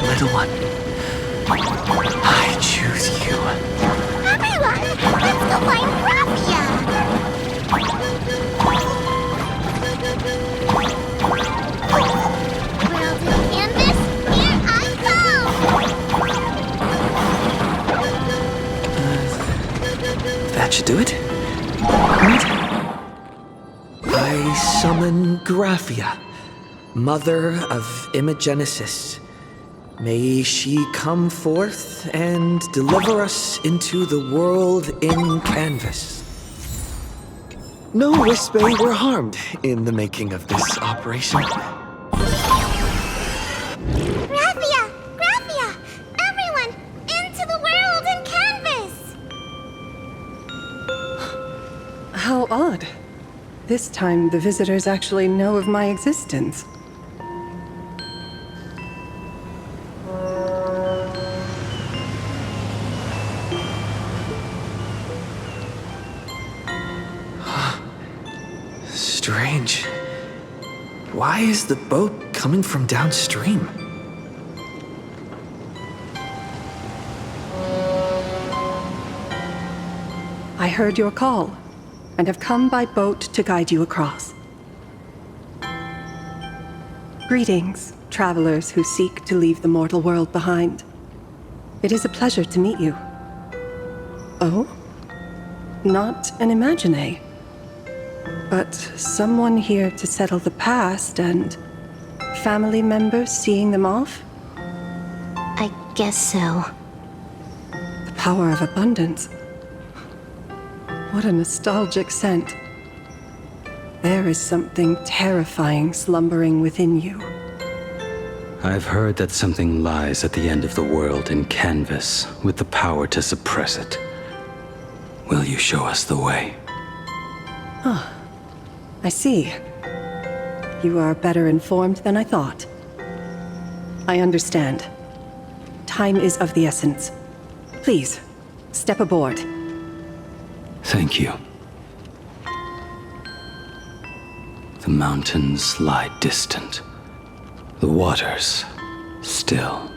Little one, I choose you. Everyone, let's go find Graphia! Welded canvas, here I come! That should do it. Right? I summon Graphia, mother of Imogenesis. May she come forth and deliver us into the world in canvas. No Wispe were harmed in the making of this operation. Graphia! Graphia! Everyone, into the world in canvas! How odd. This time, the visitors actually know of my existence. Strange. Why is the boat coming from downstream? I heard your call, and have come by boat to guide you across. Greetings, travelers who seek to leave the mortal world behind. It is a pleasure to meet you. Oh? Not an imagine, but someone here to settle the past and family members seeing them off? I guess so. The power of abundance. What a nostalgic scent. There is something terrifying slumbering within you. I've heard that something lies at the end of the world in canvas with the power to suppress it. Will you show us the way? Huh. I see. You are better informed than I thought. I understand. Time is of the essence. Please, step aboard. Thank you. The mountains lie distant. The waters still.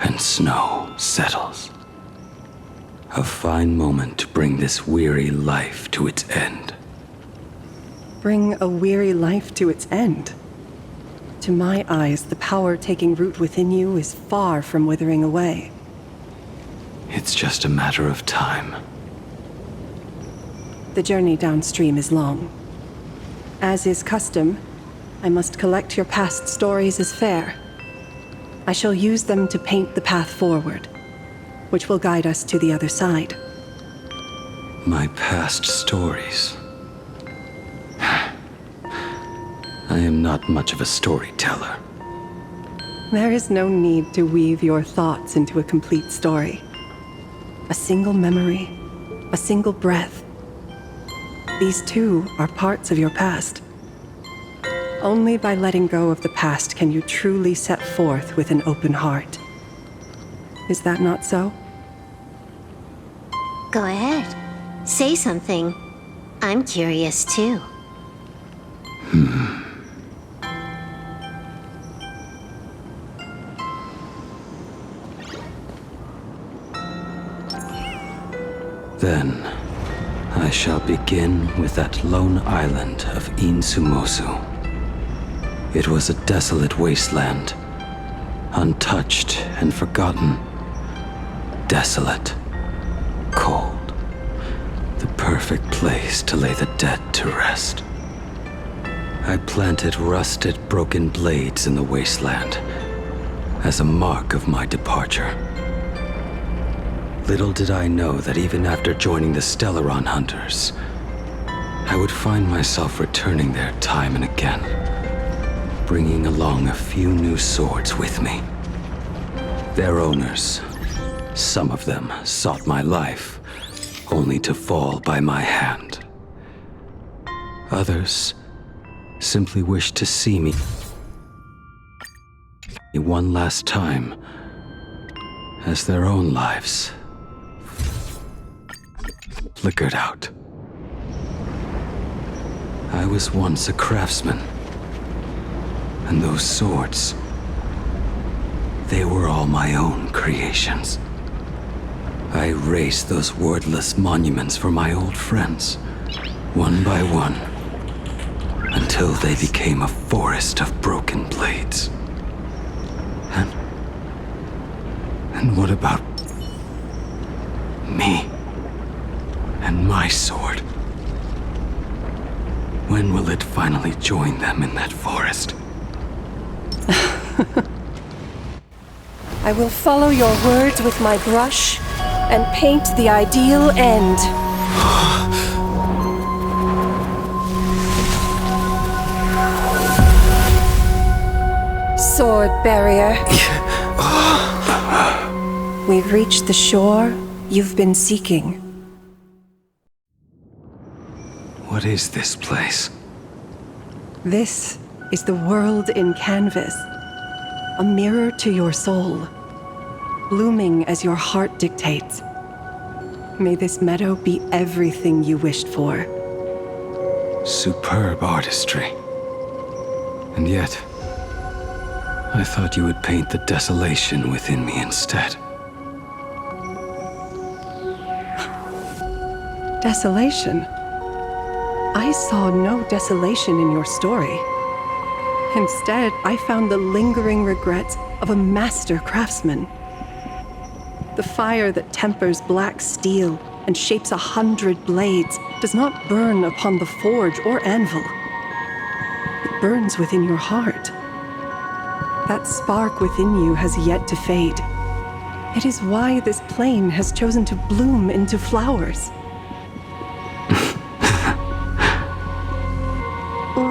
And snow settles. A fine moment to bring this weary life to its end. Bring a weary life to its end? To my eyes, the power taking root within you is far from withering away. It's just a matter of time. The journey downstream is long. As is custom, I must collect your past stories as fare. I shall use them to paint the path forward, which will guide us to the other side. My past stories. I am not much of a storyteller. There is no need to weave your thoughts into a complete story. A single memory, a single breath. These too are parts of your past. Only by letting go of the past can you truly set forth with an open heart. Is that not so? Go ahead. Say something. I'm curious too. Then, I shall begin with that lone island of Insumosu. It was a desolate wasteland, untouched and forgotten. Desolate, cold, the perfect place to lay the dead to rest. I planted rusted, broken blades in the wasteland as a mark of my departure. Little did I know that even after joining the Stellaron Hunters, I would find myself returning there time and again, bringing along a few new swords with me. Their owners, some of them sought my life, only to fall by my hand. Others simply wished to see me one last time, as their own lives flickered out. I was once a craftsman, and those swords, they were all my own creations. I raised those wordless monuments for my old friends, one by one, until they became a forest of broken blades. And what about me and my sword? When will it finally join them in that forest? I will follow your words with my brush and paint the ideal end. Sword barrier. We've reached the shore you've been seeking. What is this place? This is the world in canvas. A mirror to your soul, blooming as your heart dictates. May this meadow be everything you wished for. Superb artistry. And yet, I thought you would paint the desolation within me instead. Desolation? I saw no desolation in your story. Instead, I found the lingering regrets of a master craftsman. The fire that tempers black steel and shapes 100 blades does not burn upon the forge or anvil. It burns within your heart. That spark within you has yet to fade. It is why this plane has chosen to bloom into flowers.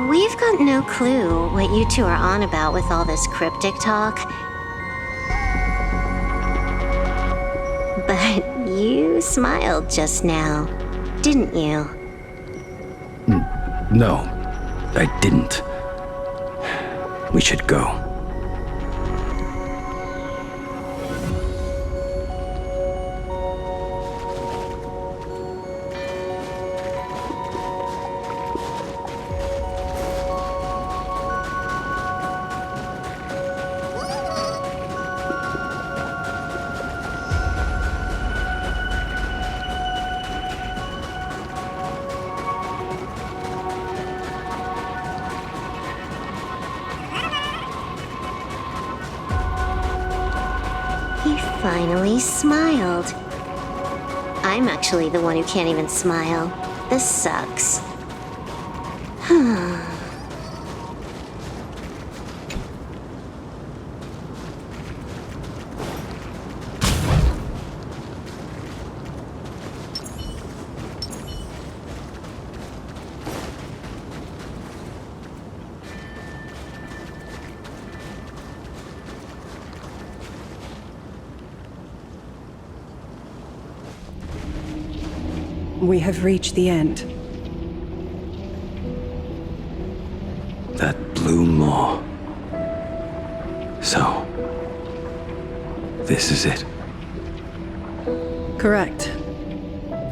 We've got no clue what you two are on about with all this cryptic talk. But you smiled just now, didn't you? No, I didn't. We should go. He finally smiled. I'm actually the one who can't even smile. This sucks. We have reached the end. That blue maw. So, this is it. Correct.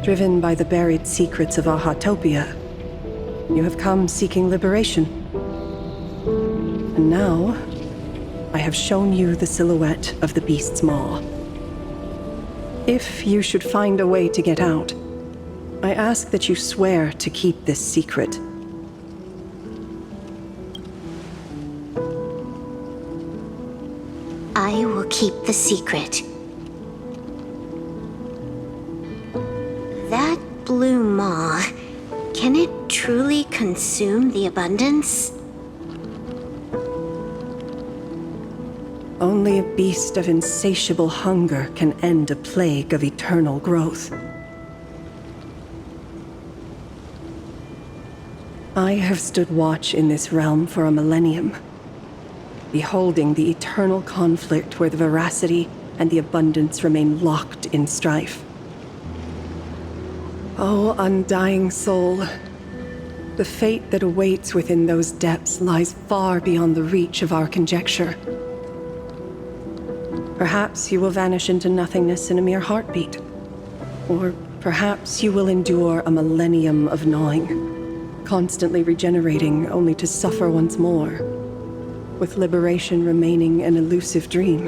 Driven by the buried secrets of Ahatopia, you have come seeking liberation. And now, I have shown you the silhouette of the beast's maw. If you should find a way to get out, I ask that you swear to keep this secret. I will keep the secret. That blue maw, can it truly consume the abundance? Only a beast of insatiable hunger can end a plague of eternal growth. I have stood watch in this realm for a millennium, beholding the eternal conflict where the veracity and the abundance remain locked in strife. Oh, undying soul, the fate that awaits within those depths lies far beyond the reach of our conjecture. Perhaps you will vanish into nothingness in a mere heartbeat, or perhaps you will endure a millennium of gnawing, constantly regenerating only to suffer once more, with liberation remaining an elusive dream.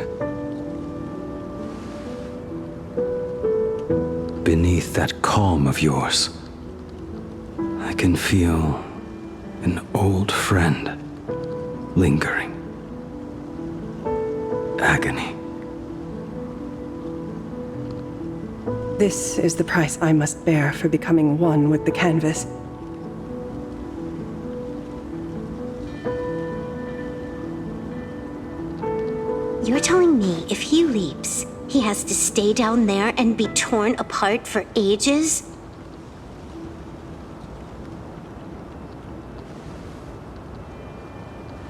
Beneath that calm of yours, I can feel an old friend lingering. Agony. This is the price I must bear for becoming one with the canvas. You're telling me if he leaps, he has to stay down there and be torn apart for ages?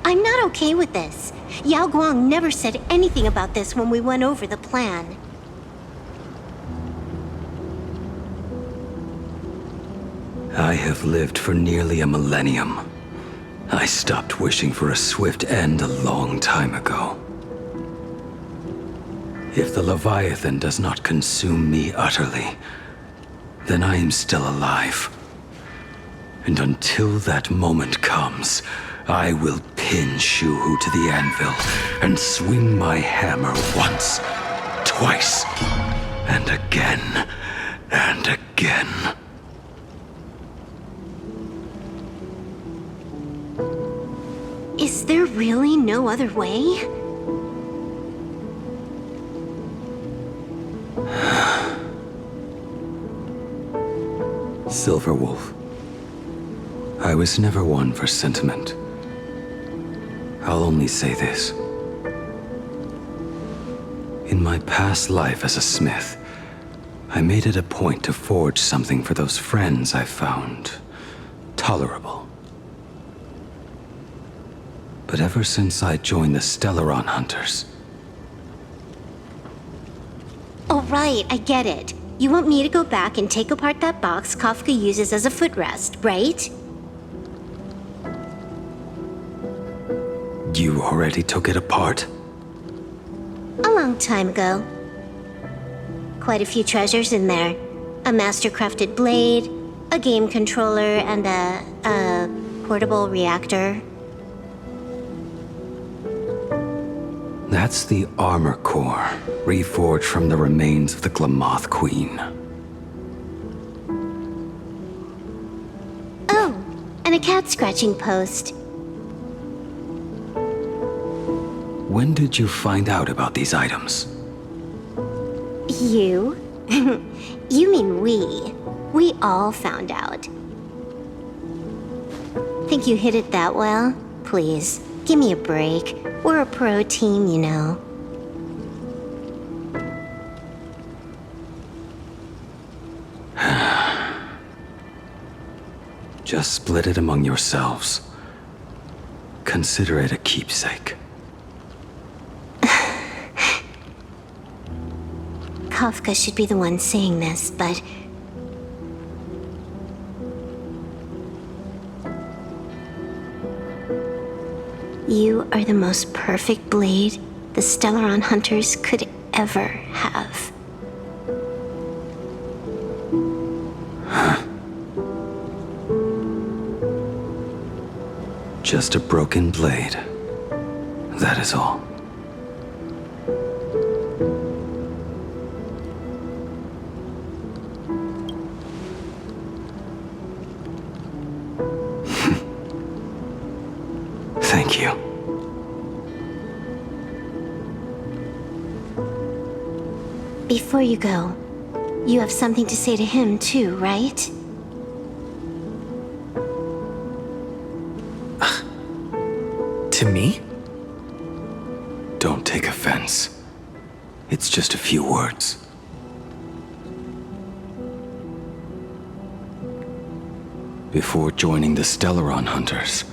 I'm not okay with this. Yao Guang never said anything about this when we went over the plan. I have lived for nearly a millennium. I stopped wishing for a swift end a long time ago. If the Leviathan does not consume me utterly, then I am still alive. And until that moment comes, I will pin Shuhu to the anvil and swing my hammer once, twice, and again, and again. Is there really no other way? Silverwolf, I was never one for sentiment. I'll only say this. In my past life as a smith, I made it a point to forge something for those friends I found tolerable. But ever since I joined the Stellaron Hunters... Oh, right, I get it. You want me to go back and take apart that box Kafka uses as a footrest, right? You already took it apart? A long time ago. Quite a few treasures in there. A master-crafted blade, a game controller, and a portable reactor. That's the armor core, reforged from the remains of the Glamoth Queen. Oh, and a cat-scratching post. When did you find out about these items? You? You mean we. We all found out. Think you hid it that well? Please, give me a break. We're a pro team, you know. Just split it among yourselves. Consider it a keepsake. Kafka should be the one saying this, but... You are the most perfect blade the Stellaron Hunters could ever have. Just a broken blade. That is all. Thank you. Before you go, you have something to say to him too, right? To me? Don't take offense. It's just a few words. Before joining the Stellaron Hunters,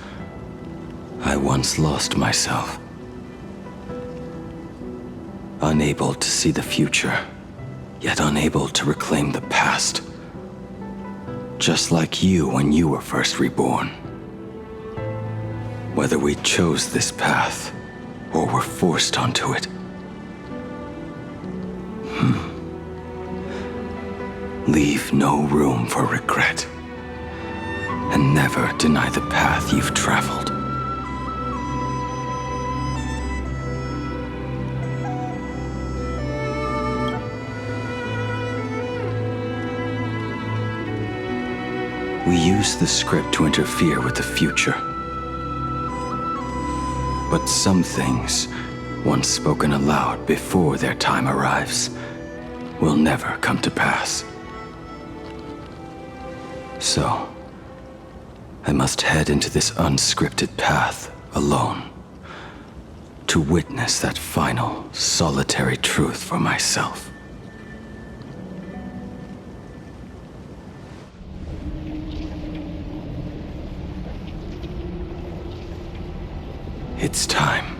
I once lost myself. Unable to see the future, yet unable to reclaim the past. Just like you when you were first reborn. Whether we chose this path, or were forced onto it. Leave no room for regret. And never deny the path you've traveled. We use the script to interfere with the future. But some things, once spoken aloud before their time arrives, will never come to pass. So, I must head into this unscripted path alone, to witness that final, solitary truth for myself. It's time.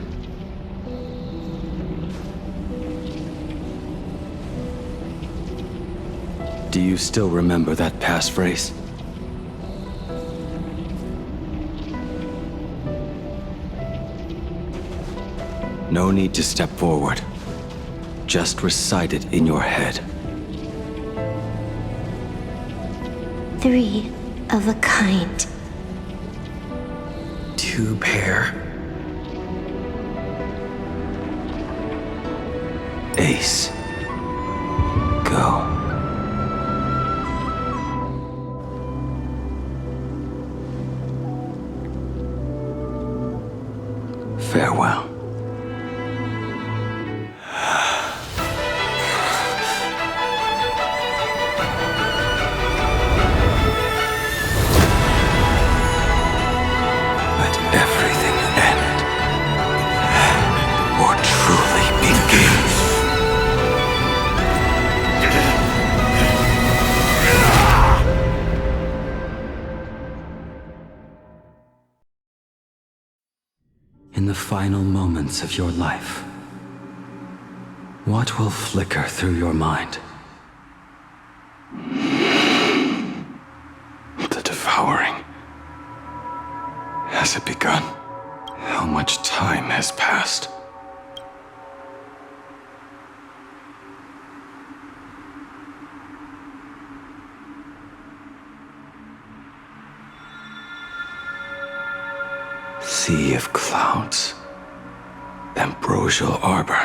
Do you still remember that passphrase? No need to step forward. Just recite it in your head. 3, of a kind. 2 pair. Ace. Go. Farewell. Let everything end, or truly begin. In the final moments of your life, what will flicker through your mind? The devouring. Has it begun? How much time has passed? Sea of clouds. Ambrosial arbor.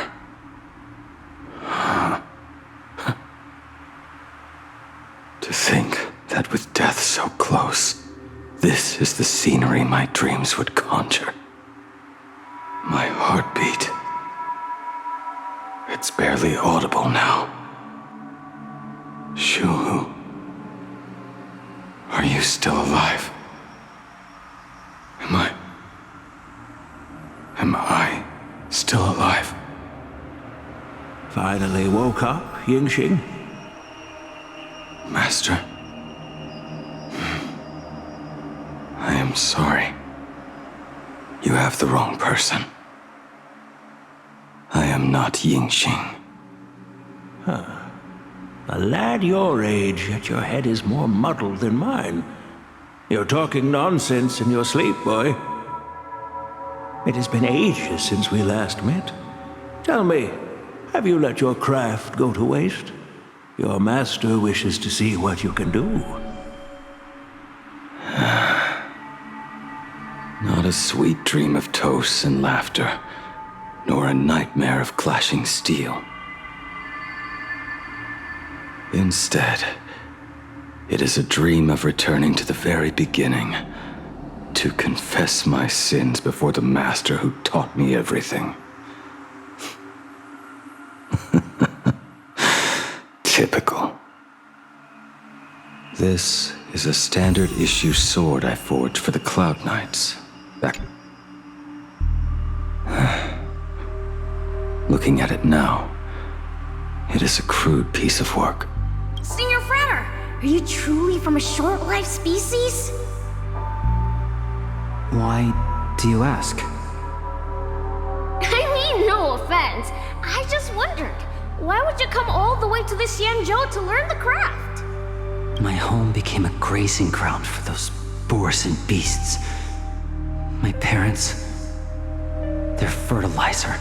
To think that with death so close, this is the scenery my dreams would conjure. My heartbeat. It's barely audible now. Shuhu. Are you still alive? Am I still alive? Finally woke up, Yingxing? Master. I am sorry. You have the wrong person. I am not Yingxing. Huh. A lad your age, yet your head is more muddled than mine. You're talking nonsense in your sleep, boy. It has been ages since we last met. Tell me, have you let your craft go to waste? Your master wishes to see what you can do. Not a sweet dream of toasts and laughter, nor a nightmare of clashing steel. Instead, it is a dream of returning to the very beginning, to confess my sins before the master who taught me everything. Typical. This is a standard issue sword I forged for the Cloud Knights. Looking at it now, it is a crude piece of work. Senior Frater, are you truly from a short-lived species? Why do you ask? I mean, no offense. I just wondered, why would you come all the way to this Yanzhou to learn the craft? My home became a grazing ground for those boars and beasts. My parents, they're fertilizer.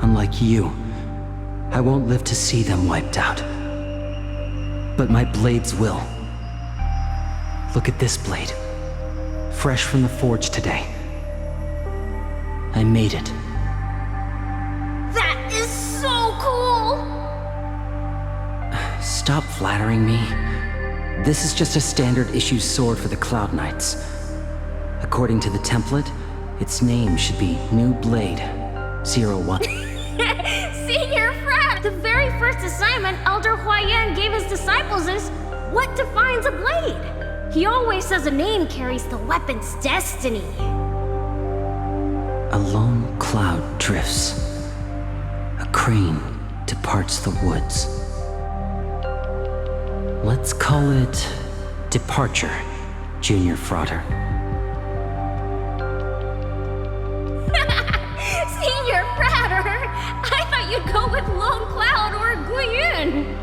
Unlike you, I won't live to see them wiped out. But my blades will. Look at this blade. Fresh from the forge today. I made it. That is so cool! Stop flattering me. This is just a standard issue sword for the Cloud Knights. According to the template, its name should be New Blade 01. Senior Frat! The very first assignment Elder Huayan gave his disciples is what defines a blade? He always says a name carries the weapon's destiny. A lone cloud drifts. A crane departs the woods. Let's call it Departure, Junior Frater. Senior Frater! I thought you'd go with Lone Cloud or Guiyun!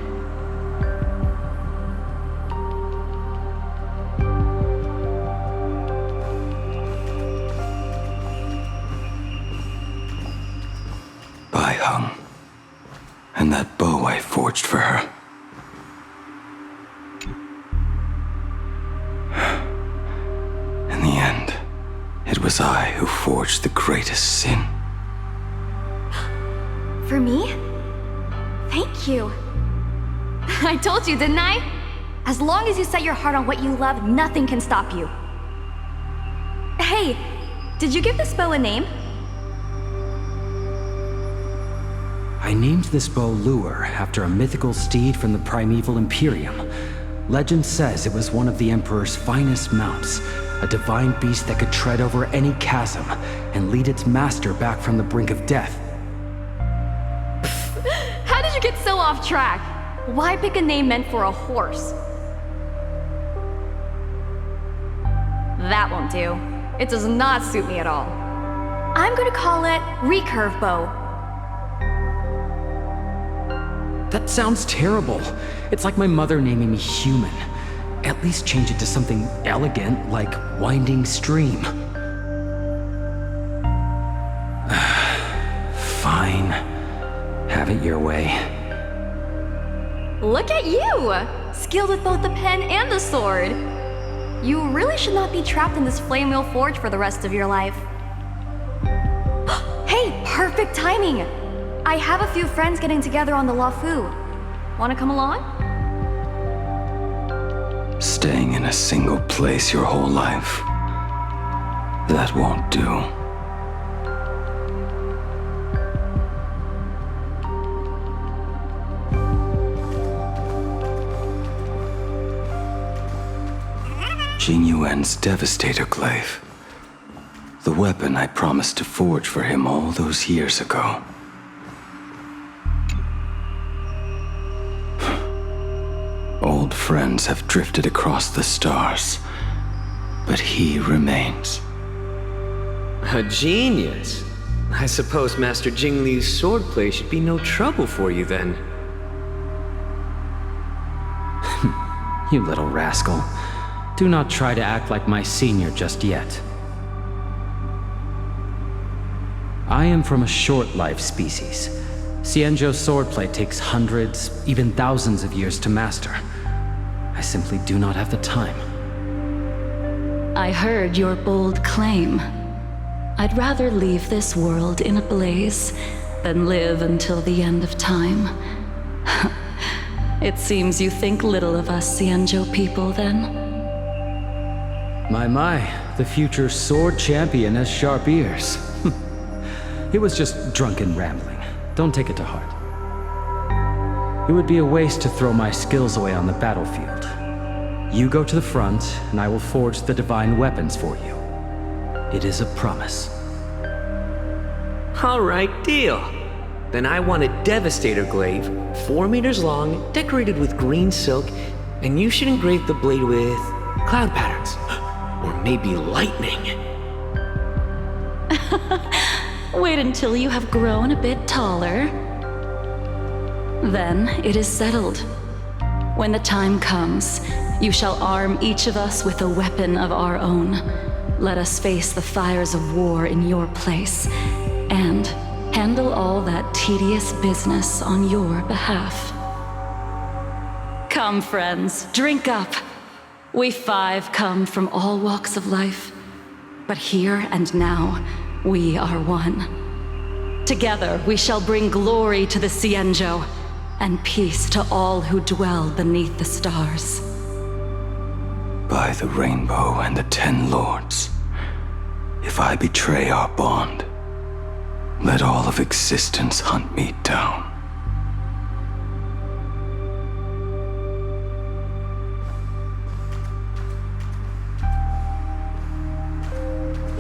Bai Hung. And that bow I forged for her. It was I who forged the greatest sin. For me? Thank you. I told you, didn't I? As long as you set your heart on what you love, nothing can stop you. Hey, did you give this bow a name? I named this bow Lure after a mythical steed from the primeval Imperium. Legend says it was one of the Emperor's finest mounts, a divine beast that could tread over any chasm and lead its master back from the brink of death. How did you get so off track? Why pick a name meant for a horse? That won't do. It does not suit me at all. I'm gonna call it Recurve Bow. That sounds terrible. It's like my mother naming me Human. At least change it to something elegant like Winding Stream. Fine. Have it your way. Look at you! Skilled with both the pen and the sword. You really should not be trapped in this flame wheel forge for the rest of your life. Hey, perfect timing! I have a few friends getting together on the Lafu. Wanna come along? Staying in a single place your whole life. That won't do. Jing Yuan's Devastator Glaive. The weapon I promised to forge for him all those years ago. Old friends have drifted across the stars, but he remains. A genius. I suppose Master Jing Li's swordplay should be no trouble for you then. You little rascal. Do not try to act like my senior just yet. I am from a short-life species. Xianzhou's swordplay takes hundreds, even thousands of years to master. I simply do not have the time. I heard your bold claim. I'd rather leave this world in a blaze than live until the end of time. It seems you think little of us Xianzhou people, then? My, the future sword champion has sharp ears. It was just drunken rambling. Don't take it to heart. It would be a waste to throw my skills away on the battlefield. You go to the front, and I will forge the divine weapons for you. It is a promise. All right, deal. Then I want a Devastator Glaive, 4 meters long, decorated with green silk, and you should engrave the blade with cloud patterns. Or maybe lightning. Wait until you have grown a bit taller. Then it is settled. When the time comes, you shall arm each of us with a weapon of our own. Let us face the fires of war in your place, and handle all that tedious business on your behalf. Come, friends, drink up. We 5 come from all walks of life, but here and now, we are one. Together, we shall bring glory to the Xianzhou, and peace to all who dwell beneath the stars. By the rainbow and the 10 lords, if I betray our bond, let all of existence hunt me down.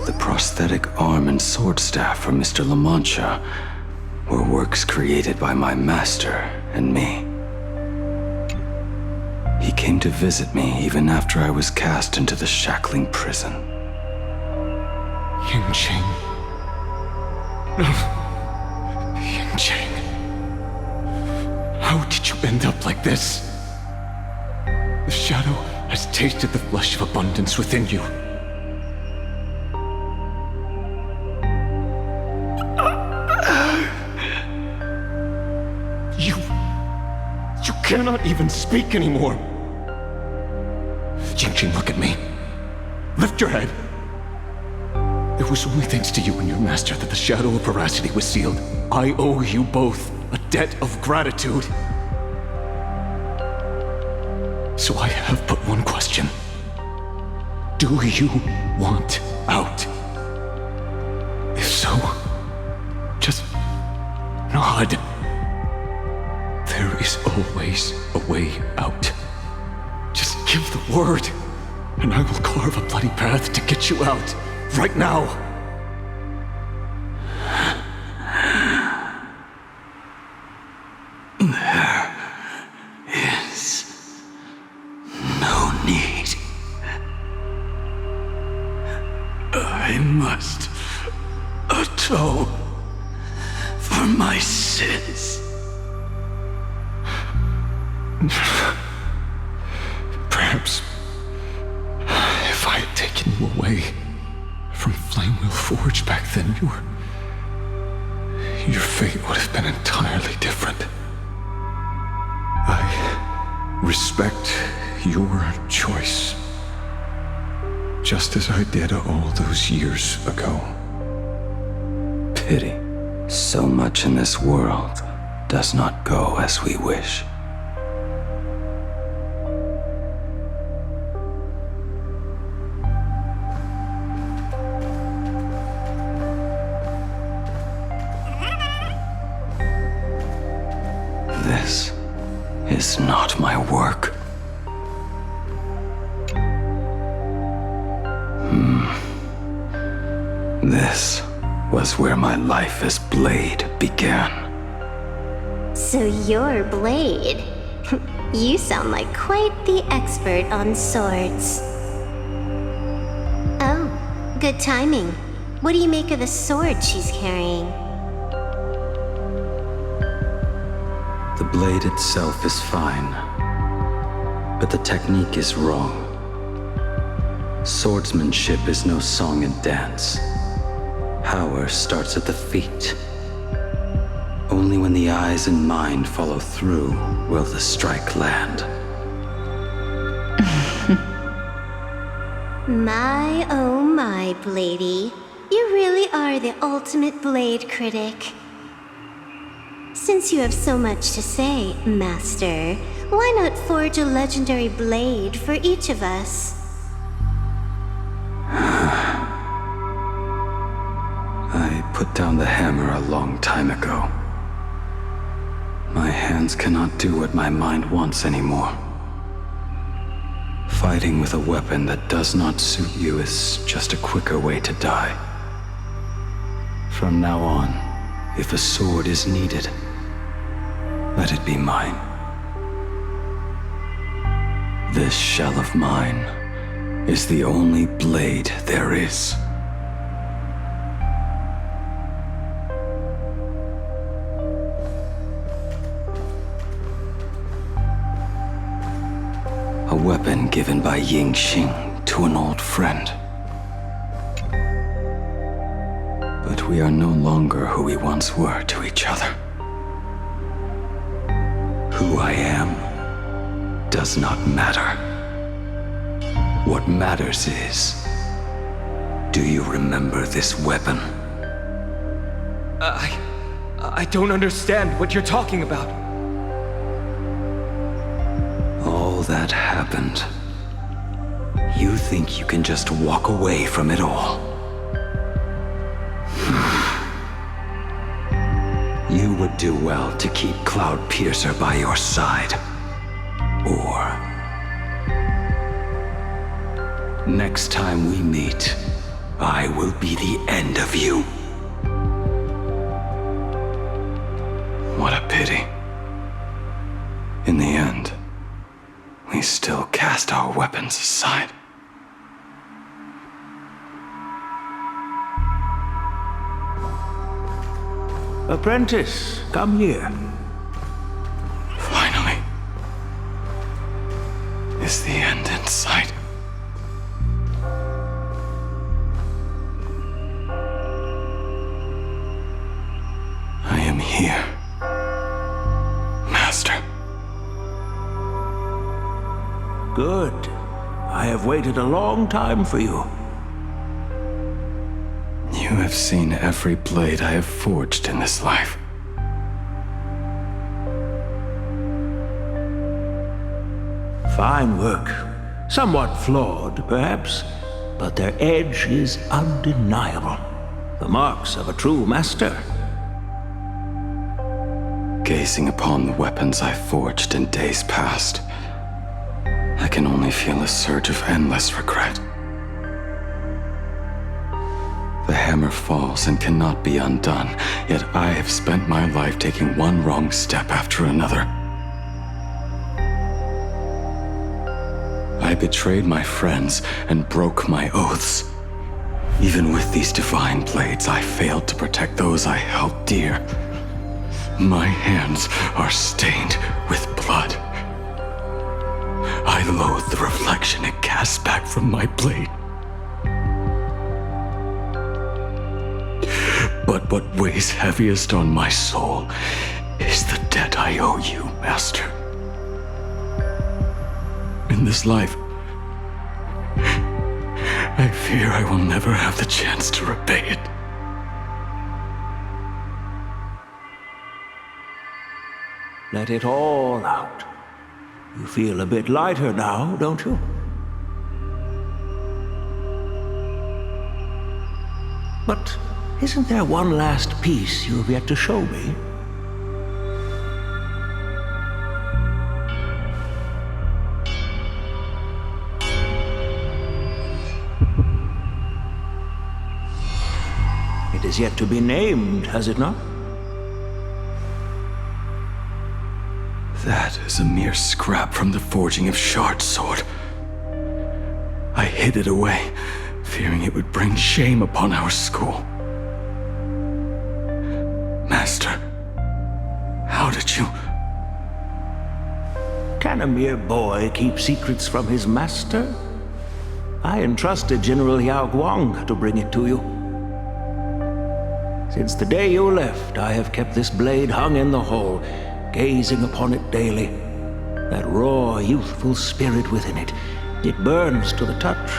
The prosthetic arm and sword staff from Mr. La Mancha were works created by my master and me. He came to visit me even after I was cast into the shackling prison. Yingqing. No. Yingqing. How did you end up like this? The shadow has tasted the flesh of abundance within you. You cannot even speak anymore. Yingqing, look at me. Lift your head. It was only thanks to you and your master that the shadow of veracity was sealed. I owe you both a debt of gratitude. So I have but one question. Do you want out? If so, just nod. There is always a way out. Just give the word, and I will carve a bloody path to get you out. Right now. There is no need. I must atone for my sins. Perhaps if I had taken you away from Flamewheel Forge back then, your fate would have been entirely different. I respect your choice, just as I did all those years ago. Pity. So much in this world does not go as we wish. This is not my work. This was where my life as Blade began. So you're Blade. You sound like quite the expert on swords. Oh, good timing. What do you make of the sword she's carrying? The blade itself is fine, but the technique is wrong. Swordsmanship is no song and dance. Power starts at the feet. Only when the eyes and mind follow through will the strike land. My, oh my, Bladey. You really are the ultimate blade critic. Since you have so much to say, Master, why not forge a legendary blade for each of us? I put down the hammer a long time ago. My hands cannot do what my mind wants anymore. Fighting with a weapon that does not suit you is just a quicker way to die. From now on, if a sword is needed, let it be mine. This shell of mine is the only blade there is. A weapon given by Ying Xing to an old friend. But we are no longer who we once were to each other. Who I am does not matter. What matters is, do you remember this weapon? I don't understand what you're talking about. All that happened. You think you can just walk away from it all? You would do well to keep Cloud Piercer by your side. Or next time we meet, I will be the end of you. What a pity. In the end, we still cast our weapons aside. Apprentice, come here. Finally. Is the end in sight? I am here, Master. Good. I have waited a long time for you. You have seen every blade I have forged in this life. Fine work. Somewhat flawed, perhaps, but their edge is undeniable. The marks of a true master. Gazing upon the weapons I forged in days past, I can only feel a surge of endless regret. The hammer falls and cannot be undone, yet I have spent my life taking one wrong step after another. I betrayed my friends and broke my oaths. Even with these divine blades, I failed to protect those I held dear. My hands are stained with blood. I loathe the reflection it casts back from my blade. But what weighs heaviest on my soul is the debt I owe you, Master. In this life, I fear I will never have the chance to repay it. Let it all out. You feel a bit lighter now, don't you? But isn't there one last piece you've yet to show me? It is yet to be named, has it not? That is a mere scrap from the forging of Shard's sword. I hid it away, fearing it would bring shame upon our school. Master, how did you... Can a mere boy keep secrets from his master? I entrusted General Yao Guang to bring it to you. Since the day you left, I have kept this blade hung in the hall, gazing upon it daily. That raw, youthful spirit within it, it burns to the touch.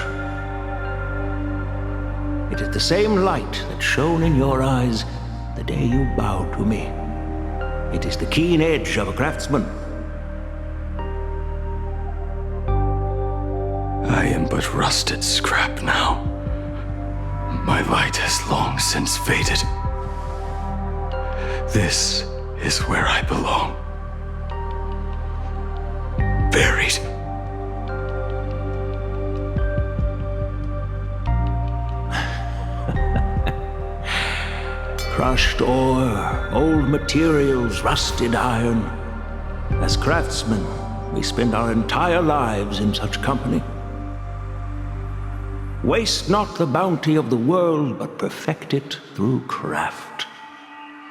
It is the same light that shone in your eyes the day you bowed to me. It is the keen edge of a craftsman. I am but rusted scrap now. My light has long since faded. This is where I belong. Buried. Crushed ore, old materials, rusted iron. As craftsmen, we spend our entire lives in such company. Waste not the bounty of the world, but perfect it through craft.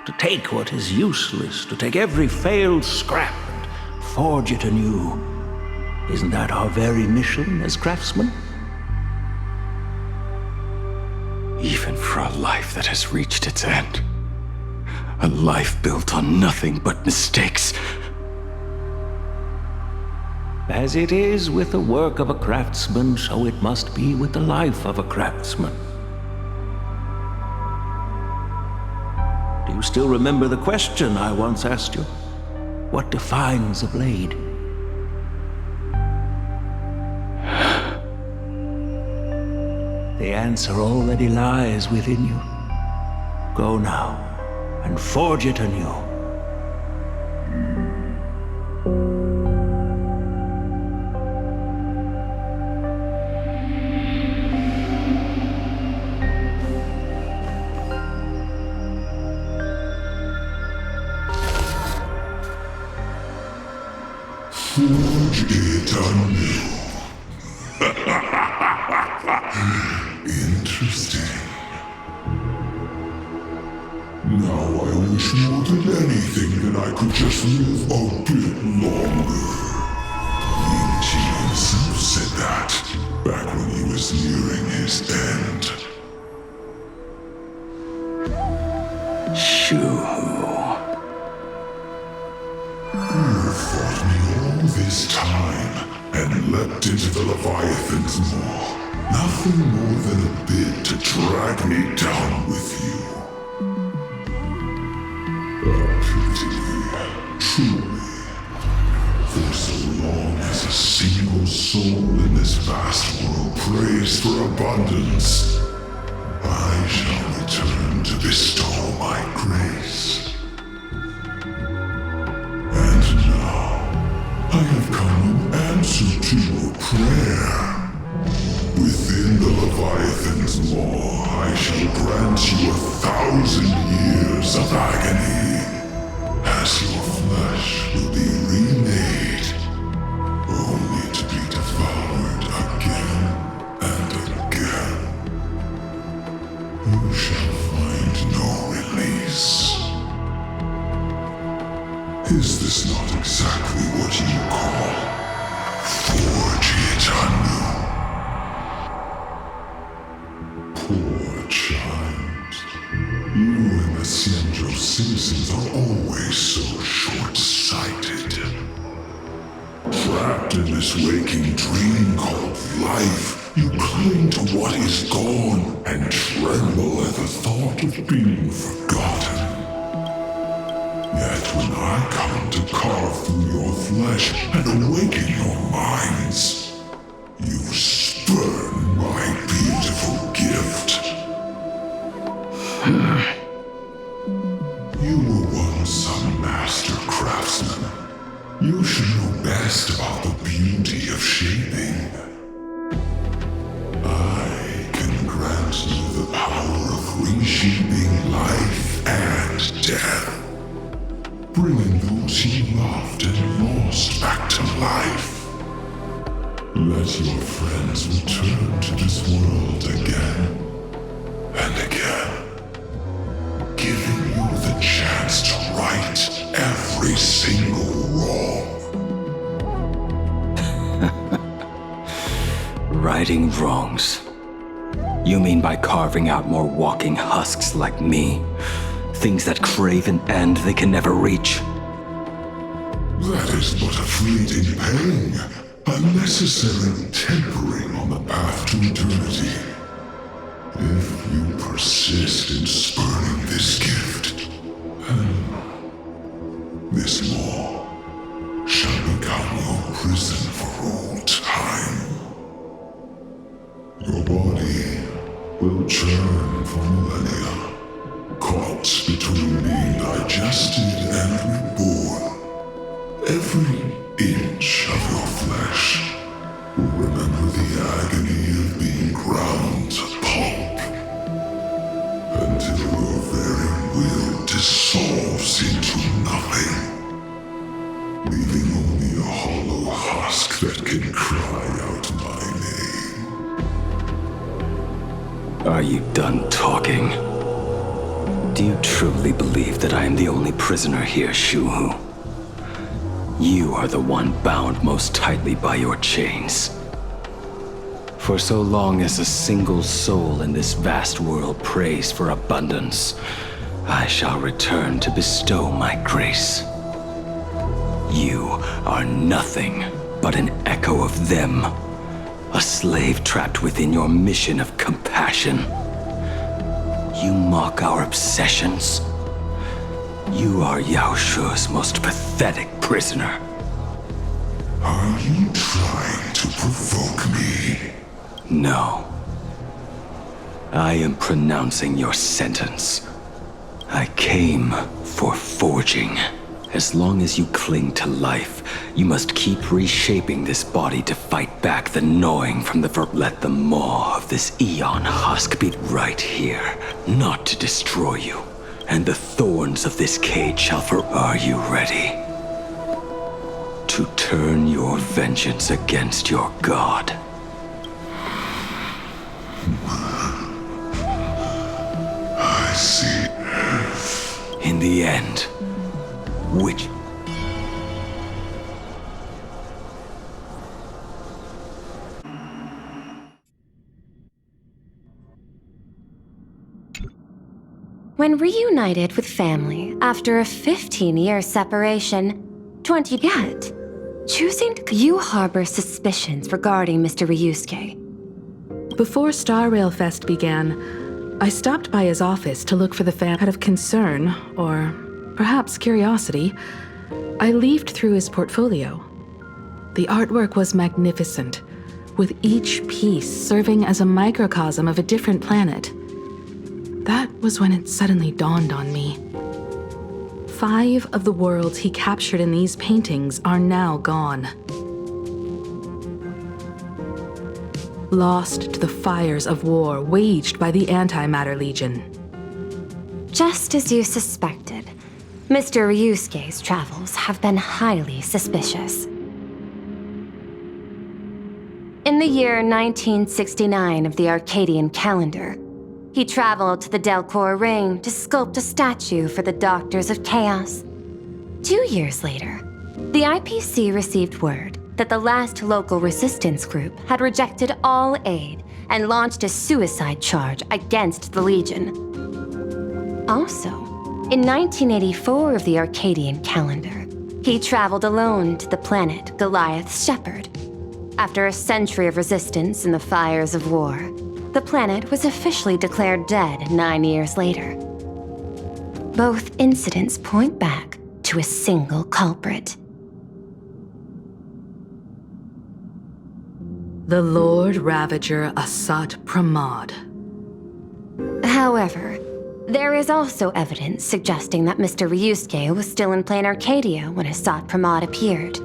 To take what is useless, to take every failed scrap and forge it anew. Isn't that our very mission as craftsmen? Even for a life that has reached its end. A life built on nothing but mistakes. As it is with the work of a craftsman, so it must be with the life of a craftsman. Do you still remember the question I once asked you? What defines a blade? The answer already lies within you. Go now and forge it anew. Forge it anew. Interesting. Now I wish more than anything that I could just live a bit longer. Ying Qi himself said that back when he was nearing his end. Shoo. You fought me all this time and leapt into the Leviathan's maw. Nothing more than a bid to drag me down with you. Pity me, truly. For so long as a single soul in this vast world prays for abundance, I shall return to bestow my grace. And now, I have come in answer to your prayer. Within the Leviathan's maw, I shall grant you 1,000 years of agony, as your flesh will be remade, only to be devoured again and again. You shall find no release. Is this not exactly what you call forge it anew? Poor child. You and the Cienjo citizens are always so short-sighted. Trapped in this waking dream called life, you cling to what is gone and tremble at the thought of being forgotten. Yet when I come to carve through your flesh and awaken your minds, you spurn my beautiful gift. You were once a master craftsman. You should know best about the beauty of shaping. I can grant you the power of reshaping life and death, bringing those you loved and lost back to life. Let your friends return to this world again and again, giving you the chance to right every single wrong. Righting wrongs. You mean by carving out more walking husks like me? Things that crave an end they can never reach? That is but a fleeting pang, a necessary tempering on the path to eternity. If you persist in spurning this gift, this law shall become your prison for all time. Your body will churn for millennia, caught between being digested and reborn. Every inch of your flesh will remember the agony of being ground to pulp, until your very will dissolves into nothing, leaving only a hollow husk that can cry out my name. Are you done talking? Do you truly believe that I am the only prisoner here, Shuhu? You are the one bound most tightly by your chains. For so long as a single soul in this vast world prays for abundance, I shall return to bestow my grace. You are nothing but an echo of them, a slave trapped within your mission of compassion. You mock our obsessions. You are Yao Shu's most pathetic prisoner. Are you trying to provoke me? No. I am pronouncing your sentence. I came for forging. As long as you cling to life, you must keep reshaping this body to fight back the gnawing from the let the maw of this eon husk beat right here, not to destroy you. And the thorns of this cage shall Are you ready? To turn your vengeance against your god. I see. In the end, which... When reunited with family after a 15-year separation, 20 yet, choosing to... You harbor suspicions regarding Mr. Ryusuke. Before Star Rail Fest began, I stopped by his office to look for the fan. Out of concern, or perhaps curiosity, I leafed through his portfolio. The artwork was magnificent, with each piece serving as a microcosm of a different planet. That was when it suddenly dawned on me. 5 of the worlds he captured in these paintings are now gone. Lost to the fires of war waged by the Antimatter Legion. Just as you suspected, Mr. Ryusuke's travels have been highly suspicious. In the year 1969 of the Arcadian calendar, he traveled to the Delcor Ring to sculpt a statue for the Doctors of Chaos. 2 years later, the IPC received word that the last local resistance group had rejected all aid and launched a suicide charge against the Legion. Also, in 1984 of the Arcadian calendar, he traveled alone to the planet Goliath's Shepherd. After a century of resistance in the fires of war, the planet was officially declared dead 9 years later. Both incidents point back to a single culprit. The Lord Ravager Asat Pramod. However, there is also evidence suggesting that Mr. Ryusuke was still in Plain Arcadia when Asat Pramod appeared.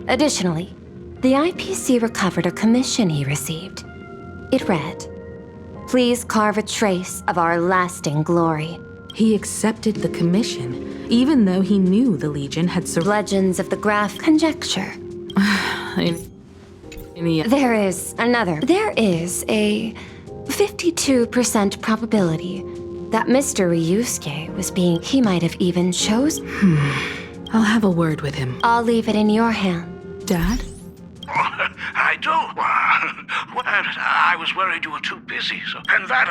Additionally, the IPC recovered a commission he received. It read, "Please carve a trace of our lasting glory." He accepted the commission, even though he knew the Legion had Legends of the Graph conjecture. There is a 52% probability that Mr. Ryusuke was being. He might have even chosen. I'll have a word with him. I'll leave it in your hand. Dad? I do. Well, I was worried you were too busy, so. And that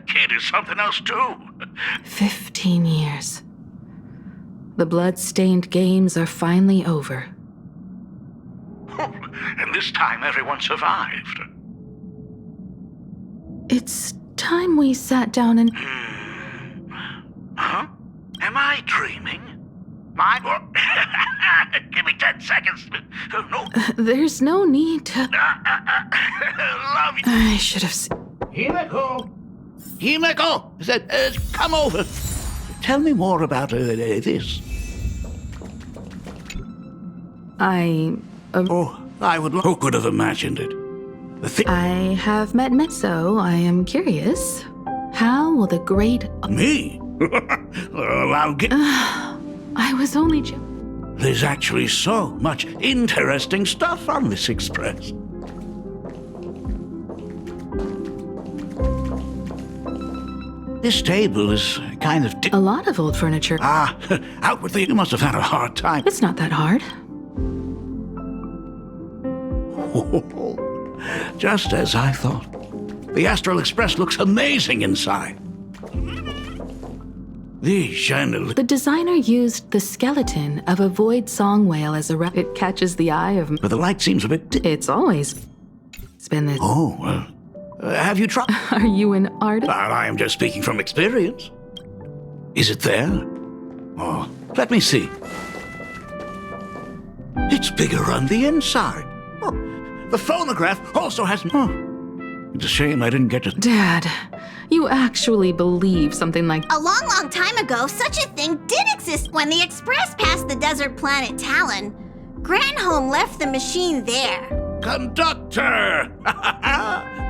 kid is something else, too. 15 years. The blood-stained games are finally over. And this time everyone survived. It's time we sat down and... Huh? Am I dreaming? Give me 10 seconds. No. There's no need to... Love you. I should have... Himeko! Come over. Tell me more about this. I would Who could have imagined it? I have met so I am curious. How will the great... Me? Well, I'll get... I was only joking. There's actually so much interesting stuff on this express. This table is kind of... A lot of old furniture. Out with you. You must have had a hard time. It's not that hard. Just as I thought. The Astral Express looks amazing inside. The designer used the skeleton of a void song whale as a it catches the eye of... But the light seems a bit... It's always been this... have you tried... Are you an artist? I am just speaking from experience. Is it there? Oh, let me see. It's bigger on the inside. The phonograph also has... It's a shame I didn't get to... Dad, you actually believe something like... A long time ago, such a thing did exist when the Express passed the desert planet Talon. Granholm left the machine there. Conductor!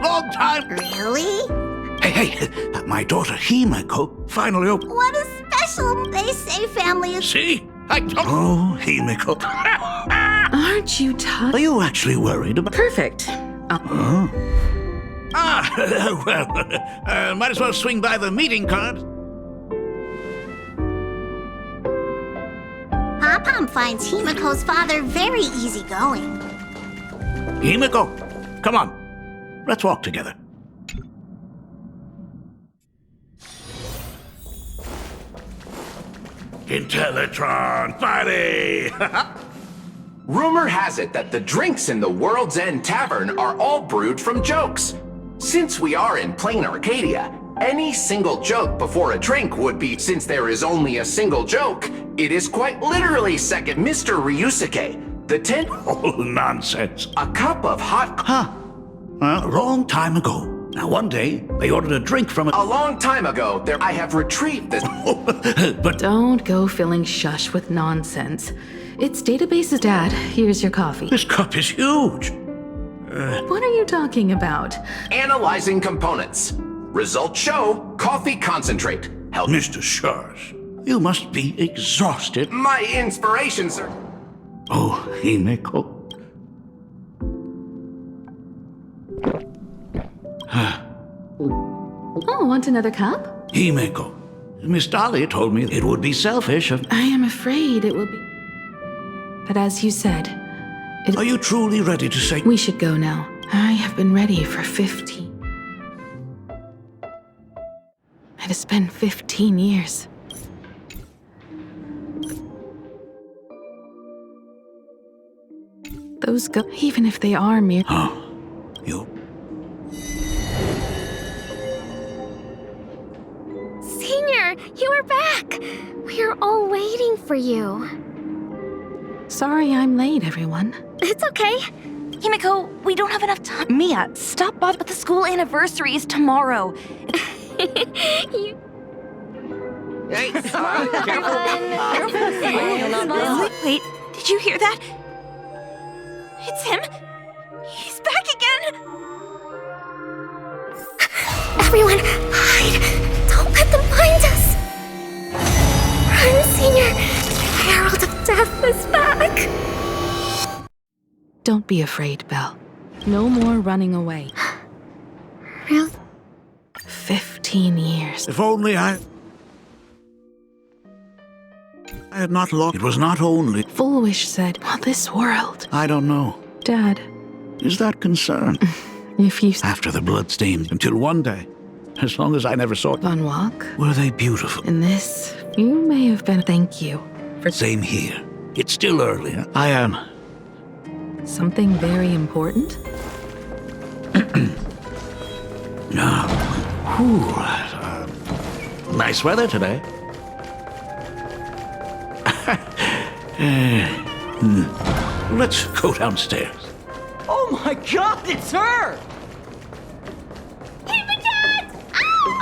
Long time... Really? Hey, my daughter Himeko finally opened... What a special... They say family is... See? I told... Oh, Himeko. Aren't you tired? Are you actually worried about... Perfect. Might as well swing by the meeting card. Pom-Pom finds Himeko's father very easygoing. Himeko, come on. Let's walk together. Intellitron, buddy! Rumor has it that the drinks in the World's End Tavern are all brewed from jokes. Since we are in plain Arcadia, any single joke before a drink would be, since there is only a single joke, it is quite literally second Mr. Ryusuke. The ten— Oh, nonsense. A cup of hot— Huh. Well, a long time ago. Now, one day, they ordered a drink from A long time ago, I have retrieved this— But don't go filling shush with nonsense. It's database's dad. Here's your coffee. This cup is huge. What are you talking about? Analyzing components. Results show coffee concentrate. Help. Mr. Shars, you must be exhausted. My inspiration, sir. Oh, Himeko. Oh, want another cup? Himeko. Miss Dolly told me it would be selfish of— I am afraid it will be. But as you said, Are you truly ready to say— We should go now. I have been ready for 15. It has been 15 years. Those even if they are mere— You— Senior, you are back! We are all waiting for you. Sorry I'm late, everyone. It's okay. Himeko, we don't have enough time. Mia, stop bothering, but the school anniversary is tomorrow. You... Hey, Wait, did you hear that? It's him. He's back again. Everyone, hide! Don't let them find us! Run, Senior! The Herald of Death is back! Don't be afraid, Belle. No more running away. Really? 15 years. If only I had not lost— It was not only— Fulwish said, well, this world. I don't know. Dad. Is that concern? If you— After the bloodstains, until one day, as long as I never saw— On walk? Were they beautiful? In this, you may have been— Thank you. For— Same here. It's still early. Huh? I am. Something very important? Nice weather today. Let's go downstairs. Oh my god, it's her! Dad!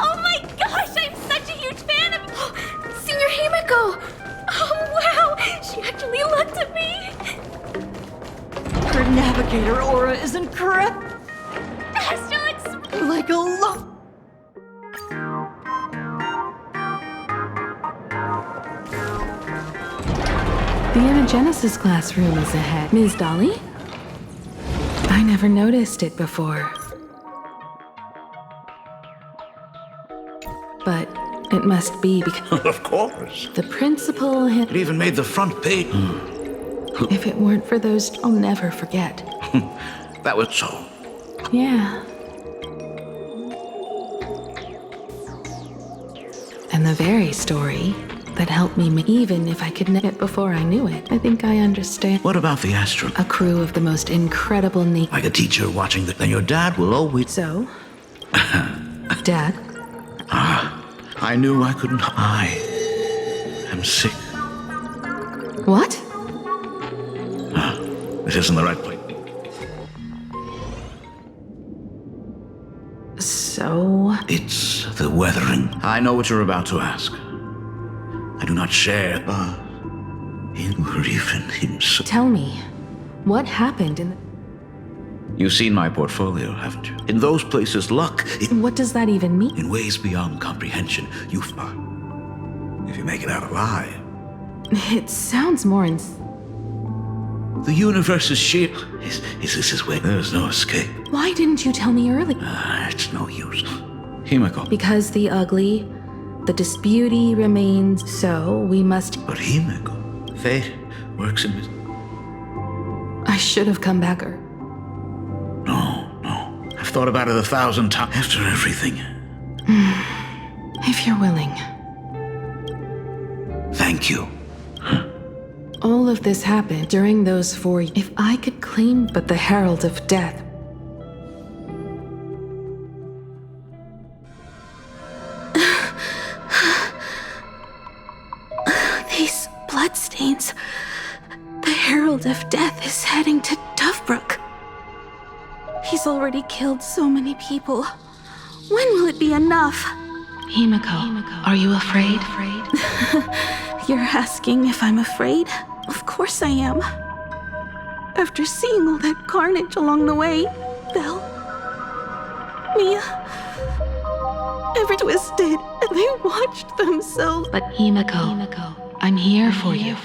Oh my gosh, I'm such a huge fan of— Senior Himeko! Oh wow, she actually looked at me! Her navigator aura is incredible! Astro, like a lot. The Anagenesis classroom is ahead. Ms. Dolly? I never noticed it before. But it must be because— Of course. The principal had— It even made the front page. If it weren't for those, I'll never forget. That was so. Yeah. And the very story that helped me, even if I could know it before I knew it. I think I understand. What about the Astro? A crew of the most incredible Like a teacher watching then your dad will always— So? Dad? I knew I couldn't— I am sick. What? This isn't the right place. So? It's the weathering. I know what you're about to ask. I do not share, in even himself. Tell me, what happened in the— You've seen my portfolio, haven't you? In those places, luck— What does that even mean? In ways beyond comprehension, you— if you make it out alive. It sounds more The universe is sheer. Is this his way? There's no escape. Why didn't you tell me earlier? It's no use. Himeko. Because the ugly, the disputy remains, so we must— But Himeko, fate works in— I should have come back or— No. I've thought about it 1,000 times. After everything. If you're willing. Thank you. All of this happened during those 4 years. If I could claim but the Herald of Death. These bloodstains. The Herald of Death is heading to Dovebrook. He's already killed so many people. When will it be enough? Himiko, are you afraid? You're asking if I'm afraid? Of course I am. After seeing all that carnage along the way, Belle, Mia, ever twisted, and they watched themselves. But Himiko, I'm here for you.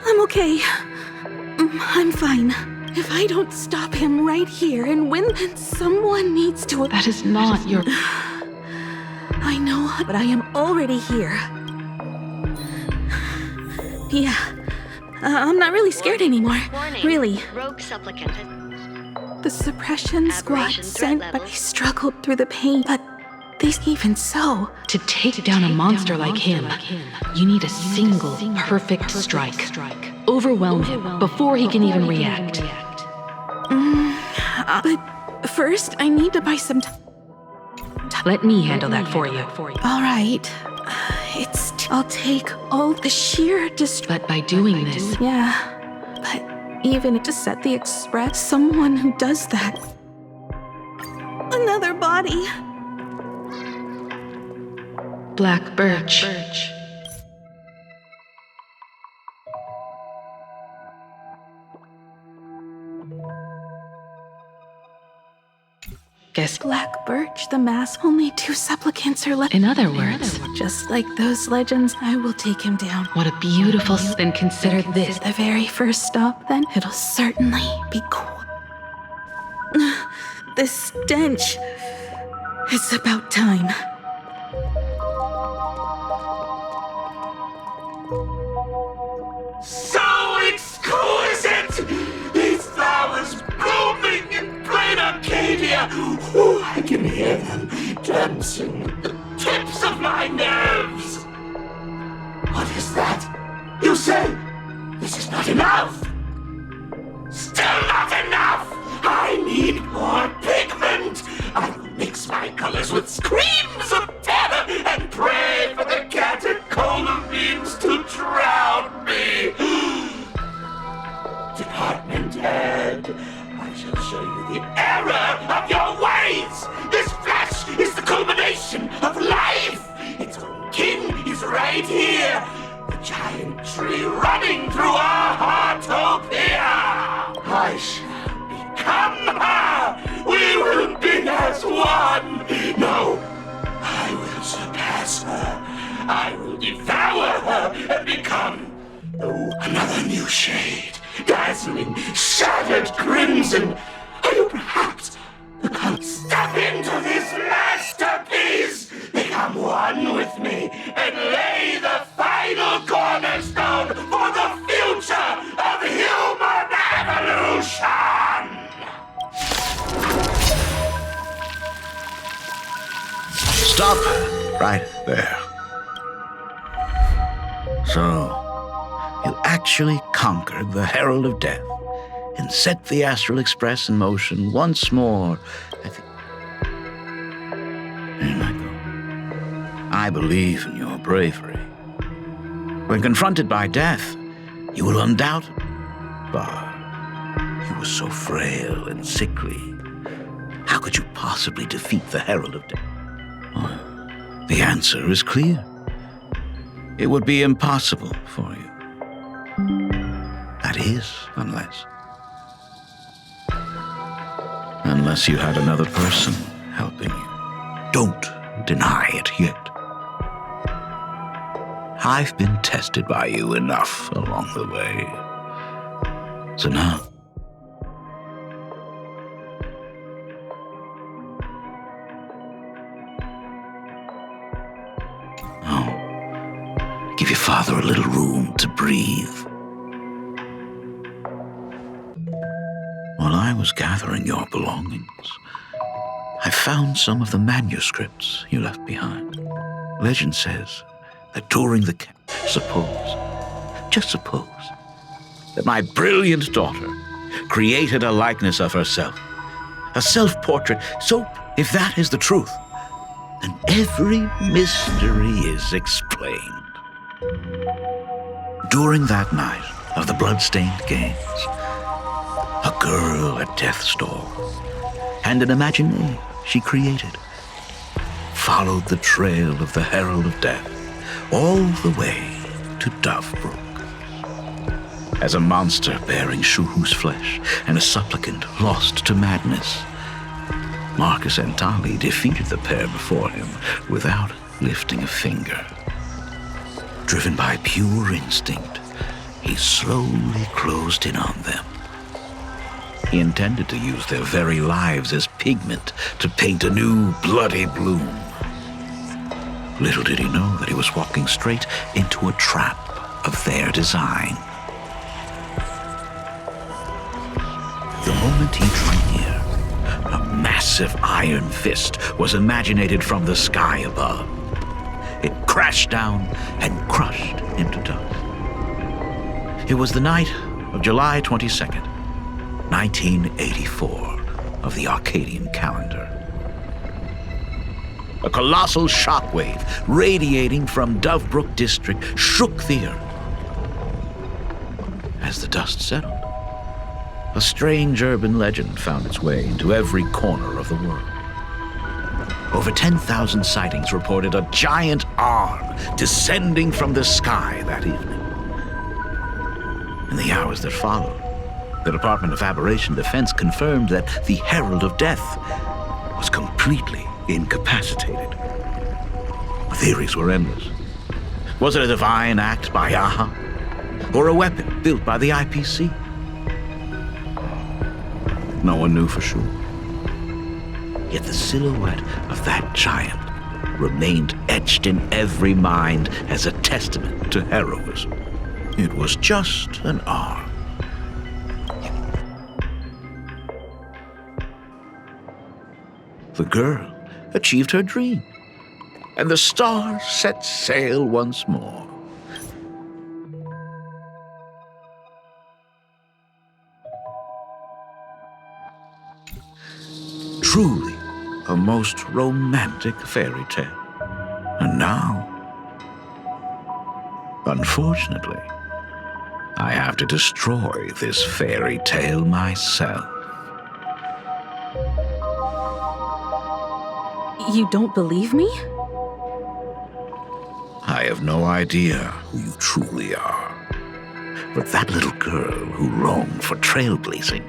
I'm okay. I'm fine. If I don't stop him right here and win, then someone needs to... That is not your... I know, but I am already here. Yeah. I'm not really scared anymore. Really. Rogue supplicant. The suppression squad sent, but I struggled through the pain. But even so... To take down a monster like him, you need a single perfect strike. Overwhelm him before he can even react. But first, I need to buy some time. Let me handle that for you. All right. I'll take all the sheer But by doing this... Yeah. But even to set the express, someone who does that. Another body. Black Birch. Guess Black Birch, the mask. Only 2 supplicants are left. In other words, just like those legends, I will take him down. What a beautiful... Then consider this. The very first stop, then it'll certainly be cool. The stench. It's about time. So exquisite! These flowers blooming in plain Arcadia! Oh, I can hear them dancing at the tips of my nerves! What is that? You say this is not enough? Still not enough! I need more pigment! I will mix my colors with screams of terror and pray for the catecholamines to drown me! Department head, I shall show you the error of your ways! This flesh is the culmination of life! Its own king is right here! The giant tree running through our heartopia! I shall become her! We will be as one! No, I will surpass her! I will devour her and become another new shade! Dazzling, shattered crimson! Are you perhaps become... Step into this masterpiece! Become one with me and lay the final cornerstone for the future of human evolution! Stop right there. So, you actually conquered the Herald of Death and set the Astral Express in motion once more. Here I go. I believe in your bravery. When confronted by death, you will undoubtedly. But you were so frail and sickly. How could you possibly defeat the Herald of Death? Well, the answer is clear. It would be impossible for you. That is, unless you had another person helping you. Don't deny it yet. I've been tested by you enough along the way. So now, give your father a little room to breathe. While I was gathering your belongings, I found some of the manuscripts you left behind. Legend says that during the suppose Just suppose that my brilliant daughter created a likeness of herself, a self-portrait. So, if that is the truth, then every mystery is explained. During that night of the blood-stained games, a girl at death's door and an imagination she created followed the trail of the Herald of Death all the way to Dovebrook. As a monster bearing Shuhu's flesh and a supplicant lost to madness, Marcus and Tali defeated the pair before him without lifting a finger. Driven by pure instinct, he slowly closed in on them. He intended to use their very lives as pigment to paint a new bloody bloom. Little did he know that he was walking straight into a trap of their design. The moment he drew near, a massive iron fist was imaginated from the sky above. It crashed down and crushed into dust. It was the night of July 22nd, 1984, of the Arcadian calendar. A colossal shockwave radiating from Dovebrook district shook the earth. As the dust settled, a strange urban legend found its way into every corner of the world. Over 10,000 sightings reported a giant arm descending from the sky that evening. In the hours that followed, the Department of Aberration Defense confirmed that the Herald of Death was completely incapacitated. Theories were endless. Was it a divine act by Yaha? Or a weapon built by the IPC? No one knew for sure. Yet the silhouette of that giant remained etched in every mind as a testament to heroism. It was just an arm. The girl achieved her dream, and the stars set sail once more. Truly a most romantic fairy tale. And now, unfortunately, I have to destroy this fairy tale myself. You don't believe me? I have no idea who you truly are. But that little girl who longed for trailblazing,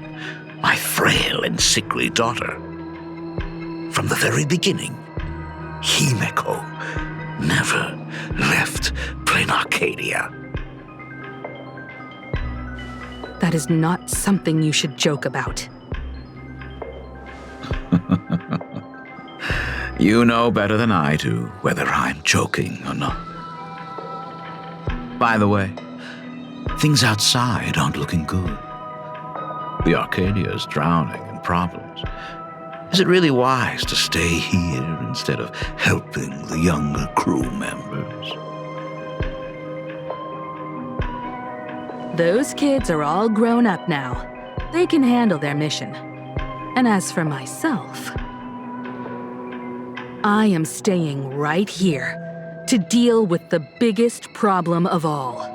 my frail and sickly daughter, from the very beginning, Himeko never left plain Arcadia. That is not something you should joke about. You know better than I do whether I'm joking or not. By the way, things outside aren't looking good. The Arcadia is drowning in problems. Is it really wise to stay here instead of helping the younger crew members? Those kids are all grown up now. They can handle their mission. And as for myself, I am staying right here to deal with the biggest problem of all.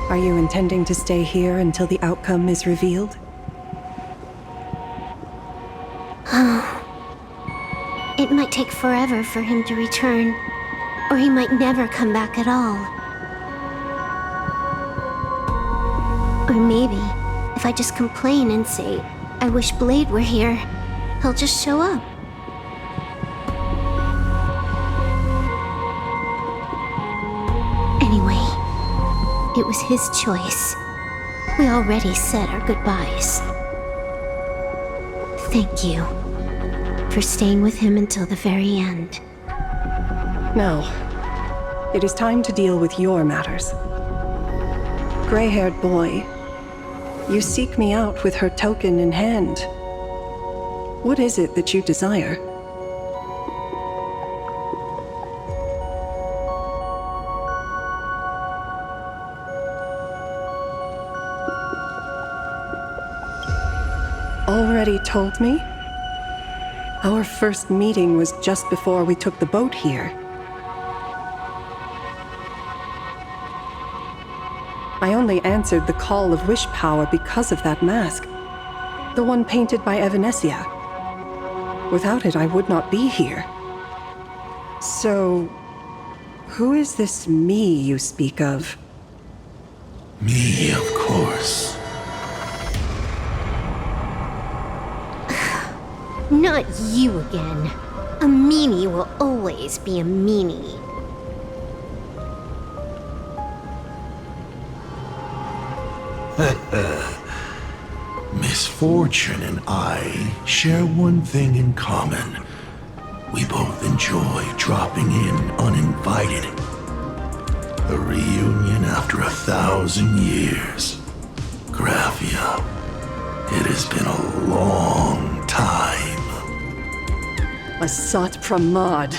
Are you intending to stay here until the outcome is revealed? It might take forever for him to return, or he might never come back at all. Or maybe, if I just complain and say, I wish Blade were here, he'll just show up. Anyway, it was his choice. We already said our goodbyes. Thank you for for staying with him until the very end. Now, it is time to deal with your matters. Gray-haired boy, you seek me out with her token in hand. What is it that you desire? Already told me? Our first meeting was just before we took the boat here. I only answered the call of wish power because of that mask. The one painted by Evanesia. Without it, I would not be here. So, who is this me you speak of? Me, of course. Not you again. A meanie will always be a meanie. Misfortune and I share one thing in common. We both enjoy dropping in uninvited. A reunion after 1,000 years. Graphia, it has been a long time. Asat Pramad.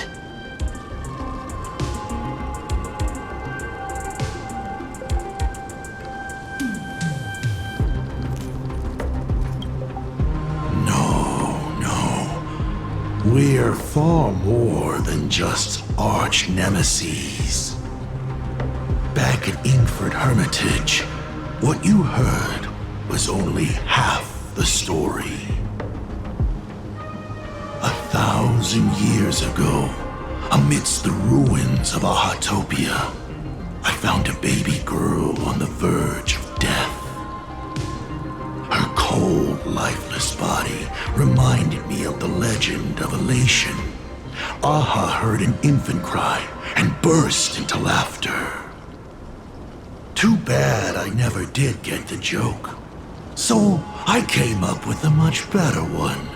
We're far more than just arch nemesis. Back at Ingford Hermitage, what you heard was only half the story. 1,000 years ago, amidst the ruins of Ahatopia, I found a baby girl on the verge of death. Her cold, lifeless body reminded me of the legend of Elation. Aha heard an infant cry and burst into laughter. Too bad I never did get the joke. So I came up with a much better one.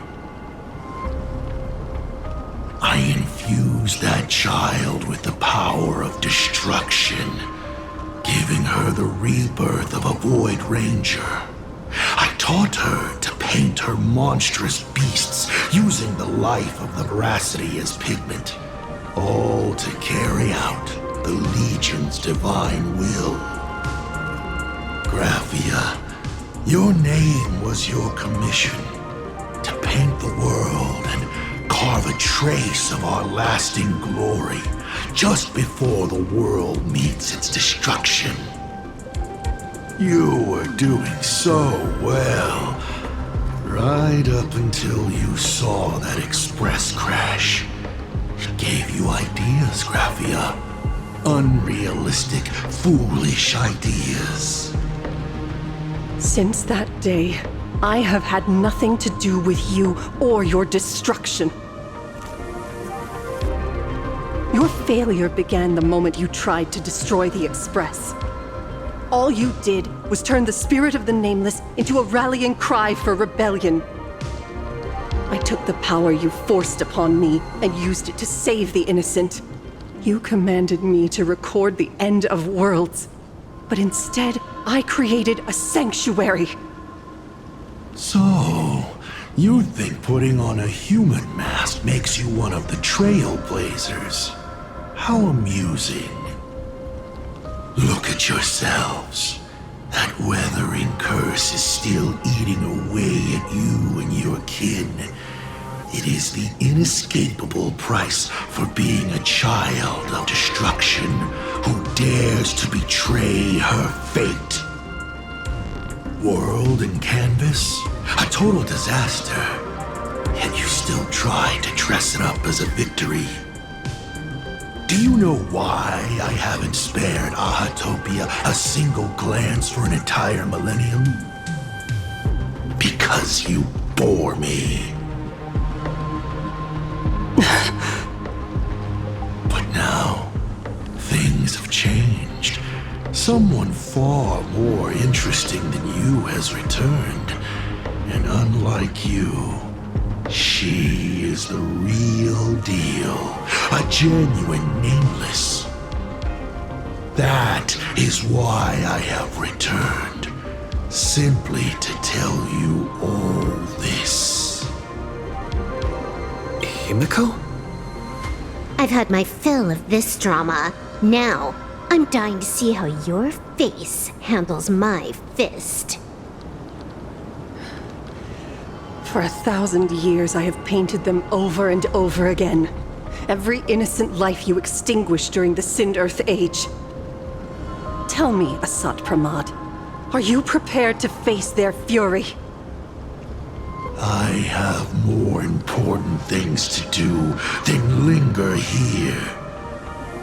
I infused that child with the power of destruction, giving her the rebirth of a Void Ranger. I taught her to paint her monstrous beasts using the life of the veracity as pigment, all to carry out the Legion's divine will. Graphia, your name was your commission, to paint the world and carve a trace of our lasting glory just before the world meets its destruction. You were doing so well, right up until you saw that express crash. It gave you ideas, Graphia. Unrealistic, foolish ideas. Since that day, I have had nothing to do with you or your destruction. Your failure began the moment you tried to destroy the Express. All you did was turn the spirit of the Nameless into a rallying cry for rebellion. I took the power you forced upon me and used it to save the innocent. You commanded me to record the end of worlds, but instead, I created a sanctuary. So, you think putting on a human mask makes you one of the Trailblazers? How amusing. Look at yourselves. That weathering curse is still eating away at you and your kin. It is the inescapable price for being a child of destruction who dares to betray her fate. World and canvas, a total disaster. Yet you still try to dress it up as a victory. Do you know why I haven't spared Ahatopia a single glance for an entire millennium? Because you bore me. But now, things have changed. Someone far more interesting than you has returned. And unlike you, She is the real deal. A genuine nameless. That is why I have returned. Simply to tell you all this. Himiko? I've had my fill of this drama. Now, I'm dying to see how your face handles my fist. For 1,000 years, I have painted them over and over again. Every innocent life you extinguished during the Sind Earth Age. Tell me, Asat Pramad, are you prepared to face their fury? I have more important things to do than linger here.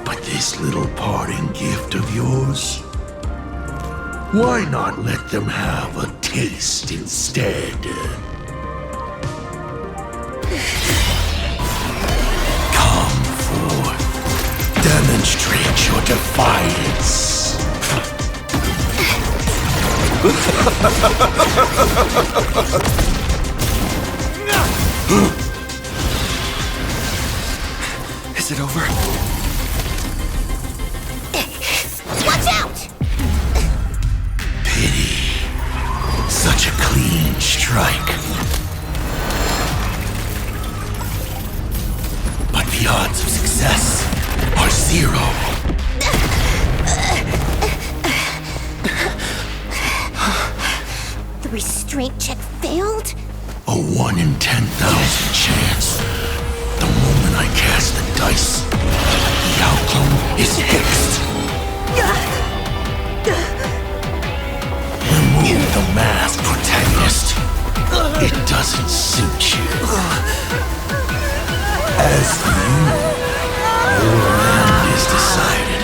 But this little parting gift of yours? Why not let them have a taste instead? Come forth. Demonstrate your defiance. Is it over? Watch out! Pity. Such a clean strike. But the odds of success are 0. The restraint check failed? A 1 in 10,000 chance. The moment I cast the dice, the outcome is fixed. Remove the mask, protagonist. It doesn't suit you. As for you, your end is decided.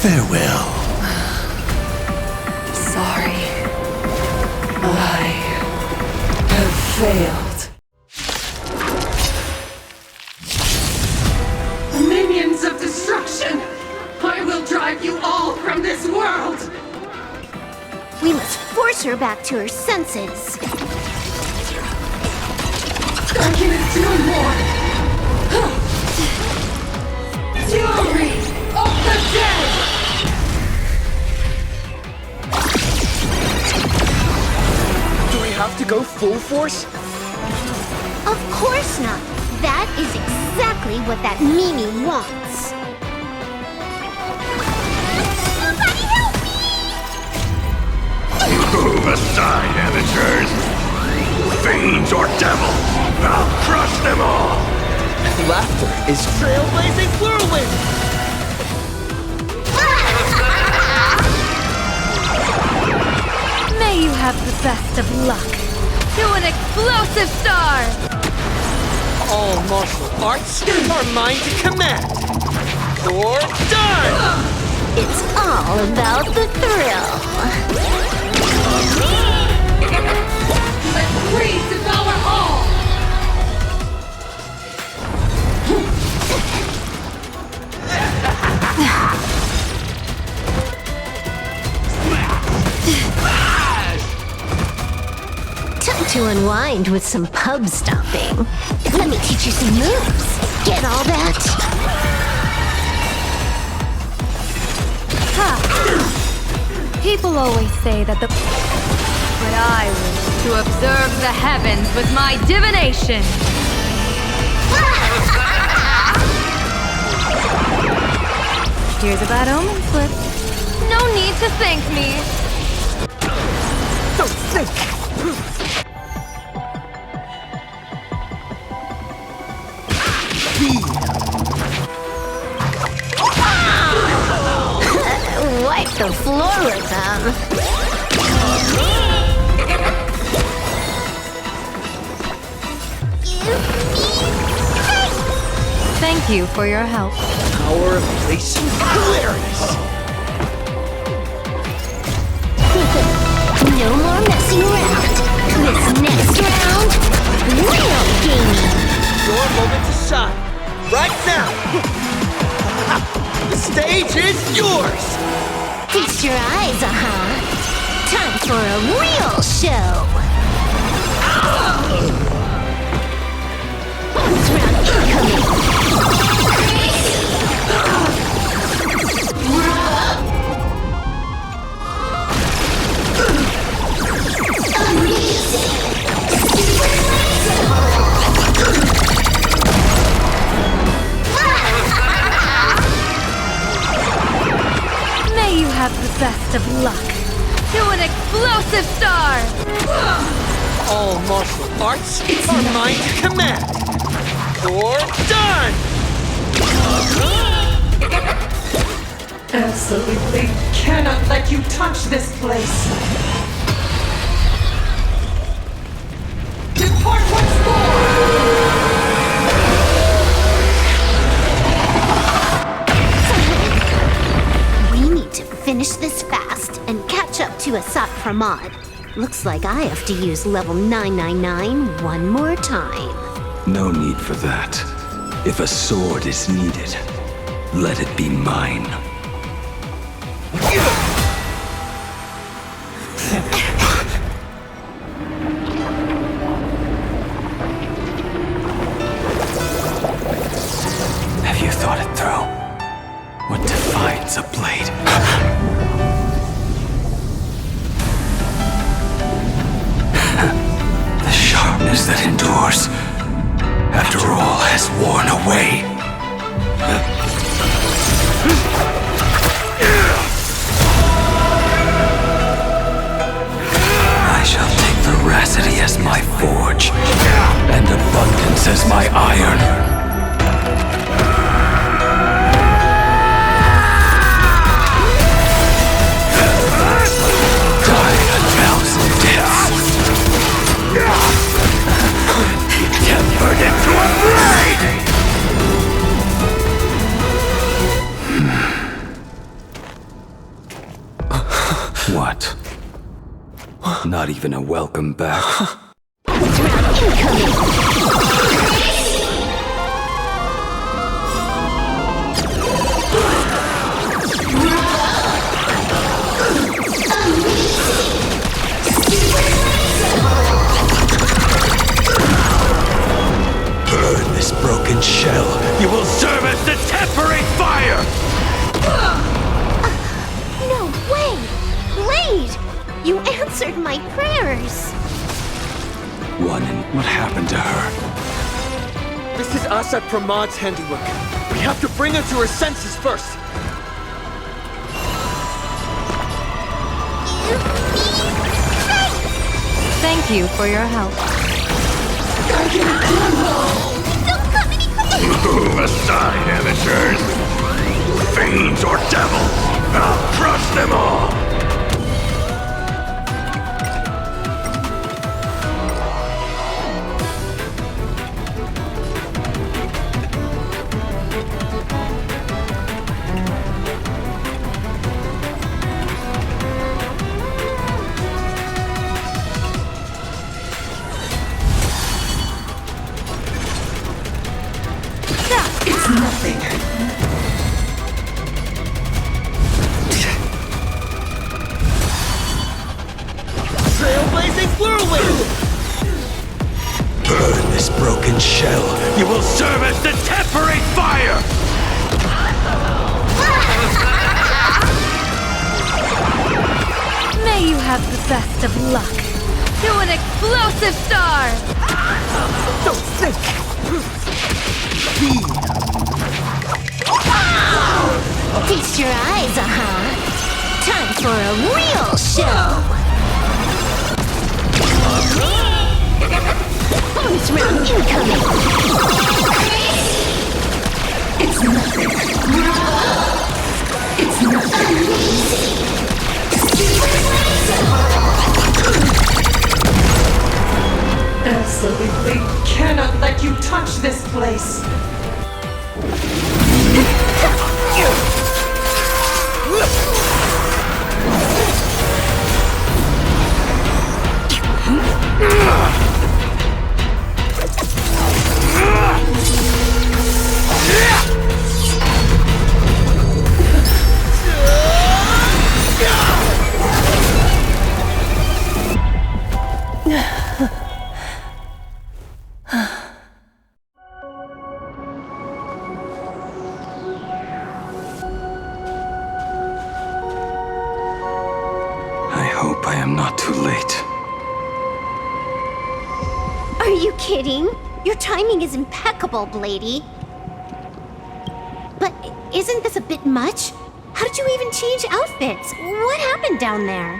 Farewell. Sorry. I have failed. Minions of destruction! I will drive you all from this world! We must force her back to her senses. I can do more! Fury of the dead! Do we have to go full force? Of course not. That is exactly what that Mimi wants. Somebody help me! Move aside, amateurs! Fiends or devils, I'll crush them all! Laughter is trailblazing whirlwind! May you have the best of luck. To an explosive star! All martial arts are mine to command. Or die! It's all about the thrill. Let greed devour all! Time to unwind with some pub stomping. Let me teach you some moves. Get all that? People always say that the... But I wish to observe the heavens with my divination! Here's a bad omen slip. No need to thank me. Don't think! Wipe the floor with them. Thank you for your help. Power of place. Hilarious! No more messing around. This next round, real gaming. Your moment to shine. Right now! The stage is yours! Feast your eyes, Time for a real show. May you have the best of luck. To an explosive star! All martial arts are mine to command. You're done! Absolutely cannot let you touch this place. Depart once We need to finish this fast and catch up to Asrock Pramod. Looks like I have to use level 999 one more time. No need for that. If a sword is needed, let it be mine. Have you thought it through? What defines a blade? The sharpness that endures, after all has worn away. I shall take veracity as my forge, and abundance as my iron. Tempered into a blade! What? Not even a welcome back? Burn this broken shell. You will serve as the tempering fire! No way! Blade! You answered my prayers! One, and what happened to her? This is Asrock Pramod's handiwork. We have to bring her to her senses first. Thank you for your help. Move aside, amateurs! Fiends or devils! I'll crush them all! It's nothing. Trailblazing whirlwind! Burn this broken shell. You will serve as the tempering fire! May you have the best of luck. To an explosive star! Don't think! Feast your eyes, time for a real show! Bonus round incoming! It's nothing. It's nothing. Absolutely cannot let you touch this place. am not too late. Are you kidding? Your timing is impeccable, Blady. But isn't this a bit much? How did you even change outfits? What happened down there?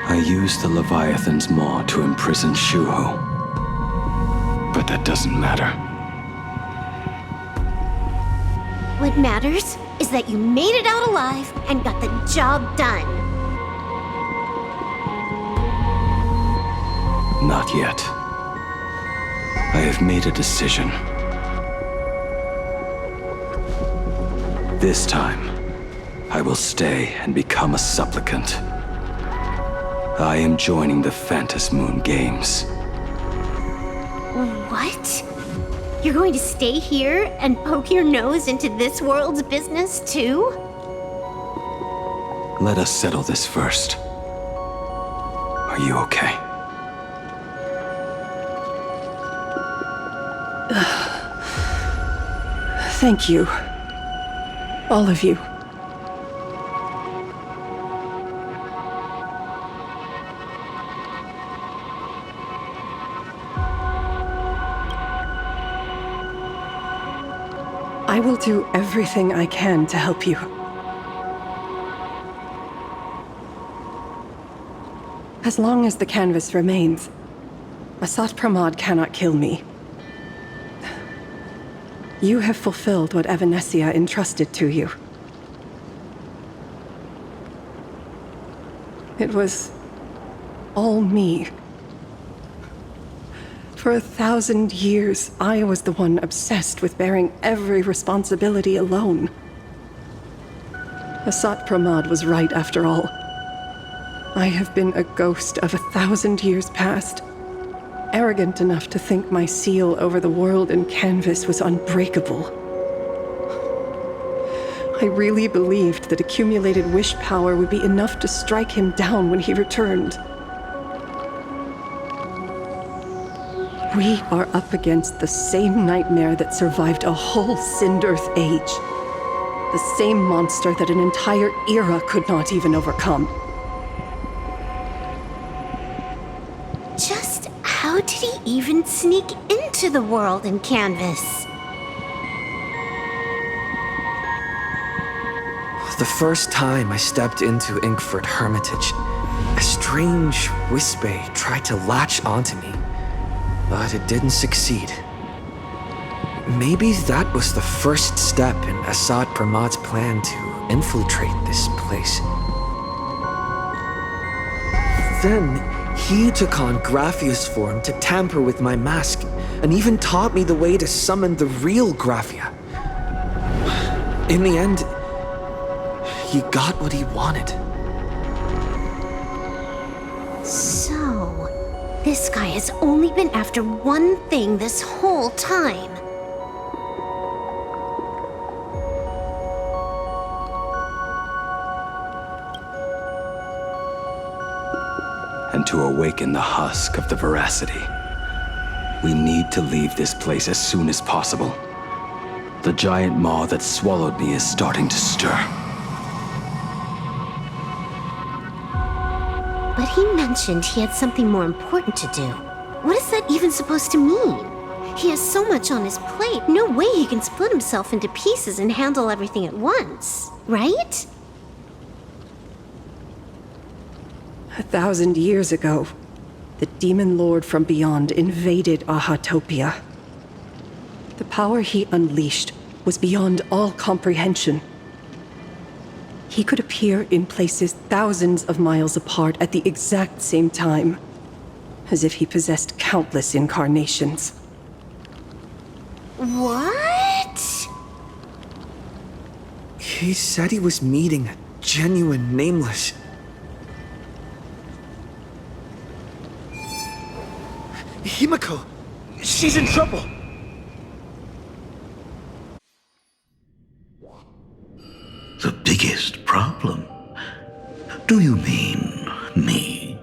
I used the Leviathan's maw to imprison Shuho. But that doesn't matter. What matters is that you made it out alive and got the job done. Not yet. I have made a decision. This time, I will stay and become a supplicant. I am joining the Phantas Moon Games. What? You're going to stay here and poke your nose into this world's business too? Let us settle this first. Are you okay? Thank you. All of you. I will do everything I can to help you. As long as the canvas remains, Asat Pramod cannot kill me. You have fulfilled what Evanescia entrusted to you. It was all me. For 1,000 years, I was the one obsessed with bearing every responsibility alone. Asat Pramod was right after all. I have been a ghost of 1,000 years past, arrogant enough to think my seal over the world and canvas was unbreakable. I really believed that accumulated wish power would be enough to strike him down when he returned. We are up against the same nightmare that survived a whole Sindearth age. The same monster that an entire era could not even overcome. Just how did he even sneak into the world in canvas? The first time I stepped into Inkford Hermitage, a strange Wispe tried to latch onto me, but it didn't succeed. Maybe that was the first step in Asat Pramod's plan to infiltrate this place. Then, he took on Graphia's form to tamper with my mask, and even taught me the way to summon the real Graphia. In the end, he got what he wanted. So, this guy has only been after one thing this whole time. And to awaken the husk of the veracity, we need to leave this place as soon as possible. The giant maw that swallowed me is starting to stir. But he mentioned he had something more important to do. What is that even supposed to mean? He has so much on his plate, no way he can split himself into pieces and handle everything at once, right? 1,000 years ago, the demon lord from beyond invaded Ahatopia. The power he unleashed was beyond all comprehension. He could appear in places thousands of miles apart at the exact same time, as if he possessed countless incarnations. What? He said he was meeting a genuine nameless. Himiko! She's in trouble! The biggest problem? Do you mean me?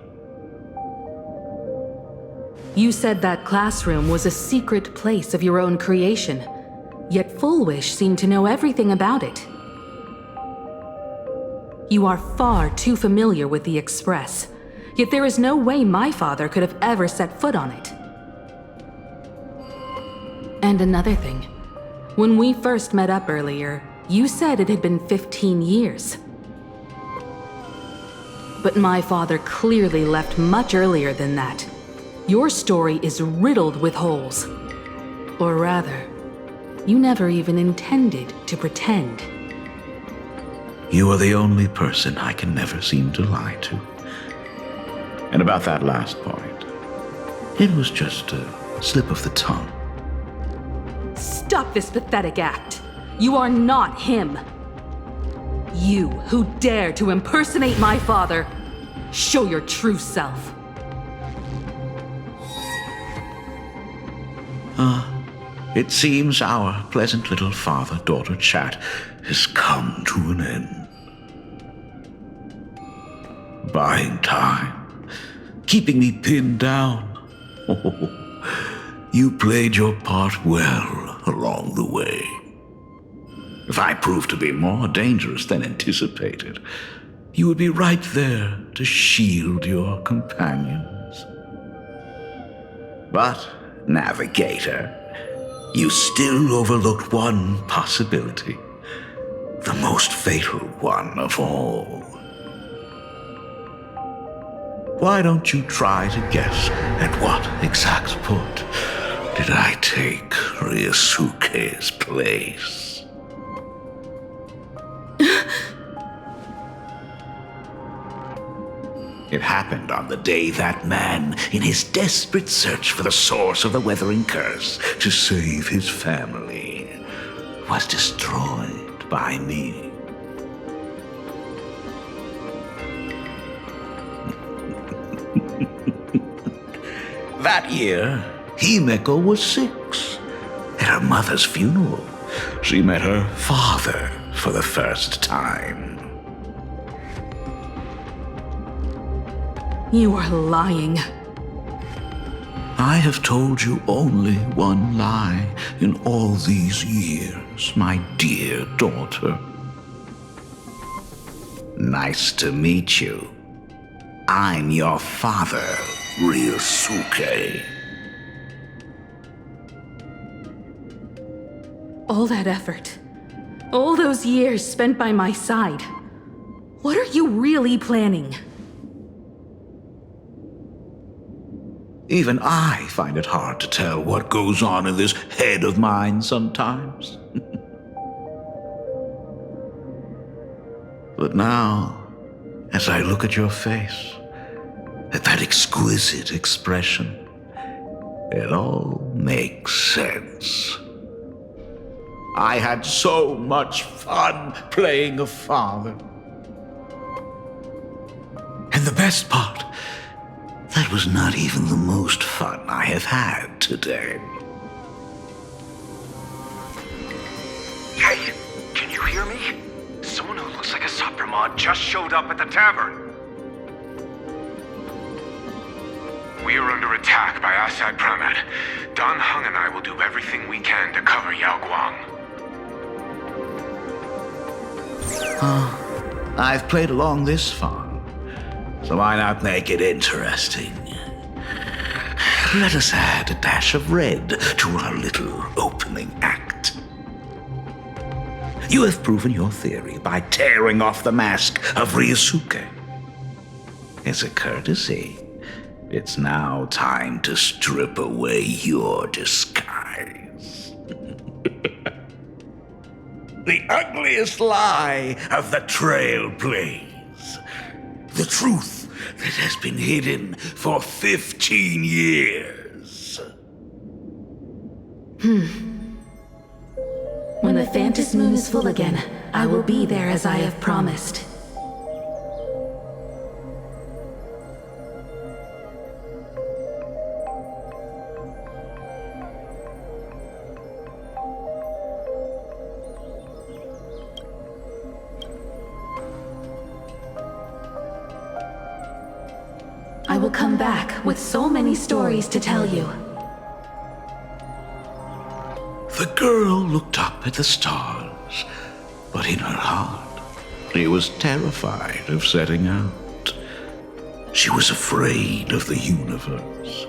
You said that classroom was a secret place of your own creation, yet Fullwish seemed to know everything about it. You are far too familiar with the Express, yet there is no way my father could have ever set foot on it. And another thing, when we first met up earlier, you said it had been 15 years. But my father clearly left much earlier than that. Your story is riddled with holes. Or rather, you never even intended to pretend. You are the only person I can never seem to lie to. And about that last point, it was just a slip of the tongue. Stop this pathetic act. You are not him. You who dare to impersonate my father, show your true self. It seems our pleasant little father-daughter chat has come to an end. Buying time, keeping me pinned down. Oh, you played your part well along the way. If I proved to be more dangerous than anticipated, you would be right there to shield your companions. But, Navigator, you still overlooked one possibility. The most fatal one of all. Why don't you try to guess at what exact point did I take Ryusuke's place? It happened on the day that man, in his desperate search for the source of the weathering curse to save his family, was destroyed by me. That year, Himeko was 6. At her mother's funeral, she met her father for the first time. You are lying. I have told you only one lie in all these years, my dear daughter. Nice to meet you. I'm your father, Ryusuke. All that effort, all those years spent by my side, what are you really planning? Even I find it hard to tell what goes on in this head of mine sometimes. But now, as I look at your face, at that exquisite expression, it all makes sense. I had so much fun playing a father. And the best part, that was not even the most fun I have had today. Hey, can you hear me? Someone who looks like a Supremod just showed up at the tavern. We are under attack by Asad Pramad. Don Hung and I will do everything we can to cover Yao Guang. I've played along this far. So why not make it interesting? Let us add a dash of red to our little opening act. You have proven your theory by tearing off the mask of Ryusuke. As a courtesy, it's now time to strip away your disguise. The ugliest lie of the Trailblaze. The truth that has been hidden for 15 years. When the Phantom Moon is full again, I will be there as I have promised. I will come back with so many stories to tell you. The girl looked up at the stars, but in her heart, She was terrified of setting out. She was afraid of the universe.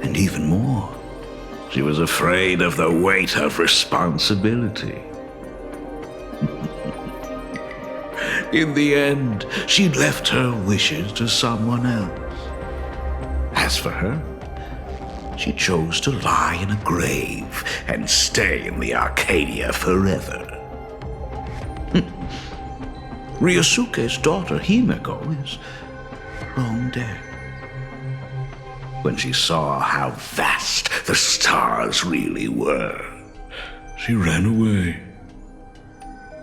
And even more, she was afraid of the weight of responsibility. In the end, she'd left her wishes to someone else. As for her, she chose to lie in a grave and stay in the Arcadia forever. Ryosuke's daughter Himeko is long dead. When she saw how vast the stars really were, she ran away.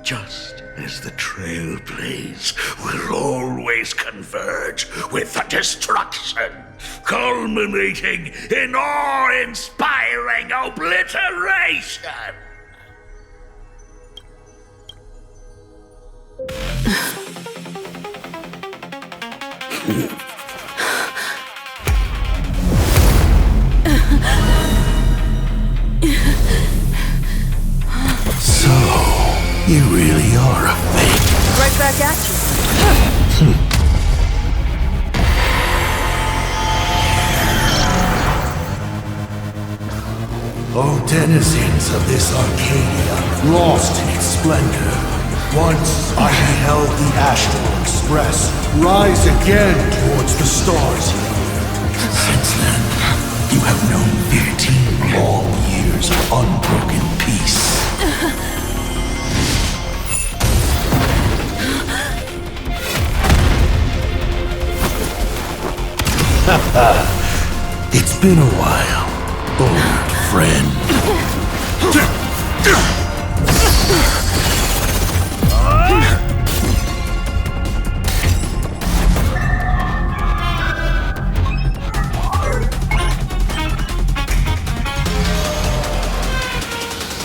Just as the trailblaze will always converge with the destruction, culminating in awe-inspiring obliteration. So, you really are a fake. Right back at you. O denizens of this Arcadia, lost in its splendor, once I beheld the Astral Express rise again towards the stars. Since then, you have known 15 long years of unbroken peace. It's been a while, old friend.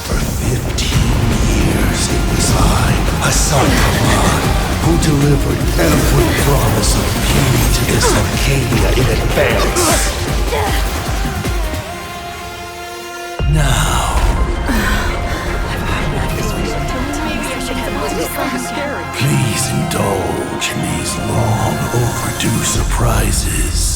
For 15 years it was I, Hassan Khan, who delivered every promise of beauty to this Arcadia in advance. Now, please indulge in these long overdue surprises.